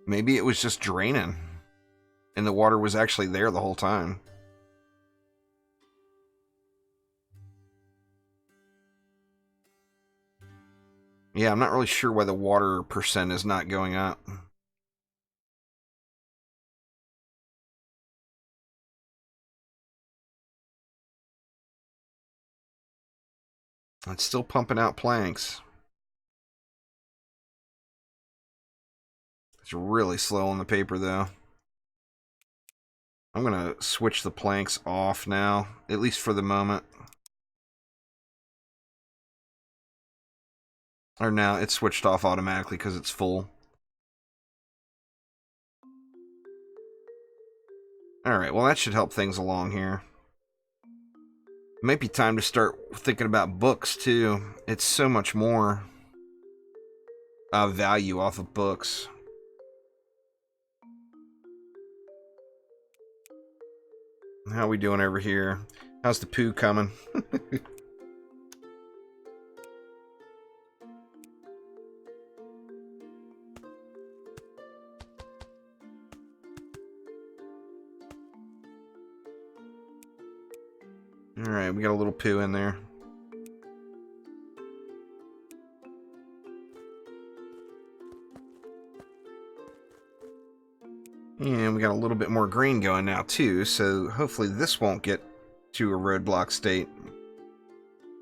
[SPEAKER 1] Maybe it was just draining. And the water was actually there the whole time. Yeah, I'm not really sure why the water percent is not going up. It's still pumping out planks. It's really slow on the paper, though. I'm going to switch the planks off now, at least for the moment. Or now, it's switched off automatically because it's full. Alright, well that should help things along here. It might be time to start thinking about books, too. It's so much more value off of books. How are we doing over here? How's the poo coming? Alright, we got a little poo in there. And we got a little bit more green going now too, so hopefully this won't get to a roadblock state,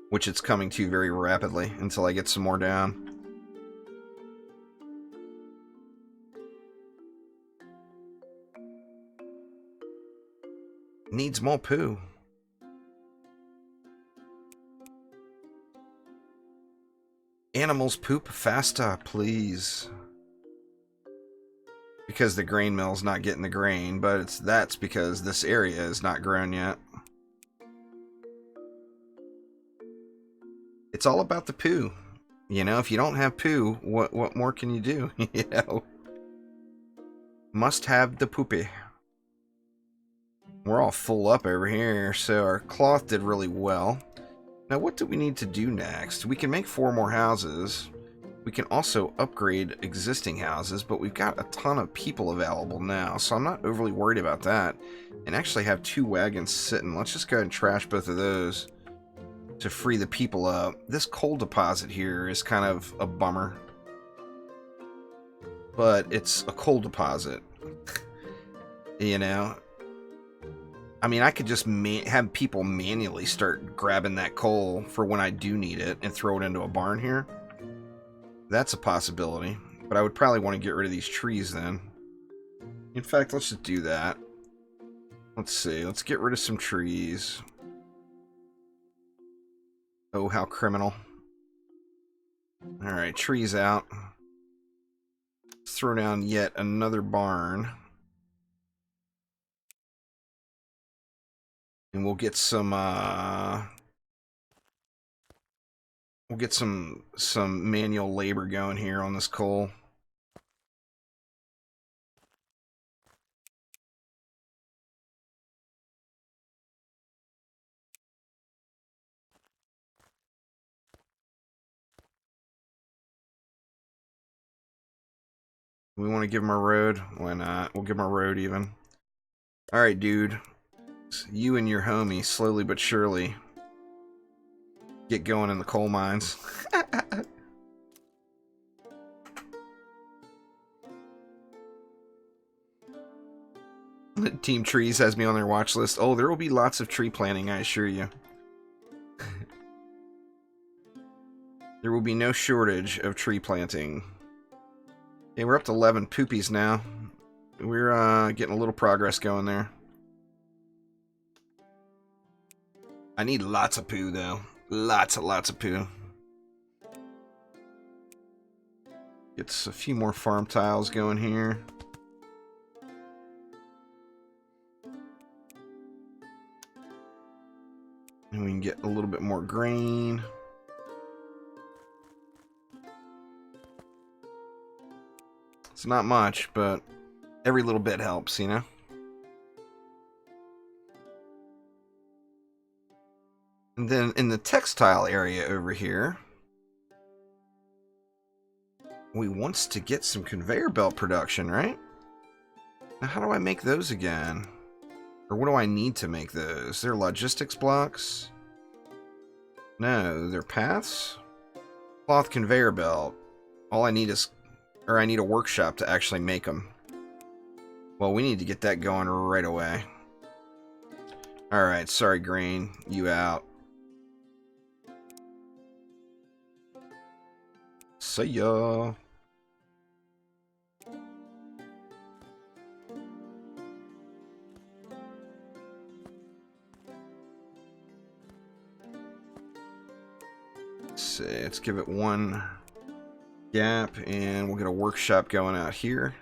[SPEAKER 1] which it's coming to very rapidly until I get some more down. Needs more poo. Animals poop faster, please. Because the grain mill's not getting the grain, but that's because this area is not grown yet. It's all about the poo. You know, if you don't have poo, what more can you do? You know? Must have the poopy. We're all full up over here, so our cloth did really well. Now, what do we need to do next? We can make 4 more houses. We can also upgrade existing houses, but we've got a ton of people available now, so I'm not overly worried about that. And actually have 2 wagons sitting. Let's just go ahead and trash both of those to free the people up. This coal deposit here is kind of a bummer, but it's a coal deposit. You know? I mean, I could just have people manually start grabbing that coal for when I do need it and throw it into a barn here. That's a possibility, but I would probably want to get rid of these trees then. In fact, let's just do that. Let's see, let's get rid of some trees. Oh, how criminal. Alright, trees out. Let's throw down yet another barn. And we'll get some manual labor going here on this coal. We want to give him a road? Why not? We'll give him a road even. Alright, dude. You and your homie, slowly but surely, get going in the coal mines. Team Trees has me on their watch list. Oh, there will be lots of tree planting, I assure you. There will be no shortage of tree planting. Okay, we're up to 11 poopies now. We're getting a little progress going there. I need lots of poo, though. Lots of poo. Get a few more farm tiles going here. And we can get a little bit more grain. It's not much, but every little bit helps, you know? And then in the textile area over here, we want to get some conveyor belt production, right? Now, how do I make those again? Or what do I need to make those? They're logistics blocks? No, they're paths? Cloth conveyor belt. All I need is... Or I need a workshop to actually make them. Well, we need to get that going right away. Alright, sorry, Grain. You out. See ya. Let's see, let's give it one gap, and we'll get a workshop going out here.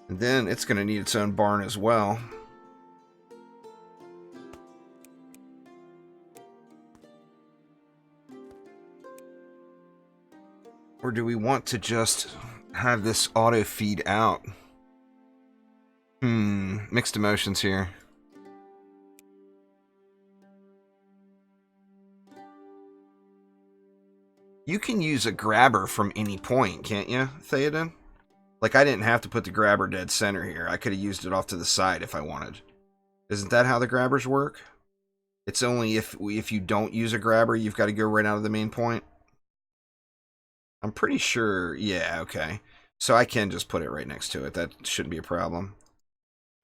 [SPEAKER 1] And then it's going to need its own barn as well. Or do we want to just have this auto feed out? Mixed emotions here. You can use a grabber from any point, can't you, Theoden? Like, I didn't have to put the grabber dead center here. I could have used it off to the side if I wanted. Isn't that how the grabbers work? It's only if you don't use a grabber, you've got to go right out of the main point. I'm pretty sure. Yeah, okay. So I can just put it right next to it. That shouldn't be a problem.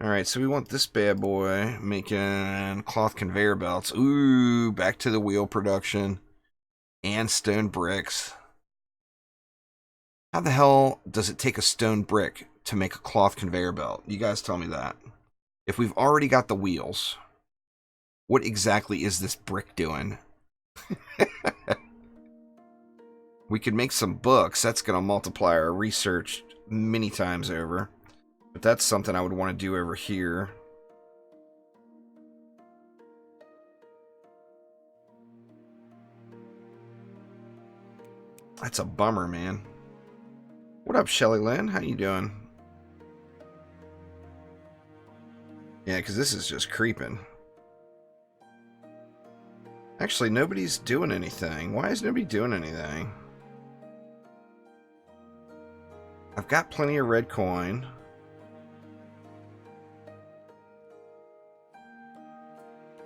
[SPEAKER 1] Alright, so we want this bad boy making cloth conveyor belts. Ooh, back to the wheel production. And stone bricks. How the hell does it take a stone brick to make a cloth conveyor belt? You guys tell me that. If we've already got the wheels, what exactly is this brick doing? We could make some books. That's going to multiply our research many times over. But that's something I would want to do over here. That's a bummer, man. What up, Shelly Lynn? How you doing? Yeah, because this is just creeping. Actually, nobody's doing anything. Why is nobody doing anything? I've got plenty of red coin.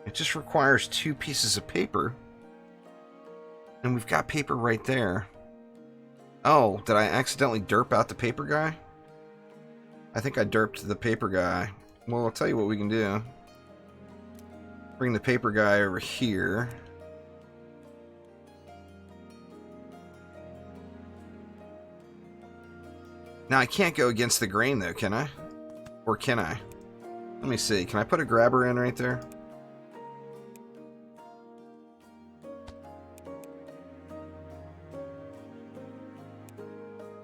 [SPEAKER 1] It just requires 2 pieces of paper. And we've got paper right there. Oh, did I accidentally derp out the paper guy? I think I derped the paper guy. Well, I'll tell you what we can do. Bring the paper guy over here. Now, I can't go against the grain, though, can I? Or can I? Let me see. Can I put a grabber in right there?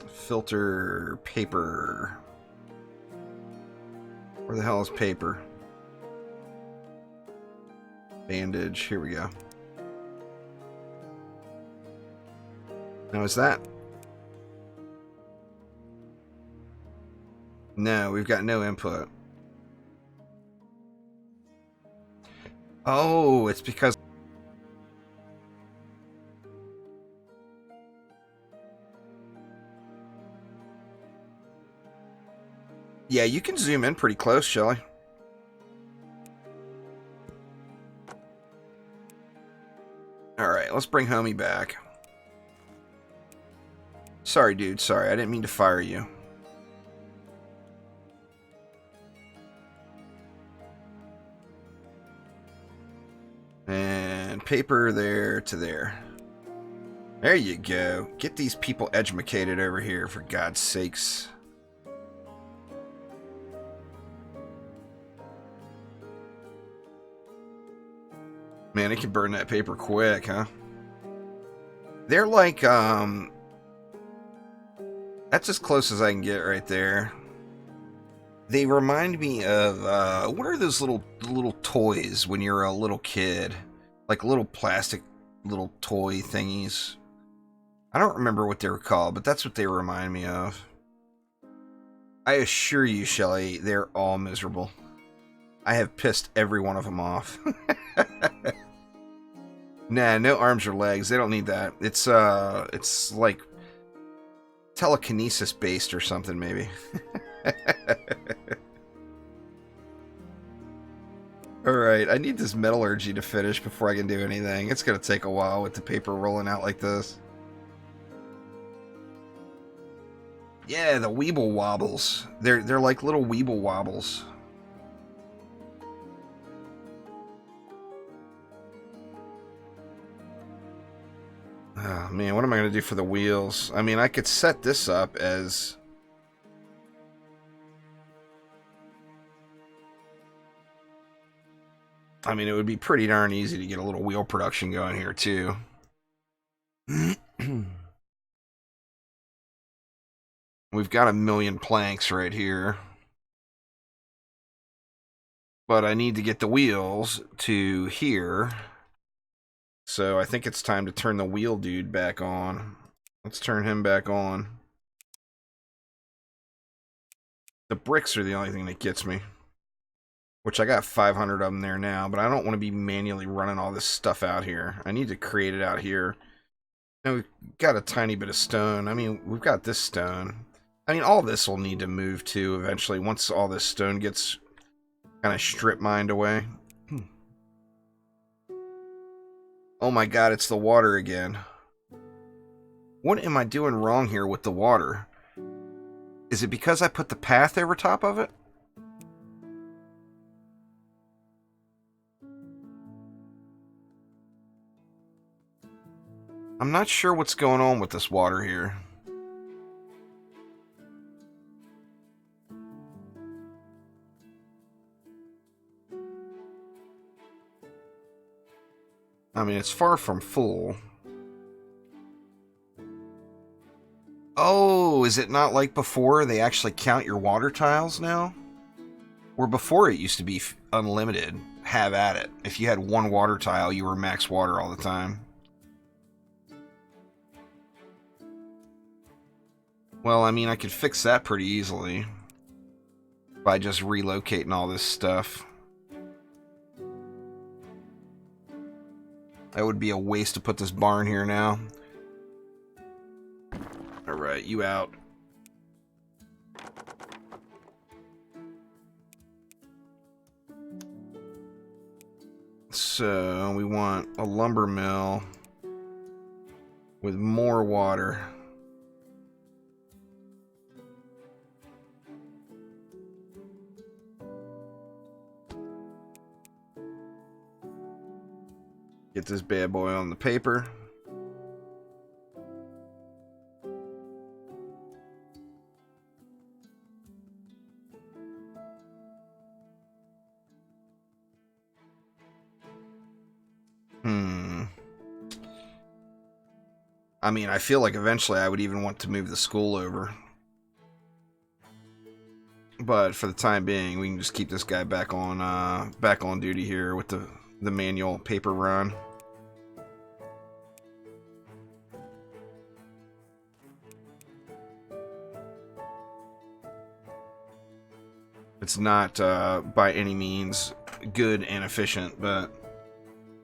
[SPEAKER 1] Filter paper. Where the hell is paper? Bandage. Here we go. Now, is that... No, we've got no input. Oh, it's because... Yeah, you can zoom in pretty close, Shelly. Alright, let's bring Homie back. Sorry, dude. Sorry, I didn't mean to fire you. And paper there to there. There you go. Get these people educated over here, for God's sakes. Man, it can burn that paper quick, huh? They're like, that's as close as I can get right there. They remind me of, what are those little toys when you're a little kid? Like little plastic little toy thingies. I don't remember what they were called, but that's what they remind me of. I assure you, Shelly, they're all miserable. I have pissed every one of them off. Nah, no arms or legs. They don't need that. It's like telekinesis based or something, maybe. Alright, I need this metallurgy to finish before I can do anything. It's gonna take a while with the paper rolling out like this. Yeah, the Weeble Wobbles. They're like little Weeble Wobbles. Oh, man, what am I going to do for the wheels? I mean, I could set this up as... I mean, it would be pretty darn easy to get a little wheel production going here, too. We've got 1,000,000 planks right here. But I need to get the wheels to here. So I think it's time to turn the wheel dude back on. Let's turn him back on. The bricks are the only thing that gets me. Which I got 500 of them there now, but I don't want to be manually running all this stuff out here. I need to create it out here. Now we've got a tiny bit of stone. I mean, we've got this stone. I mean, all this will need to move too eventually once all this stone gets kind of strip mined away. Oh my god, it's the water again. What am I doing wrong here with the water? Is it because I put the path over top of it? I'm not sure what's going on with this water here. I mean, it's far from full. Oh, is it not like before? They actually count your water tiles now? Where before it used to be unlimited. Have at it. If you had one water tile, you were max water all the time. Well, I mean, I could fix that pretty easily by just relocating all this stuff. That would be a waste to put this barn here now. Alright, you out. So, we want a lumber mill with more water. Get this bad boy on the paper. I mean, I feel like eventually I would even want to move the school over. But for the time being, we can just keep this guy back on duty here with the manual paper run. It's not by any means good and efficient, but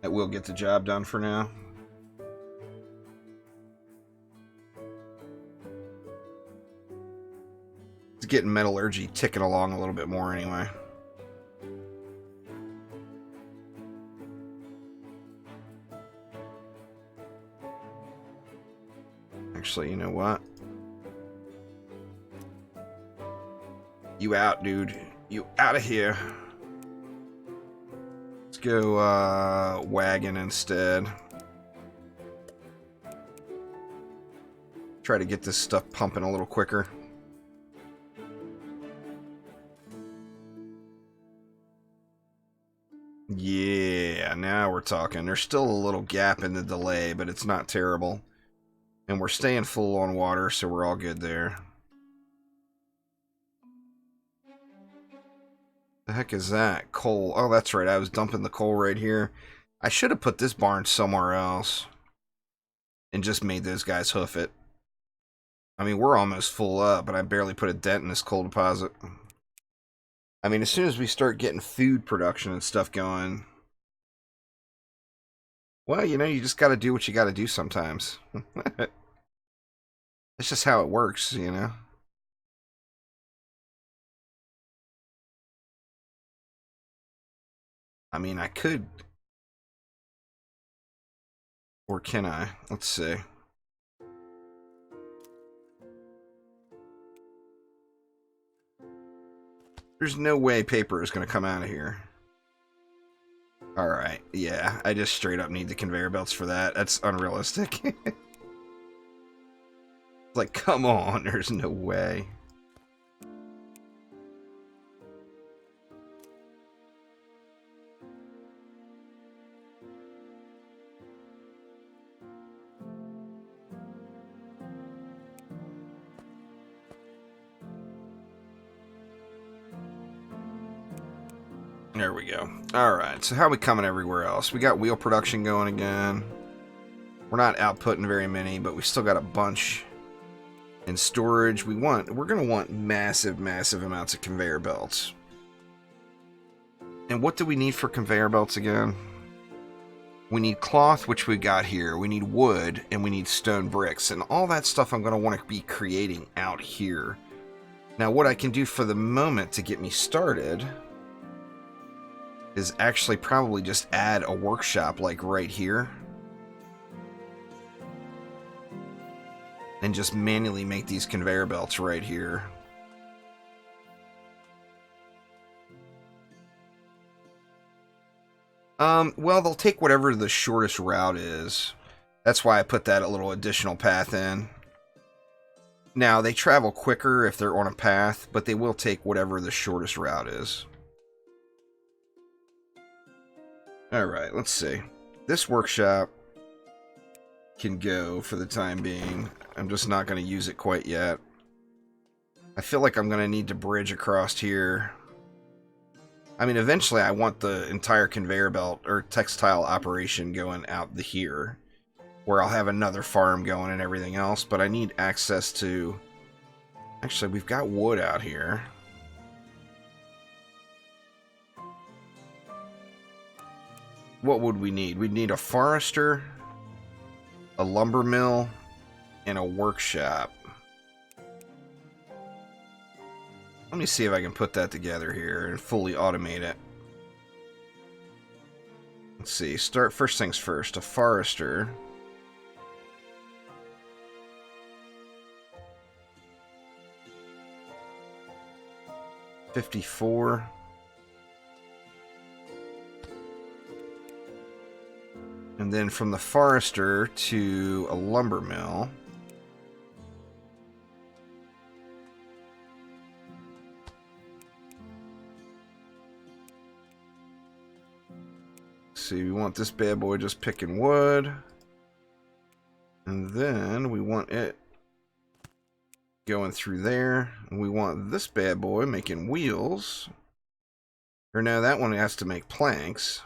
[SPEAKER 1] it will get the job done for now. It's getting metallurgy ticking along a little bit more anyway. Actually, you know what? You out, dude. You out of here. Let's go wagon instead. Try to get this stuff pumping a little quicker. Yeah, now we're talking. There's still a little gap in the delay, but it's not terrible. And we're staying full on water, so we're all good there. The heck is that? Coal. Oh, that's right. I was dumping the coal right here. I should have put this barn somewhere else. And just made those guys hoof it. I mean, we're almost full up, but I barely put a dent in this coal deposit. I mean, as soon as we start getting food production and stuff going... Well, you know, you just gotta do what you gotta do sometimes. It's just how it works, you know? I mean, I could... Or can I? Let's see. There's no way paper is going to come out of here. Alright, yeah. I just straight up need the conveyor belts for that. That's unrealistic. Like, come on. There's no way. There we go. Alright, so how are we coming everywhere else? We got wheel production going again. We're not outputting very many, but we still got a bunch in storage. We're going to want massive, massive amounts of conveyor belts. And what do we need for conveyor belts again? We need cloth, which we got here. We need wood, and we need stone bricks. And all that stuff I'm going to want to be creating out here. Now, what I can do for the moment to get me started... is actually probably just add a workshop like right here and just manually make these conveyor belts right here. Well, they'll take whatever the shortest route is. That's why I put that a little additional path in. Now, they travel quicker if they're on a path, but they will take whatever the shortest route is. Alright, let's see. This workshop can go for the time being. I'm just not going to use it quite yet. I feel like I'm going to need to bridge across here. I mean, eventually I want the entire conveyor belt or textile operation going out the here, where I'll have another farm going and everything else, but I need access to... Actually, we've got wood out here. What would we need? We'd need a forester, a lumber mill, and a workshop. Let me see if I can put that together here and fully automate it. Let's see. Start first things first. A forester. $54. And then from the forester to a lumber mill. See, we want this bad boy just picking wood. And then we want it going through there. And we want this bad boy making wheels. Or no, that one has to make planks.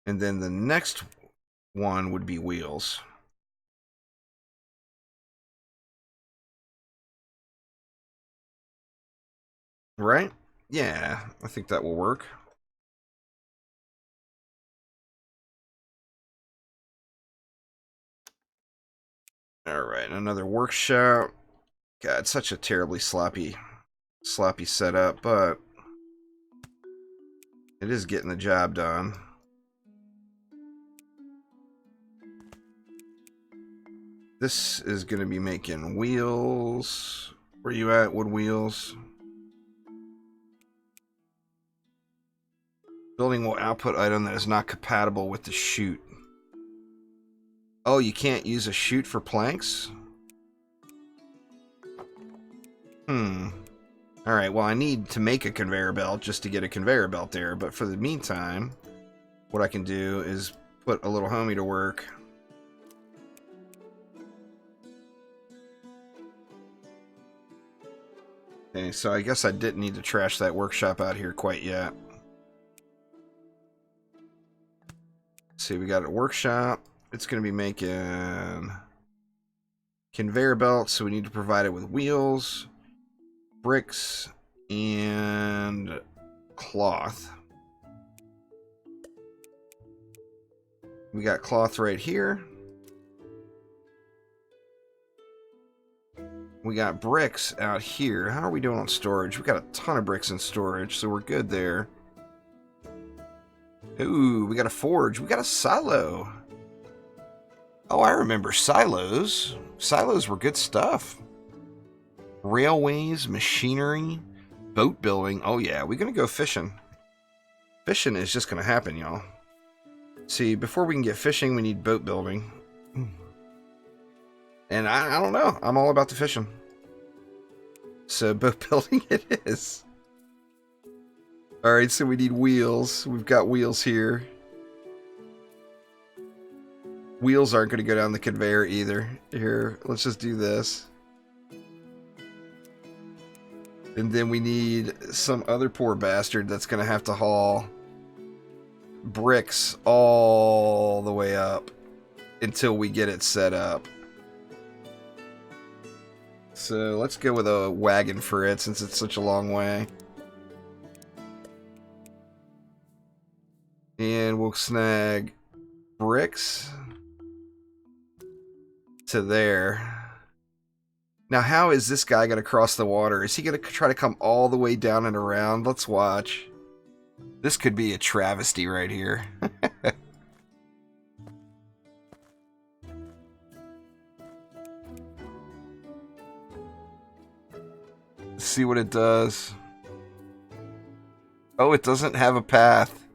[SPEAKER 1] And then the next one would be wheels. Right? Yeah, I think that will work. Alright, another workshop. God, such a terribly sloppy setup, but it is getting the job done. This is going to be making wheels. Where you at, wood wheels? Building will output item that is not compatible with the chute. Oh, you can't use a chute for planks? Alright, well I need to make a conveyor belt just to get a conveyor belt there, but for the meantime, what I can do is put a little homie to work. Okay, so I guess I didn't need to trash that workshop out here quite yet. Let's see, we got a workshop. It's going to be making conveyor belts, so we need to provide it with wheels, bricks, and cloth. We got cloth right here. We got bricks out here. How are we doing on storage? We got a ton of bricks in storage, so we're good there. Ooh, we got a forge. We got a silo. Oh, I remember silos. Silos were good stuff. Railways, machinery, boat building. Oh yeah, we're gonna go fishing. Fishing is just gonna happen, y'all. See, before we can get fishing, we need boat building. And I don't know. I'm all about the fishing. So boat building it is. Alright, so we need wheels. We've got wheels here. Wheels aren't going to go down the conveyor either. Here, let's just do this. And then we need some other poor bastard that's going to have to haul bricks all the way up until we get it set up. So let's go with a wagon for it since it's such a long way. And we'll snag bricks to there. Now, how is this guy going to cross the water? Is he going to try to come all the way down and around? Let's watch. This could be a travesty right here. see what it does. Oh, it doesn't have a path.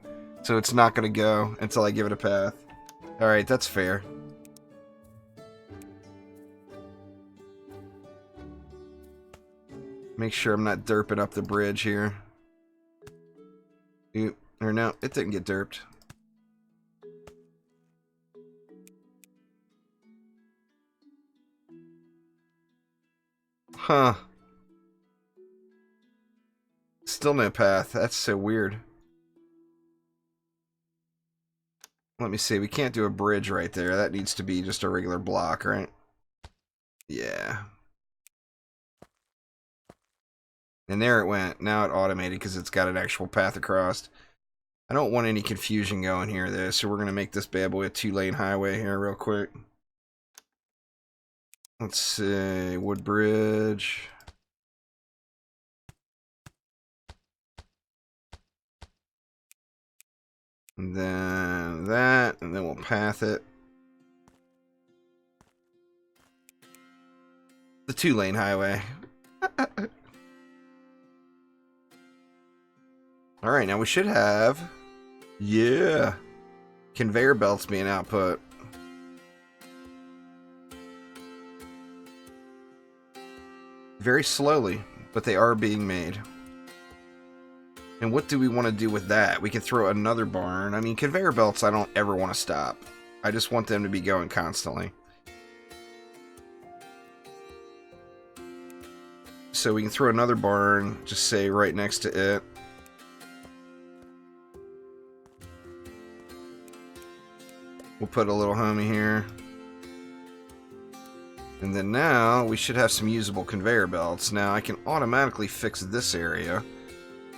[SPEAKER 1] So it's not going to go until I give it a path. Alright, that's fair. Make sure I'm not derping up the bridge here. Oop. Or no, it didn't get derped. Huh. Still no path. That's so weird. Let me see. We can't do a bridge right there. That needs to be just a regular block, right? Yeah. And there it went. Now it automated because it's got an actual path across. I don't want any confusion going here, though, so we're going to make this bad boy a 2-lane highway here real quick. Let's see. Wood bridge. And then that, and then we'll path it. The 2-lane highway. Alright, now we should have... Yeah! Conveyor belts being output. Very slowly, but they are being made. And what do we want to do with that? We could throw another barn. I mean, conveyor belts I don't ever want to stop. I just want them to be going constantly. So we can throw another barn, just say right next to it. We'll put a little homie here. And then now we should have some usable conveyor belts. Now I can automatically fix this area.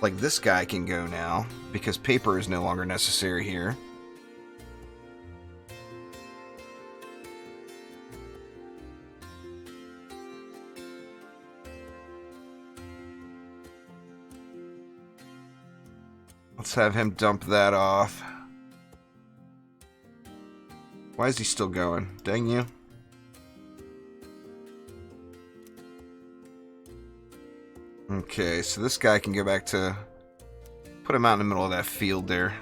[SPEAKER 1] Like this guy can go now, because paper is no longer necessary here. Let's have him dump that off. Why is he still going? Dang you. Okay, so this guy can go back to... Put him out in the middle of that field there.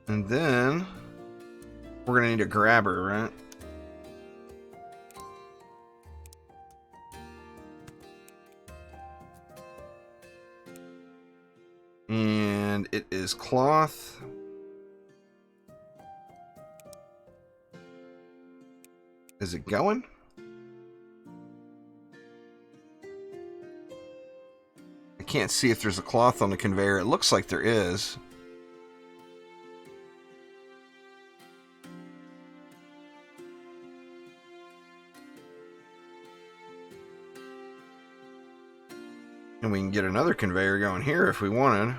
[SPEAKER 1] And then... We're gonna need a grabber, right? And it is cloth. Is it going? I can't see if there's a cloth on the conveyor. It looks like there is. And we can get another conveyor going here if we wanted.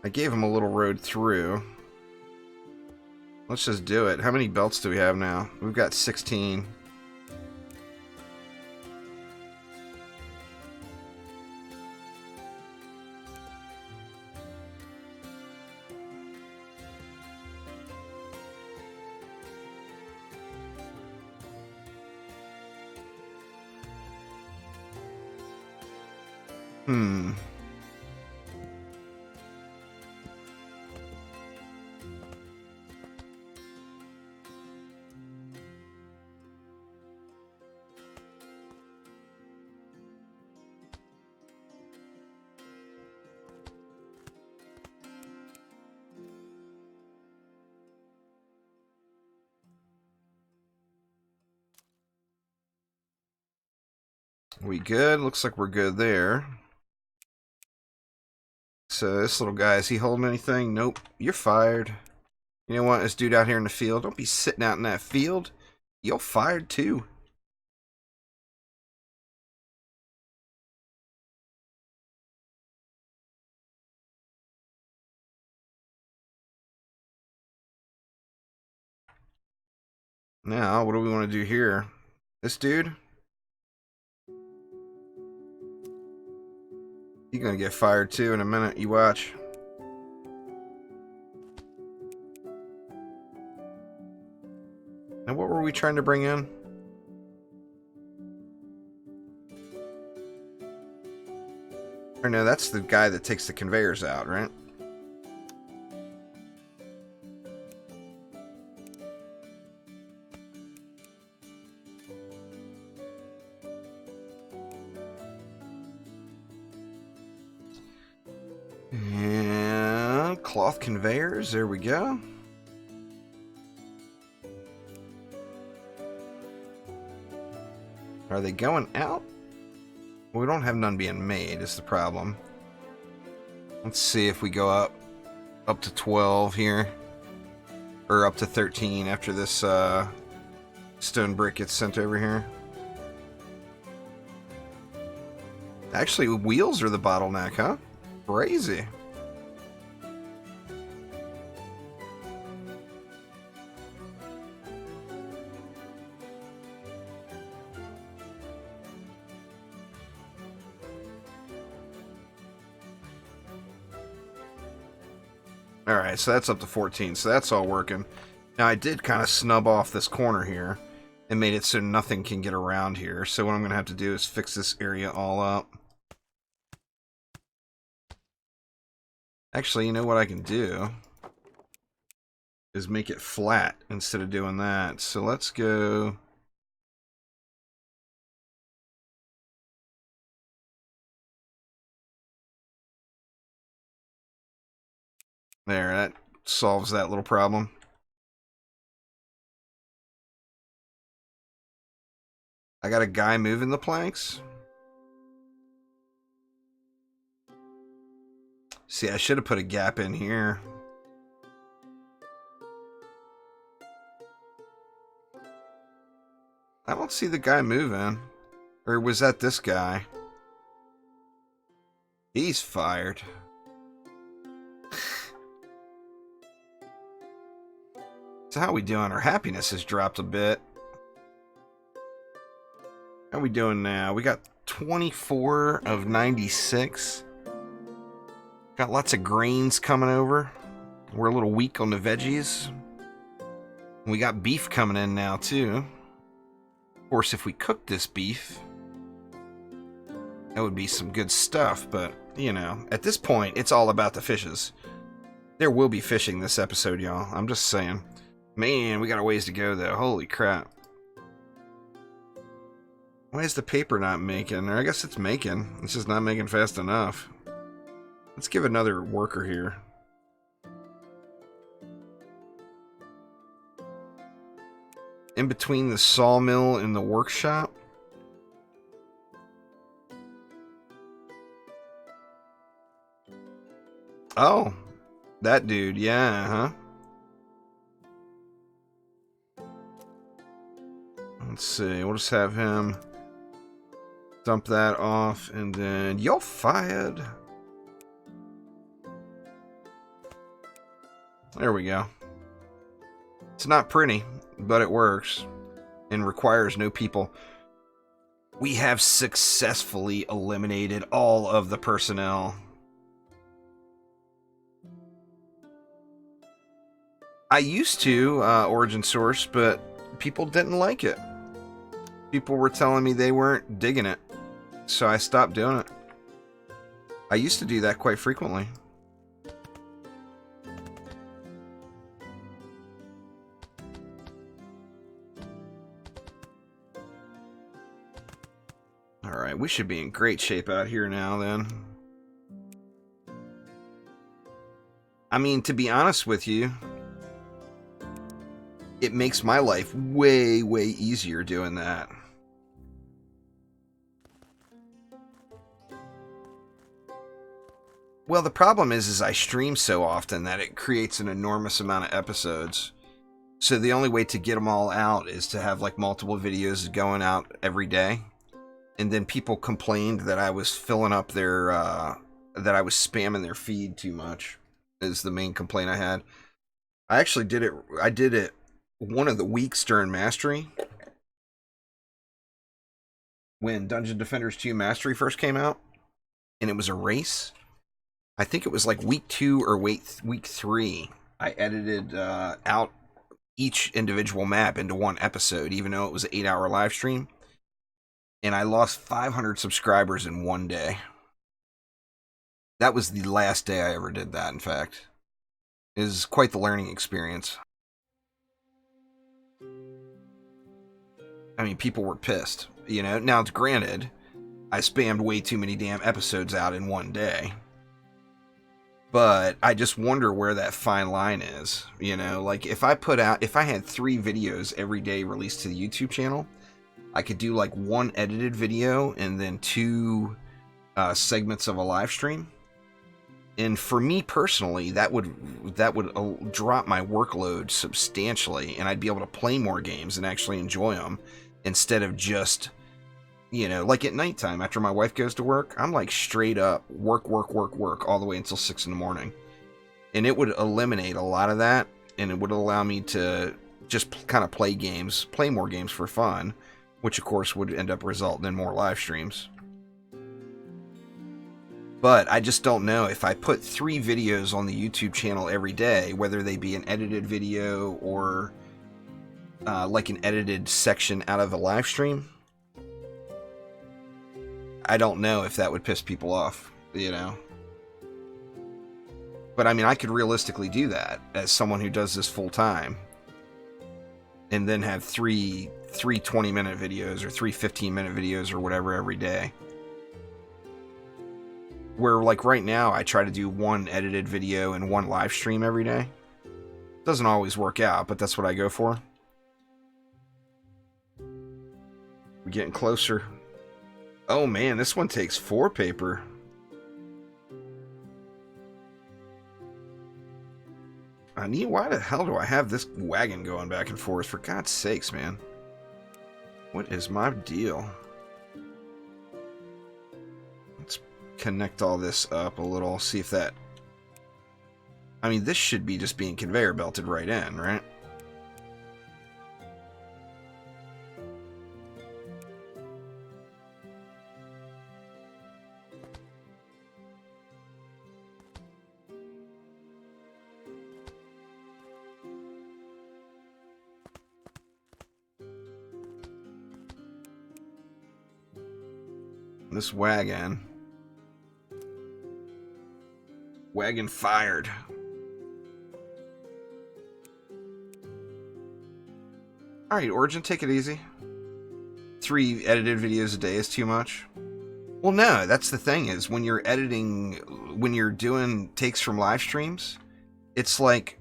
[SPEAKER 1] I gave him a little road through. Let's just do it. How many belts do we have now? We've got 16. We good? Looks like we're good there. So this little guy, is he holding anything? Nope. You're fired. You know what? This dude out here in the field, don't be sitting out in that field. You're fired too. Now, what do we want to do here? This dude? You're gonna get fired too in a minute, you watch. trying to bring in? Or no, that's the guy that takes the conveyors out, right? And cloth conveyors, there we go. Are they going out? Well, we don't have none being made is the problem. Let's see if we go up to 12 here. Or up to 13 after this stone brick gets sent over here. Actually, wheels are the bottleneck, huh? Crazy. Alright, so that's up to 14, so that's all working. Now, I did kind of snub off this corner here and made it so nothing can get around here. So what I'm going to have to do is fix this area all up. Actually, you know what I can do is make it flat instead of doing that. So let's go... There, that solves that little problem. I got a guy moving the planks. See, I should have put a gap in here. I don't see the guy moving. Or was that this guy? He's fired. So how we doing? Our happiness has dropped a bit. How we doing now? We got 24 of 96. Got lots of grains coming over. We're a little weak on the veggies. We got beef coming in now too. Of course, if we cook this beef, that would be some good stuff. But, you know, at this point, it's all about the fishes. There will be fishing this episode, y'all. I'm just saying. Man, we got a ways to go, though. Holy crap. Why is the paper not making? Or I guess it's making. It's just not making fast enough. Let's give another worker here. In between the sawmill and the workshop. Oh, that dude. Yeah, huh? Let's see. We'll just have him dump that off, and then you're fired. There we go. It's not pretty, but it works and requires no people. We have successfully eliminated all of the personnel. I used to Origin Source, but people didn't like it. People were telling me they weren't digging it, so I stopped doing it. I used to do that quite frequently. Alright, we should be in great shape out here now then. I mean, to be honest with you, it makes my life way, way easier doing that. Well, the problem is I stream so often that it creates an enormous amount of episodes. So the only way to get them all out is to have like multiple videos going out every day. And then people complained that I was filling up their, that I was spamming their feed too much, is the main complaint I had. I actually did it one of the weeks during Mastery. When Dungeon Defenders 2 Mastery first came out. And it was a race. I think it was like week 2 or week 3. I edited out each individual map into one episode, even though it was an 8-hour live stream. And I lost 500 subscribers in one day. That was the last day I ever did that, in fact. It was quite the learning experience. I mean, people were pissed, you know? Now, it's granted, I spammed way too many damn episodes out in one day. But I just wonder where that fine line is, you know? Like, if I had 3 videos every day released to the YouTube channel, I could do like 1 edited video and then 2 segments of a live stream. And for me personally, that would drop my workload substantially, and I'd be able to play more games and actually enjoy them instead of just, you know, like at nighttime after my wife goes to work, I'm like straight up work all the way until 6 in the morning. And it would eliminate a lot of that, and it would allow me to just kind of play more games for fun, which of course would end up resulting in more live streams. But I just don't know if I put 3 videos on the YouTube channel every day, whether they be an edited video or like an edited section out of a live stream. I don't know if that would piss people off, you know. But I mean, I could realistically do that as someone who does this full time, and then have 3 20-minute videos or 3 15-minute videos or whatever every day. Where, like, right now, I try to do 1 edited video and 1 live stream every day. Doesn't always work out, but that's what I go for. We're getting closer. Oh, man, this one takes 4 paper. Why the hell do I have this wagon going back and forth? For God's sakes, man. What is my deal? Let's connect all this up a little, see if that... I mean, this should be just being conveyor belted right in, right? This wagon fired. Alright, Origin, take it easy. 3 edited videos a day is too much. Well, no, that's the thing, is when you're editing, when you're doing takes from live streams, it's like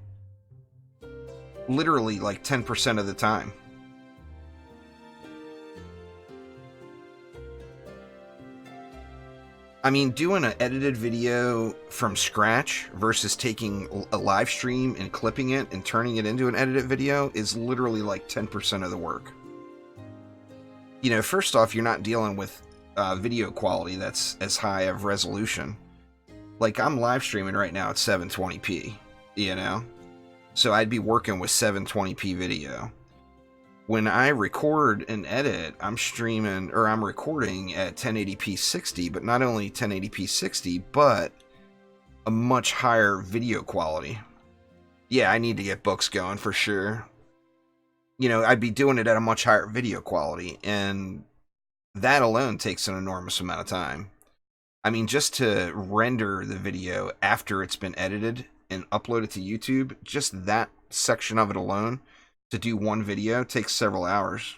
[SPEAKER 1] literally like 10% of the time. I mean, doing an edited video from scratch versus taking a live stream and clipping it and turning it into an edited video is literally like 10% of the work. You know, first off, you're not dealing with video quality that's as high of resolution. Like, I'm live streaming right now at 720p, you know? So I'd be working with 720p video. When I record and edit, I'm recording at 1080p 60, but not only 1080p 60, but a much higher video quality. Yeah, I need to get books going for sure. You know, I'd be doing it at a much higher video quality, and that alone takes an enormous amount of time. I mean, just to render the video after it's been edited and upload it to YouTube, just that section of it alone, to do 1 video, takes several hours.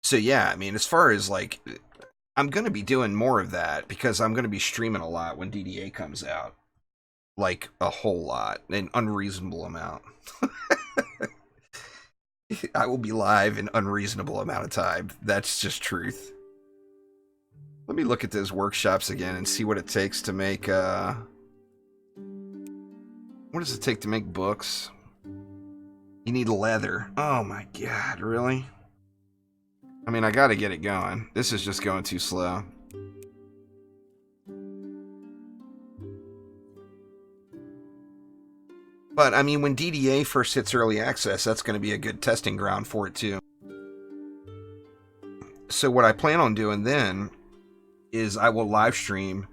[SPEAKER 1] So yeah, I mean, as far as like, I'm going to be doing more of that because I'm going to be streaming a lot when DDA comes out. Like, a whole lot, an unreasonable amount. I will be live an unreasonable amount of time. That's just truth. Let me look at those workshops again and see what it takes to make, what does it take to make books? You need leather. Oh my god, really? I mean, I gotta get it going. This is just going too slow. But, I mean, when DDA first hits early access, that's going to be a good testing ground for it, too. So what I plan on doing then is I will live stream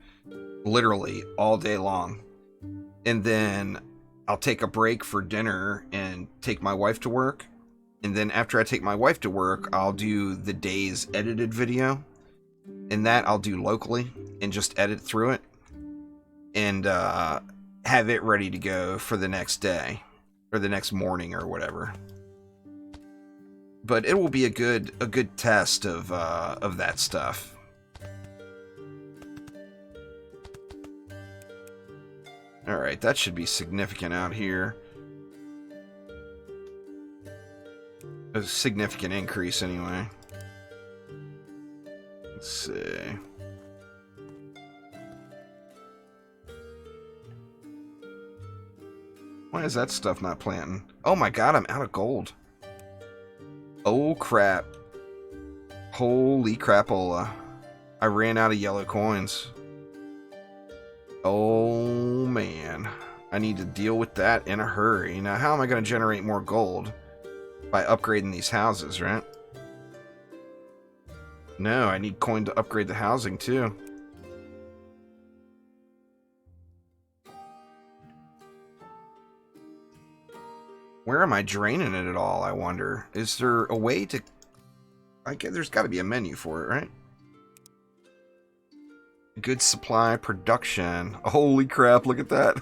[SPEAKER 1] literally all day long. And then I'll take a break for dinner and take my wife to work. And then after I take my wife to work, I'll do the day's edited video. And that I'll do locally and just edit through it. And have it ready to go for the next day. Or the next morning or whatever. But it will be a good test of that stuff. Alright, that should be significant out here. A significant increase anyway. Let's see. Why is that stuff not planting? Oh my god, I'm out of gold. Oh crap. Holy crapola. I ran out of yellow coins. Oh man. I need to deal with that in a hurry. Now how am I going to generate more gold? By upgrading these houses, right? No, I need coin to upgrade the housing too. Where am I draining it at all, I wonder? Is there a way to... I guess there's got to be a menu for it, right? Good supply production. Holy crap, look at that.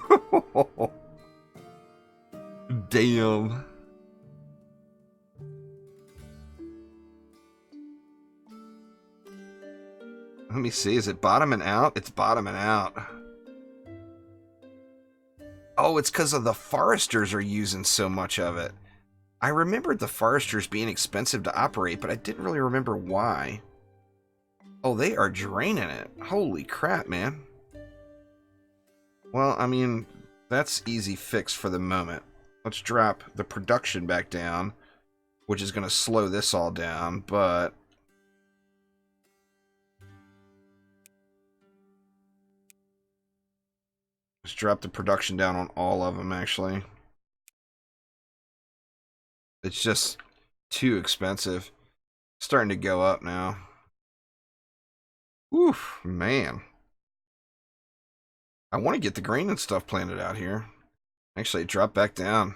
[SPEAKER 1] Damn. Let me see, is it bottoming out? It's bottoming out. Oh, it's because of the foresters are using so much of it. I remembered the foresters being expensive to operate, but I didn't really remember why. Oh, they are draining it. Holy crap, man. Well, I mean, that's easy fix for the moment. Let's drop the production back down, which is going to slow this all down, but... Let's drop the production down on all of them, actually. It's just too expensive. It's starting to go up now. Oof, man. I want to get the grain and stuff planted out here. Actually, drop back down.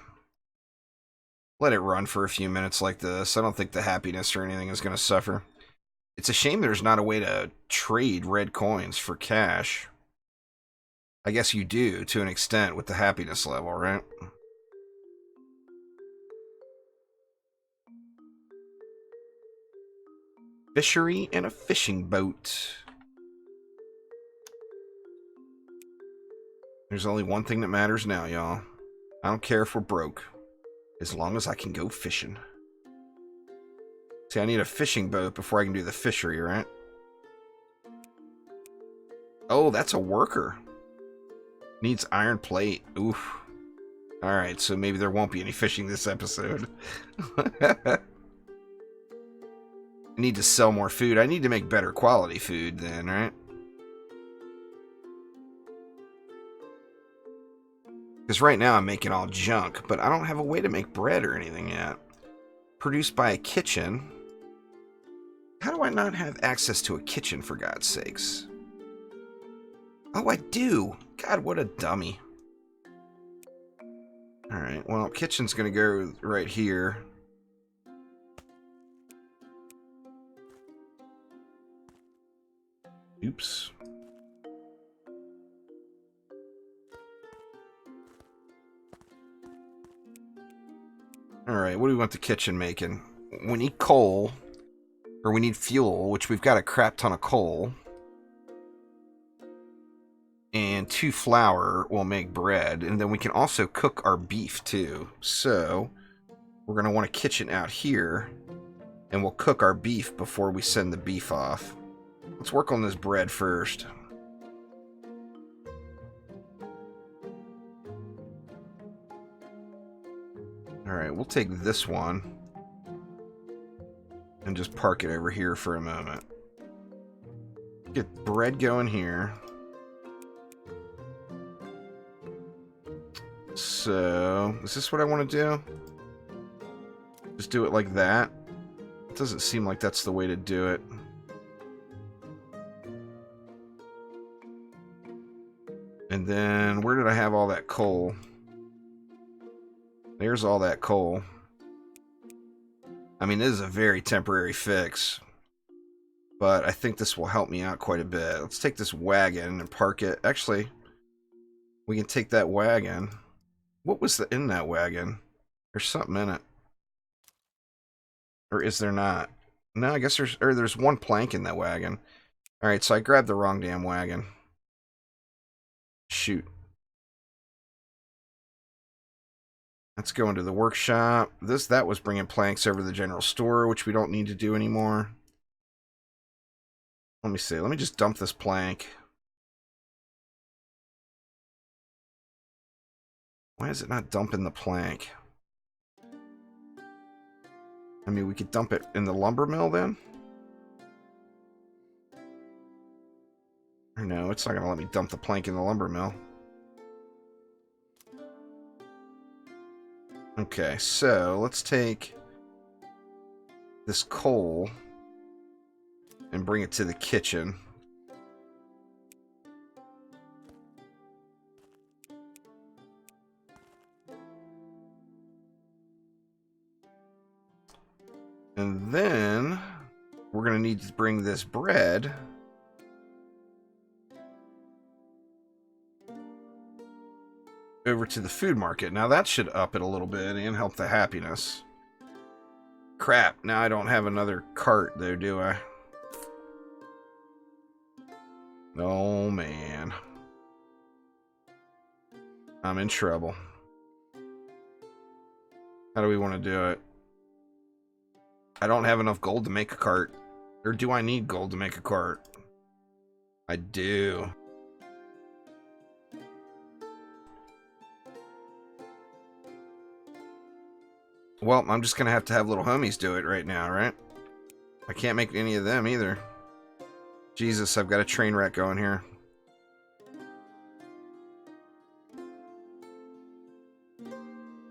[SPEAKER 1] Let it run for a few minutes like this. I don't think the happiness or anything is going to suffer. It's a shame there's not a way to trade red coins for cash. I guess you do, to an extent, with the happiness level, right? Fishery and a fishing boat. There's only one thing that matters now, y'all. I don't care if we're broke. As long as I can go fishing. See, I need a fishing boat before I can do the fishery, right? Oh, that's a worker. Needs iron plate. Oof. Alright, so maybe there won't be any fishing this episode. I need to sell more food. I need to make better quality food then, right? Because right now I'm making all junk, but I don't have a way to make bread or anything yet. Produced by a kitchen. How do I not have access to a kitchen, for God's sakes? Oh, I do! God, what a dummy. Alright, well, kitchen's gonna go right here. Oops. Alright, what do we want the kitchen making? We need coal. Or we need fuel, which we've got a crap ton of coal. And 2 flour will make bread. And then we can also cook our beef, too. So, we're going to want a kitchen out here. And we'll cook our beef before we send the beef off. Let's work on this bread first. Alright, we'll take this one. And just park it over here for a moment. Get bread going here. So, is this what I want to do? Just do it like that? It doesn't seem like that's the way to do it. And then, where did I have all that coal? There's all that coal. I mean, this is a very temporary fix, but I think this will help me out quite a bit. Let's take this wagon and park it. Actually, we can take that wagon. What was in that wagon? There's something in it. Or is there not? No, I guess there's one plank in that wagon. Alright, so I grabbed the wrong damn wagon. Shoot. Let's go into the workshop. That was bringing planks over to the general store, which we don't need to do anymore. Let me see. Let me just dump this plank. Why is it not dumping the plank? I mean, we could dump it in the lumber mill then? Or no, it's not going to let me dump the plank in the lumber mill. Okay, so let's take this coal and bring it to the kitchen. And then we're going to need to bring this bread over to the food market. Now that should up it a little bit and help the happiness. Crap, now I don't have another cart though, do I? Oh man. I'm in trouble. How do we want to do it? I don't have enough gold to make a cart. Or do I need gold to make a cart? I do. Well, I'm just going to have little homies do it right now, right? I can't make any of them either. Jesus, I've got a train wreck going here.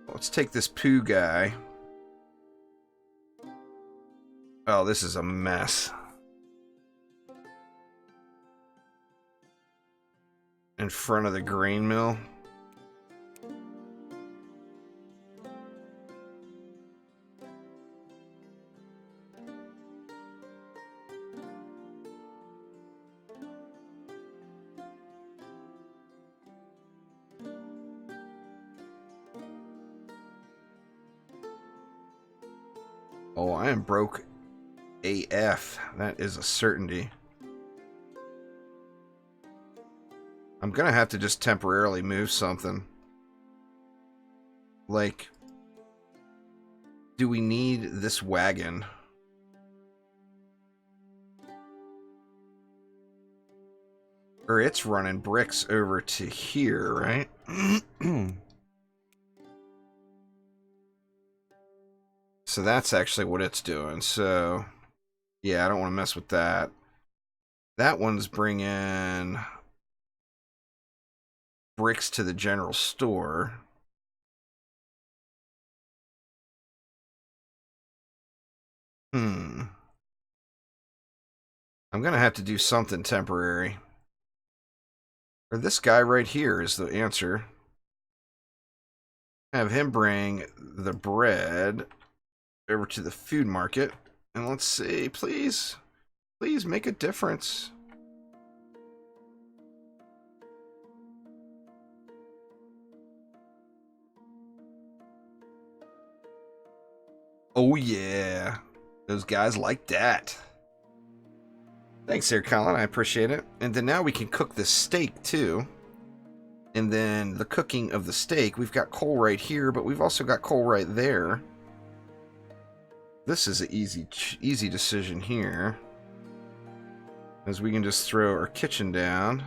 [SPEAKER 1] Let's take this poo guy. Oh, this is a mess. In front of the grain mill. Oh, I am broke AF. That is a certainty. I'm gonna have to just temporarily move something. Like, do we need this wagon? Or it's running bricks over to here, right? So that's actually what it's doing. So, yeah, I don't want to mess with that. That one's bringing bricks to the general store. I'm going to have to do something temporary. Or this guy right here is the answer. Have him bring the bread over to the food market. And let's see, please make a difference. Oh yeah, those guys like that. Thanks there, Colin, I appreciate it. And then now we can cook the steak too. And then the cooking of the steak, we've got coal right here, but we've also got coal right there. This is an easy decision here, as we can just throw our kitchen down.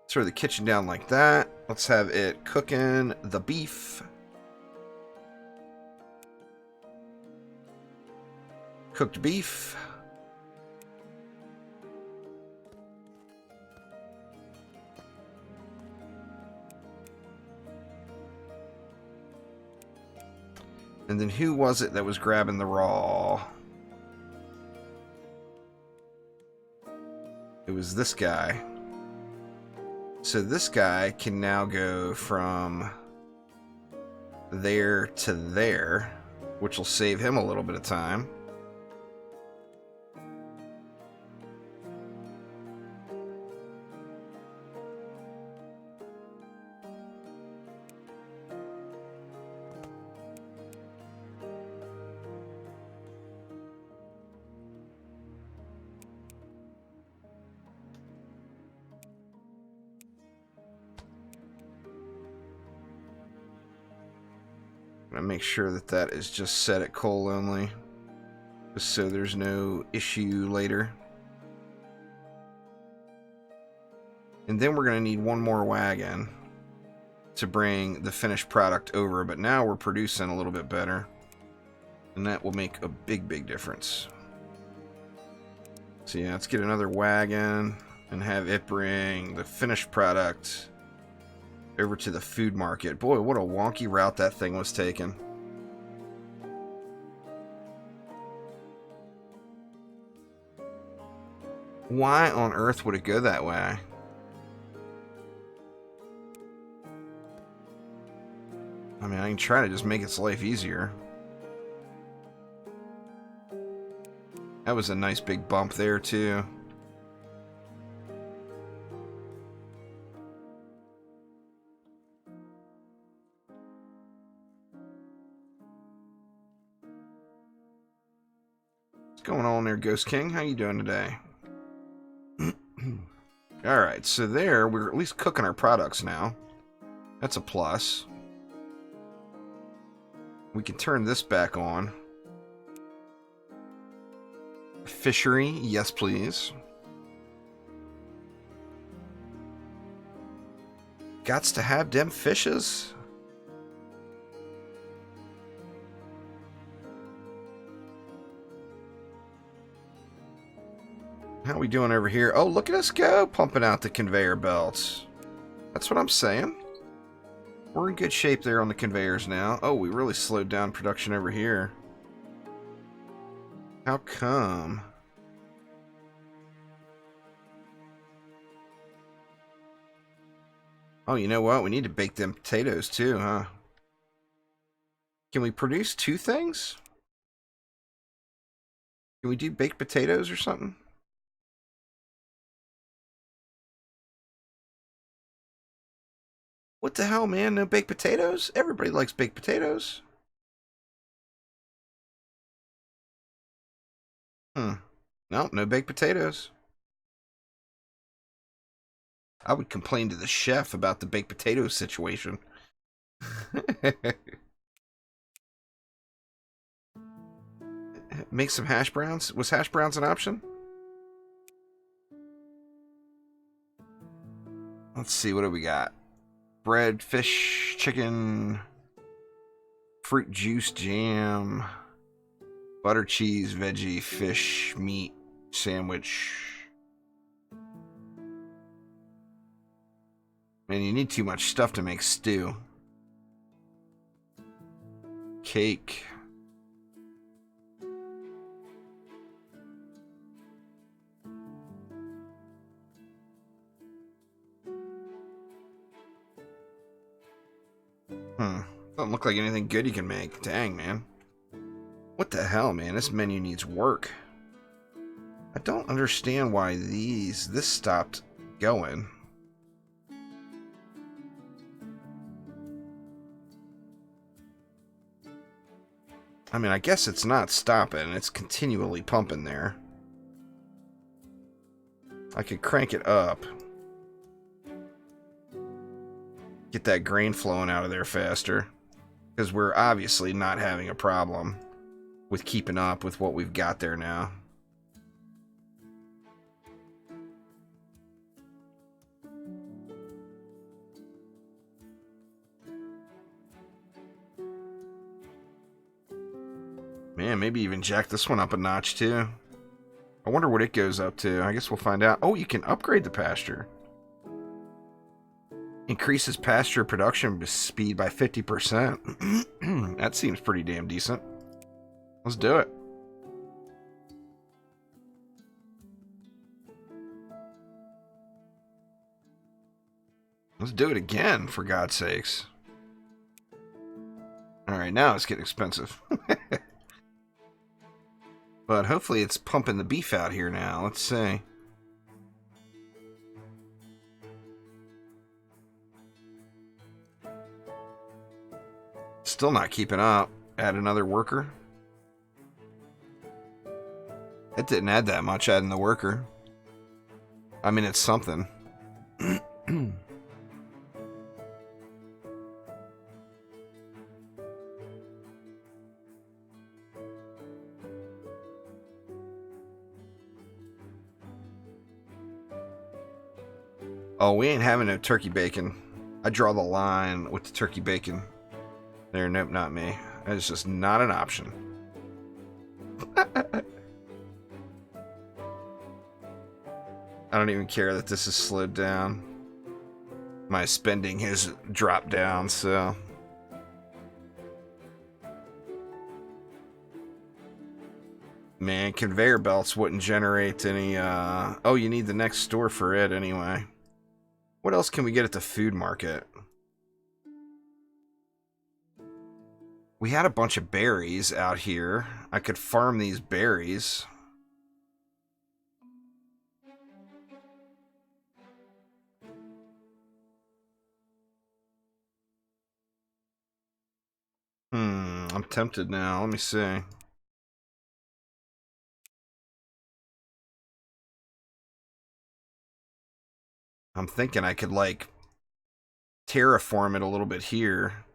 [SPEAKER 1] Throw the kitchen down like that. Let's have it cooking the beef. Cooked beef. And then who was it that was grabbing the raw? It was this guy. So this guy can now go from there to there, which will save him a little bit of time. I'm gonna make sure that that is just set at coal only, just so there's no issue later. And then we're gonna need one more wagon to bring the finished product over, but now we're producing a little bit better, and that will make a big difference. So yeah, let's get another wagon and have it bring the finished product over to the food market. Boy, what a wonky route that thing was taking. Why on earth would it go that way? I mean, I can try to just make its life easier. That was a nice big bump there, too. What's going on there, Ghost King? How you doing today? Alright, so there, we're at least cooking our products now. That's a plus. We can turn this back on. Fishery, yes please. Gots to have them fishes. How are we doing over here? Oh, look at us go, pumping out the conveyor belts. That's what I'm saying. We're in good shape there on the conveyors now. Oh, we really slowed down production over here. How come? Oh, you know what? We need to bake them potatoes too, huh? Can we produce two things? Can we do baked potatoes or something? What the hell, man? No baked potatoes? Everybody likes baked potatoes. No, no baked potatoes. I would complain to the chef about the baked potatoes situation. Make some hash browns? Was hash browns an option? Let's see, what do we got? Bread, fish, chicken, fruit juice, jam, butter, cheese, veggie, fish, meat, sandwich. Man, you need too much stuff to make stew. Cake. Doesn't look like anything good you can make. Dang, man. What the hell, man? This menu needs work. I don't understand why this stopped going. I mean, I guess it's not stopping. It's continually pumping there. I could crank it up. Get that grain flowing out of there faster. Because we're obviously not having a problem with keeping up with what we've got there now. Man, maybe even jack this one up a notch too. I wonder what it goes up to. I guess we'll find out. Oh, you can upgrade the pasture. Increases pasture production speed by 50%. That seems pretty damn decent. Let's do it. Let's do it again, for God's sakes. Alright, now it's getting expensive. But hopefully it's pumping the beef out here now. Let's see. Still not keeping up. Add another worker. It didn't add that much adding the worker. I mean, it's something. Oh, we ain't having no turkey bacon. I draw the line with the turkey bacon. There, nope, not me. That is just not an option. I don't even care that this is slowed down. My spending has dropped down, so... Man, conveyor belts wouldn't generate any, Oh, you need the next store for it anyway. What else can we get at the food market? We had a bunch of berries out here. I could farm these berries. I'm tempted now. Let me see. I'm thinking I could, like, terraform it a little bit here.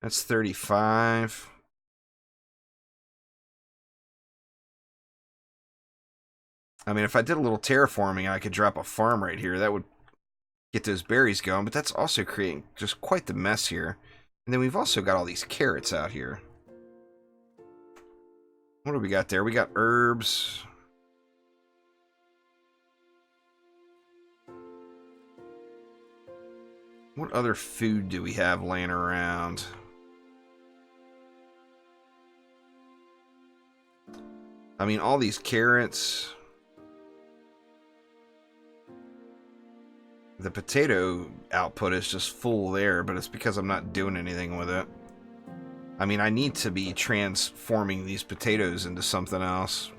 [SPEAKER 1] That's 35. I mean, if I did a little terraforming, I could drop a farm right here. That would get those berries going, but that's also creating just quite the mess here. And then we've also got all these carrots out here. What do we got there? We got herbs. What other food do we have laying around? I mean, all these carrots. The potato output is just full there, but it's because I'm not doing anything with it. I mean, I need to be transforming these potatoes into something else.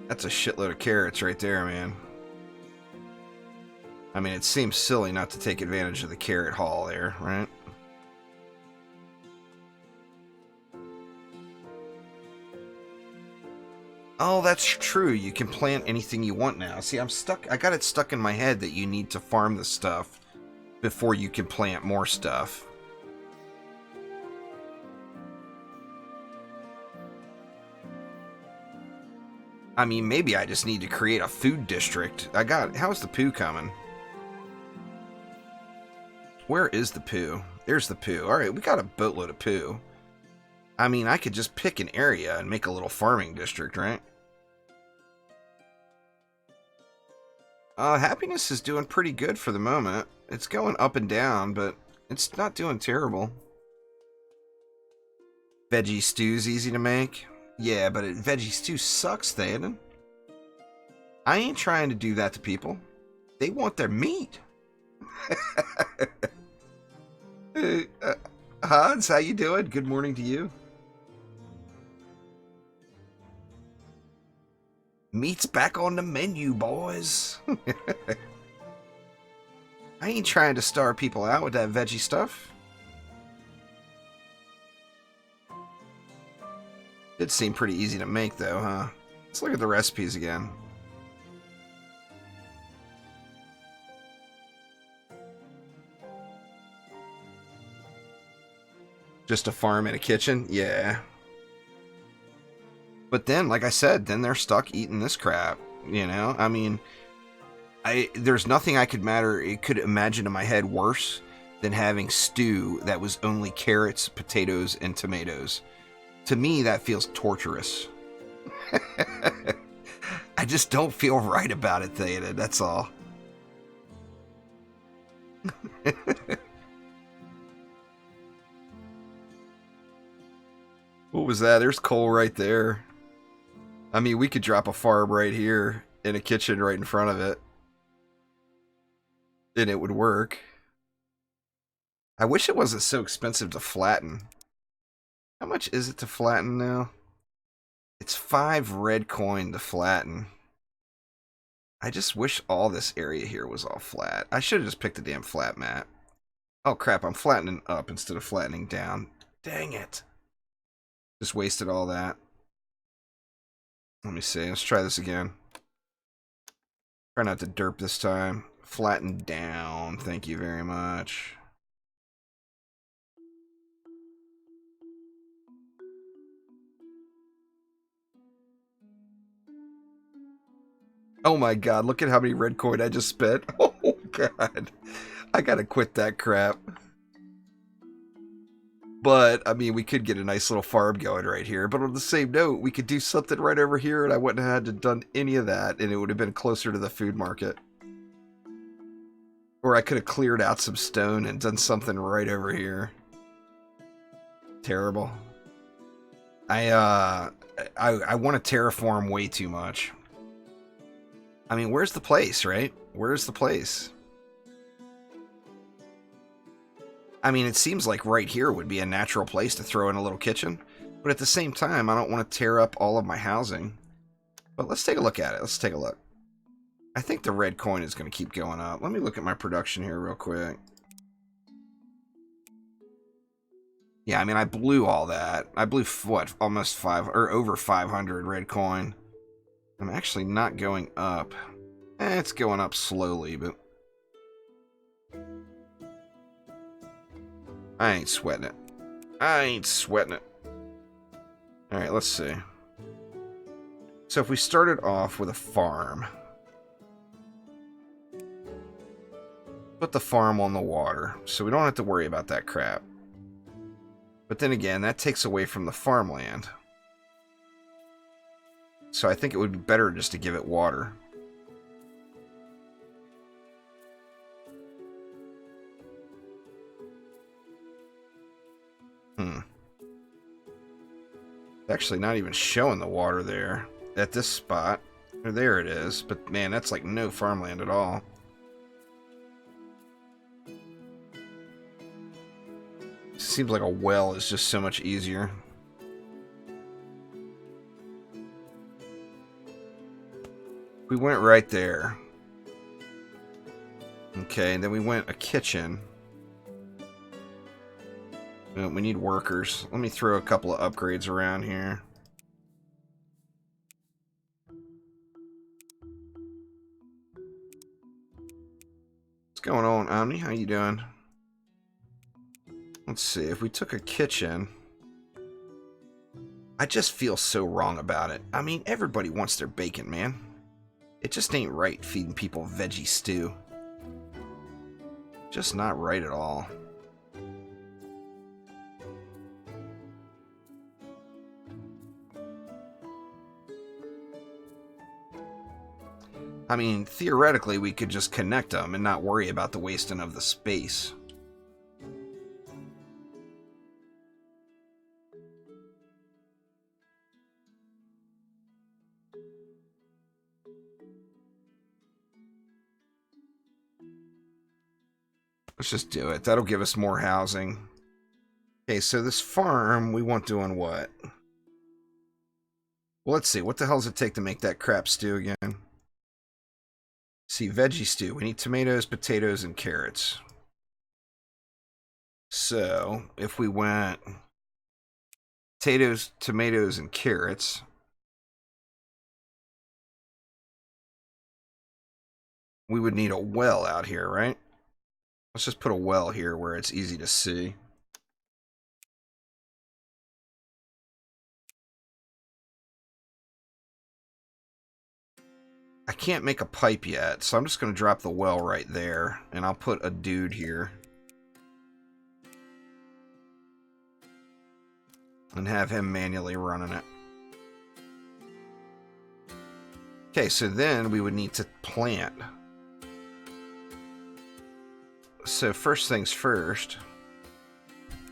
[SPEAKER 1] That's a shitload of carrots right there, man. I mean, it seems silly not to take advantage of the carrot haul there, right? Oh, that's true. You can plant anything you want now. See, I'm stuck. I got it stuck in my head that you need to farm the stuff before you can plant more stuff. I mean, maybe I just need to create a food district. How's the poo coming? Where is the poo? There's the poo. Alright, we got a boatload of poo. I mean, I could just pick an area and make a little farming district, right? Happiness is doing pretty good for the moment. It's going up and down, but it's not doing terrible. Veggie stew's easy to make. Yeah, but veggie stew sucks, Theoden. I ain't trying to do that to people. They want their meat. Hans, how you doing? Good morning to you. Meat's back on the menu, boys. I ain't trying to starve people out with that veggie stuff. Did seem pretty easy to make, though, huh? Let's look at the recipes again. Just a farm and a kitchen? Yeah. But then, like I said, then they're stuck eating this crap, you know? I mean, there's nothing I could imagine in my head worse than having stew that was only carrots, potatoes, and tomatoes. To me, that feels torturous. I just don't feel right about it, Theta, that's all. What was that? There's coal right there. I mean, we could drop a farm right here and a kitchen right in front of it. And it would work. I wish it wasn't so expensive to flatten. How much is it to flatten now? It's 5 red coin to flatten. I just wish all this area here was all flat. I should have just picked a damn flat map. Oh crap, I'm flattening up instead of flattening down. Dang it. Just wasted all that. Let me see. Let's try this again. Try not to derp this time. Flatten down. Thank you very much. Oh my god, look at how many red coin I just spent. Oh god. I gotta quit that crap. But, I mean, we could get a nice little farm going right here. But on the same note, we could do something right over here and I wouldn't have had to done any of that. And it would have been closer to the food market. Or I could have cleared out some stone and done something right over here. Terrible. I want to terraform way too much. I mean, where's the place, right? Where's the place? I mean, it seems like right here would be a natural place to throw in a little kitchen. But at the same time, I don't want to tear up all of my housing. But let's take a look at it. Let's take a look. I think the red coin is going to keep going up. Let me look at my production here real quick. Yeah, I mean, I blew all that. I blew, what, almost 5, or over 500 red coin. I'm actually not going up. It's going up slowly, but I ain't sweating it. I ain't sweating it. Alright, let's see. So if we started off with a farm. Put the farm on the water, so we don't have to worry about that crap. But then again, that takes away from the farmland. So I think it would be better just to give it water. Actually not even showing the water there at this spot. Or there it is, but man, that's like no farmland at all. Seems like a well is just so much easier. We went right there. Okay, and then we went a kitchen. We need workers. Let me throw a couple of upgrades around here. What's going on, Omni? How you doing? Let's see. If we took a kitchen... I just feel so wrong about it. I mean, everybody wants their bacon, man. It just ain't right feeding people veggie stew. Just not right at all. I mean, theoretically, we could just connect them and not worry about the wasting of the space. Let's just do it. That'll give us more housing. Okay, so this farm, we want doing what? Well, let's see. What the hell does it take to make that crap stew again? See, veggie stew. We need tomatoes, potatoes, and carrots. So, if we went potatoes, tomatoes, and carrots, we would need a well out here, right? Let's just put a well here where it's easy to see. I can't make a pipe yet, so I'm just going to drop the well right there, and I'll put a dude here. And have him manually running it. Okay, so then we would need to plant. So first things first,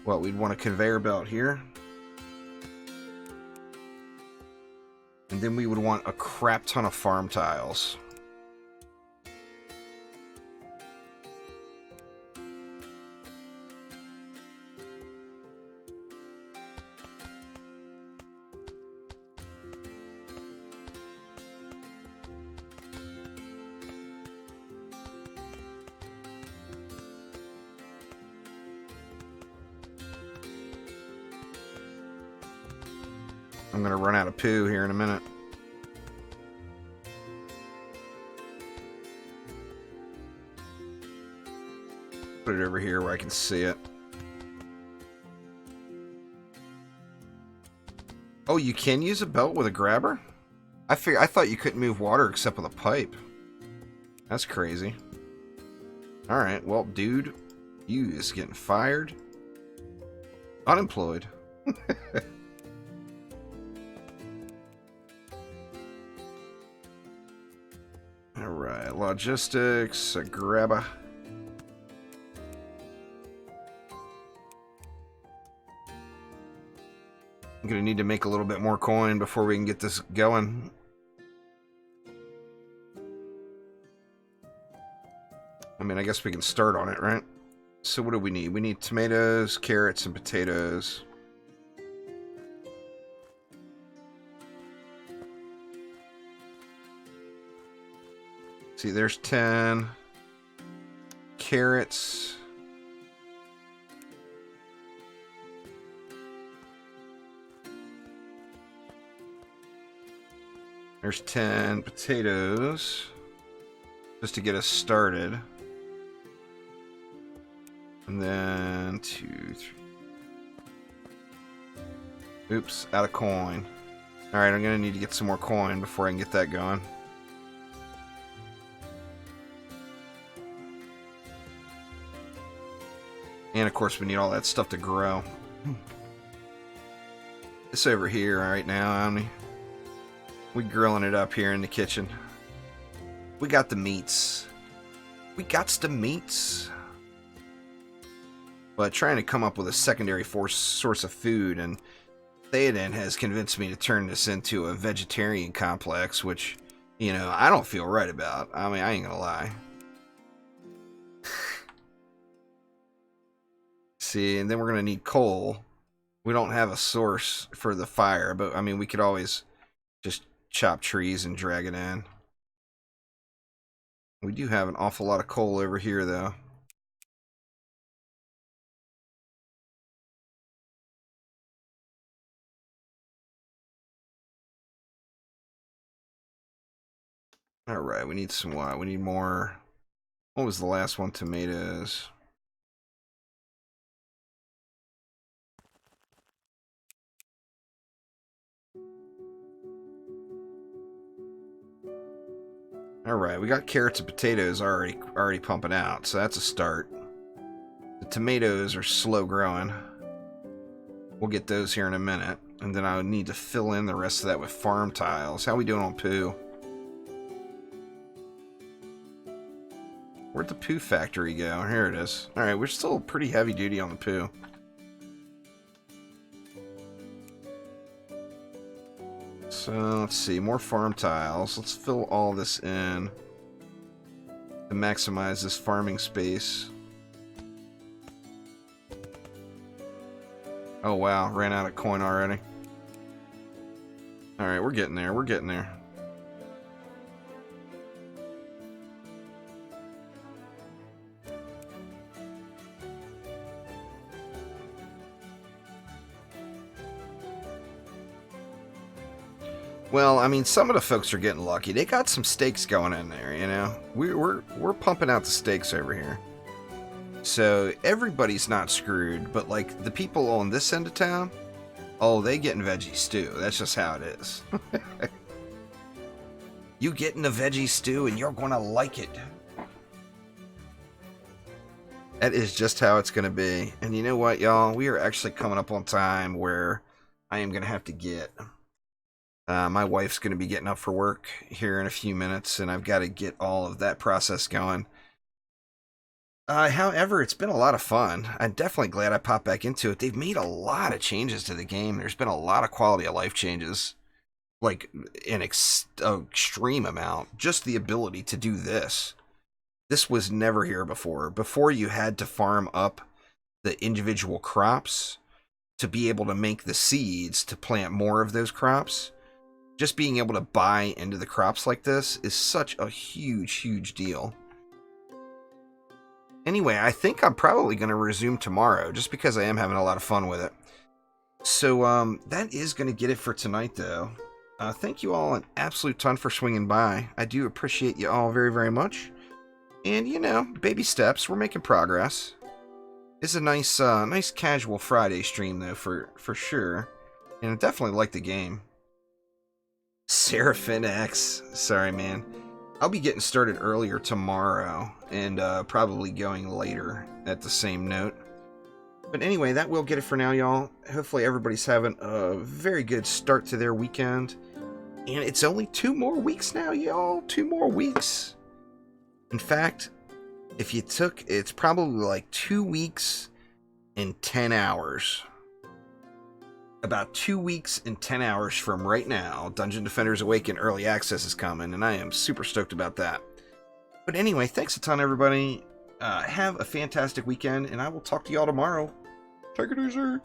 [SPEAKER 1] well, we'd want a conveyor belt here. And then we would want a crap ton of farm tiles. I'm going to run out of poo here in a minute. Put it over here where I can see it. Oh, you can use a belt with a grabber? I thought you couldn't move water except with a pipe. That's crazy. Alright, well, dude, you is getting fired. Unemployed. Alright, logistics, a grabber. I'm gonna need to make a little bit more coin before we can get this going. I mean, I guess we can start on it, right? So what do we need? We need tomatoes, carrots, and potatoes. See, there's 10 carrots. There's 10 potatoes, just to get us started. And then 2, 3. Oops, out of coin. Alright, I'm gonna need to get some more coin before I can get that going. And of course we need all that stuff to grow. It's over here right now, Omni. We grilling it up here in the kitchen. We got the meats. We got the meats. But trying to come up with a secondary source of food, and Theoden has convinced me to turn this into a vegetarian complex, which, you know, I don't feel right about. I mean, I ain't gonna lie. See, and then we're gonna need coal. We don't have a source for the fire, but I mean, we could always just chop trees and drag it in. We do have an awful lot of coal over here, though. Alright, we need some what? We need more. What was the last one? Tomatoes. Alright, we got carrots and potatoes already pumping out, so that's a start. The tomatoes are slow growing. We'll get those here in a minute. And then I would need to fill in the rest of that with farm tiles. How we doing on poo? Where'd the poo factory go? Here it is. Alright, we're still pretty heavy duty on the poo. So, let's see. More farm tiles. Let's fill all this in to maximize this farming space. Oh, wow. Ran out of coin already. Alright, we're getting there. We're getting there. Well, I mean, some of the folks are getting lucky. They got some steaks going in there, you know. We're pumping out the steaks over here. So everybody's not screwed, but like the people on this end of town, oh, they getting veggie stew. That's just how it is. You getting a veggie stew and you're gonna like it. That is just how it's gonna be. And you know what, y'all? We are actually coming up on time where I am gonna have to get. My wife's going to be getting up for work here in a few minutes, and I've got to get all of that process going. However, it's been a lot of fun. I'm definitely glad I popped back into it. They've made a lot of changes to the game. There's been a lot of quality of life changes. like an extreme amount. Just the ability to do this. This was never here before. Before, you had to farm up the individual crops to be able to make the seeds to plant more of those crops. Just being able to buy into the crops like this is such a huge deal. Anyway, I think I'm probably going to resume tomorrow, just because I am having a lot of fun with it. So, that is going to get it for tonight, though. Thank you all an absolute ton for swinging by. I do appreciate you all very much. And, you know, baby steps. We're making progress. It's a nice casual Friday stream, though, for sure. And I definitely like the game. Seraphin X. Sorry, man. I'll be getting started earlier tomorrow, and probably going later at the same note. But anyway, that will get it for now, y'all. Hopefully everybody's having a very good start to their weekend. And it's only 2 more weeks now, y'all. 2 more weeks. In fact, if you took, it's probably like 2 weeks and 10 hours. About 2 weeks and 10 hours from right now, Dungeon Defenders Awaken Early Access is coming, and I am super stoked about that. But anyway, thanks a ton, everybody. Have a fantastic weekend, and I will talk to y'all tomorrow. Take it easy.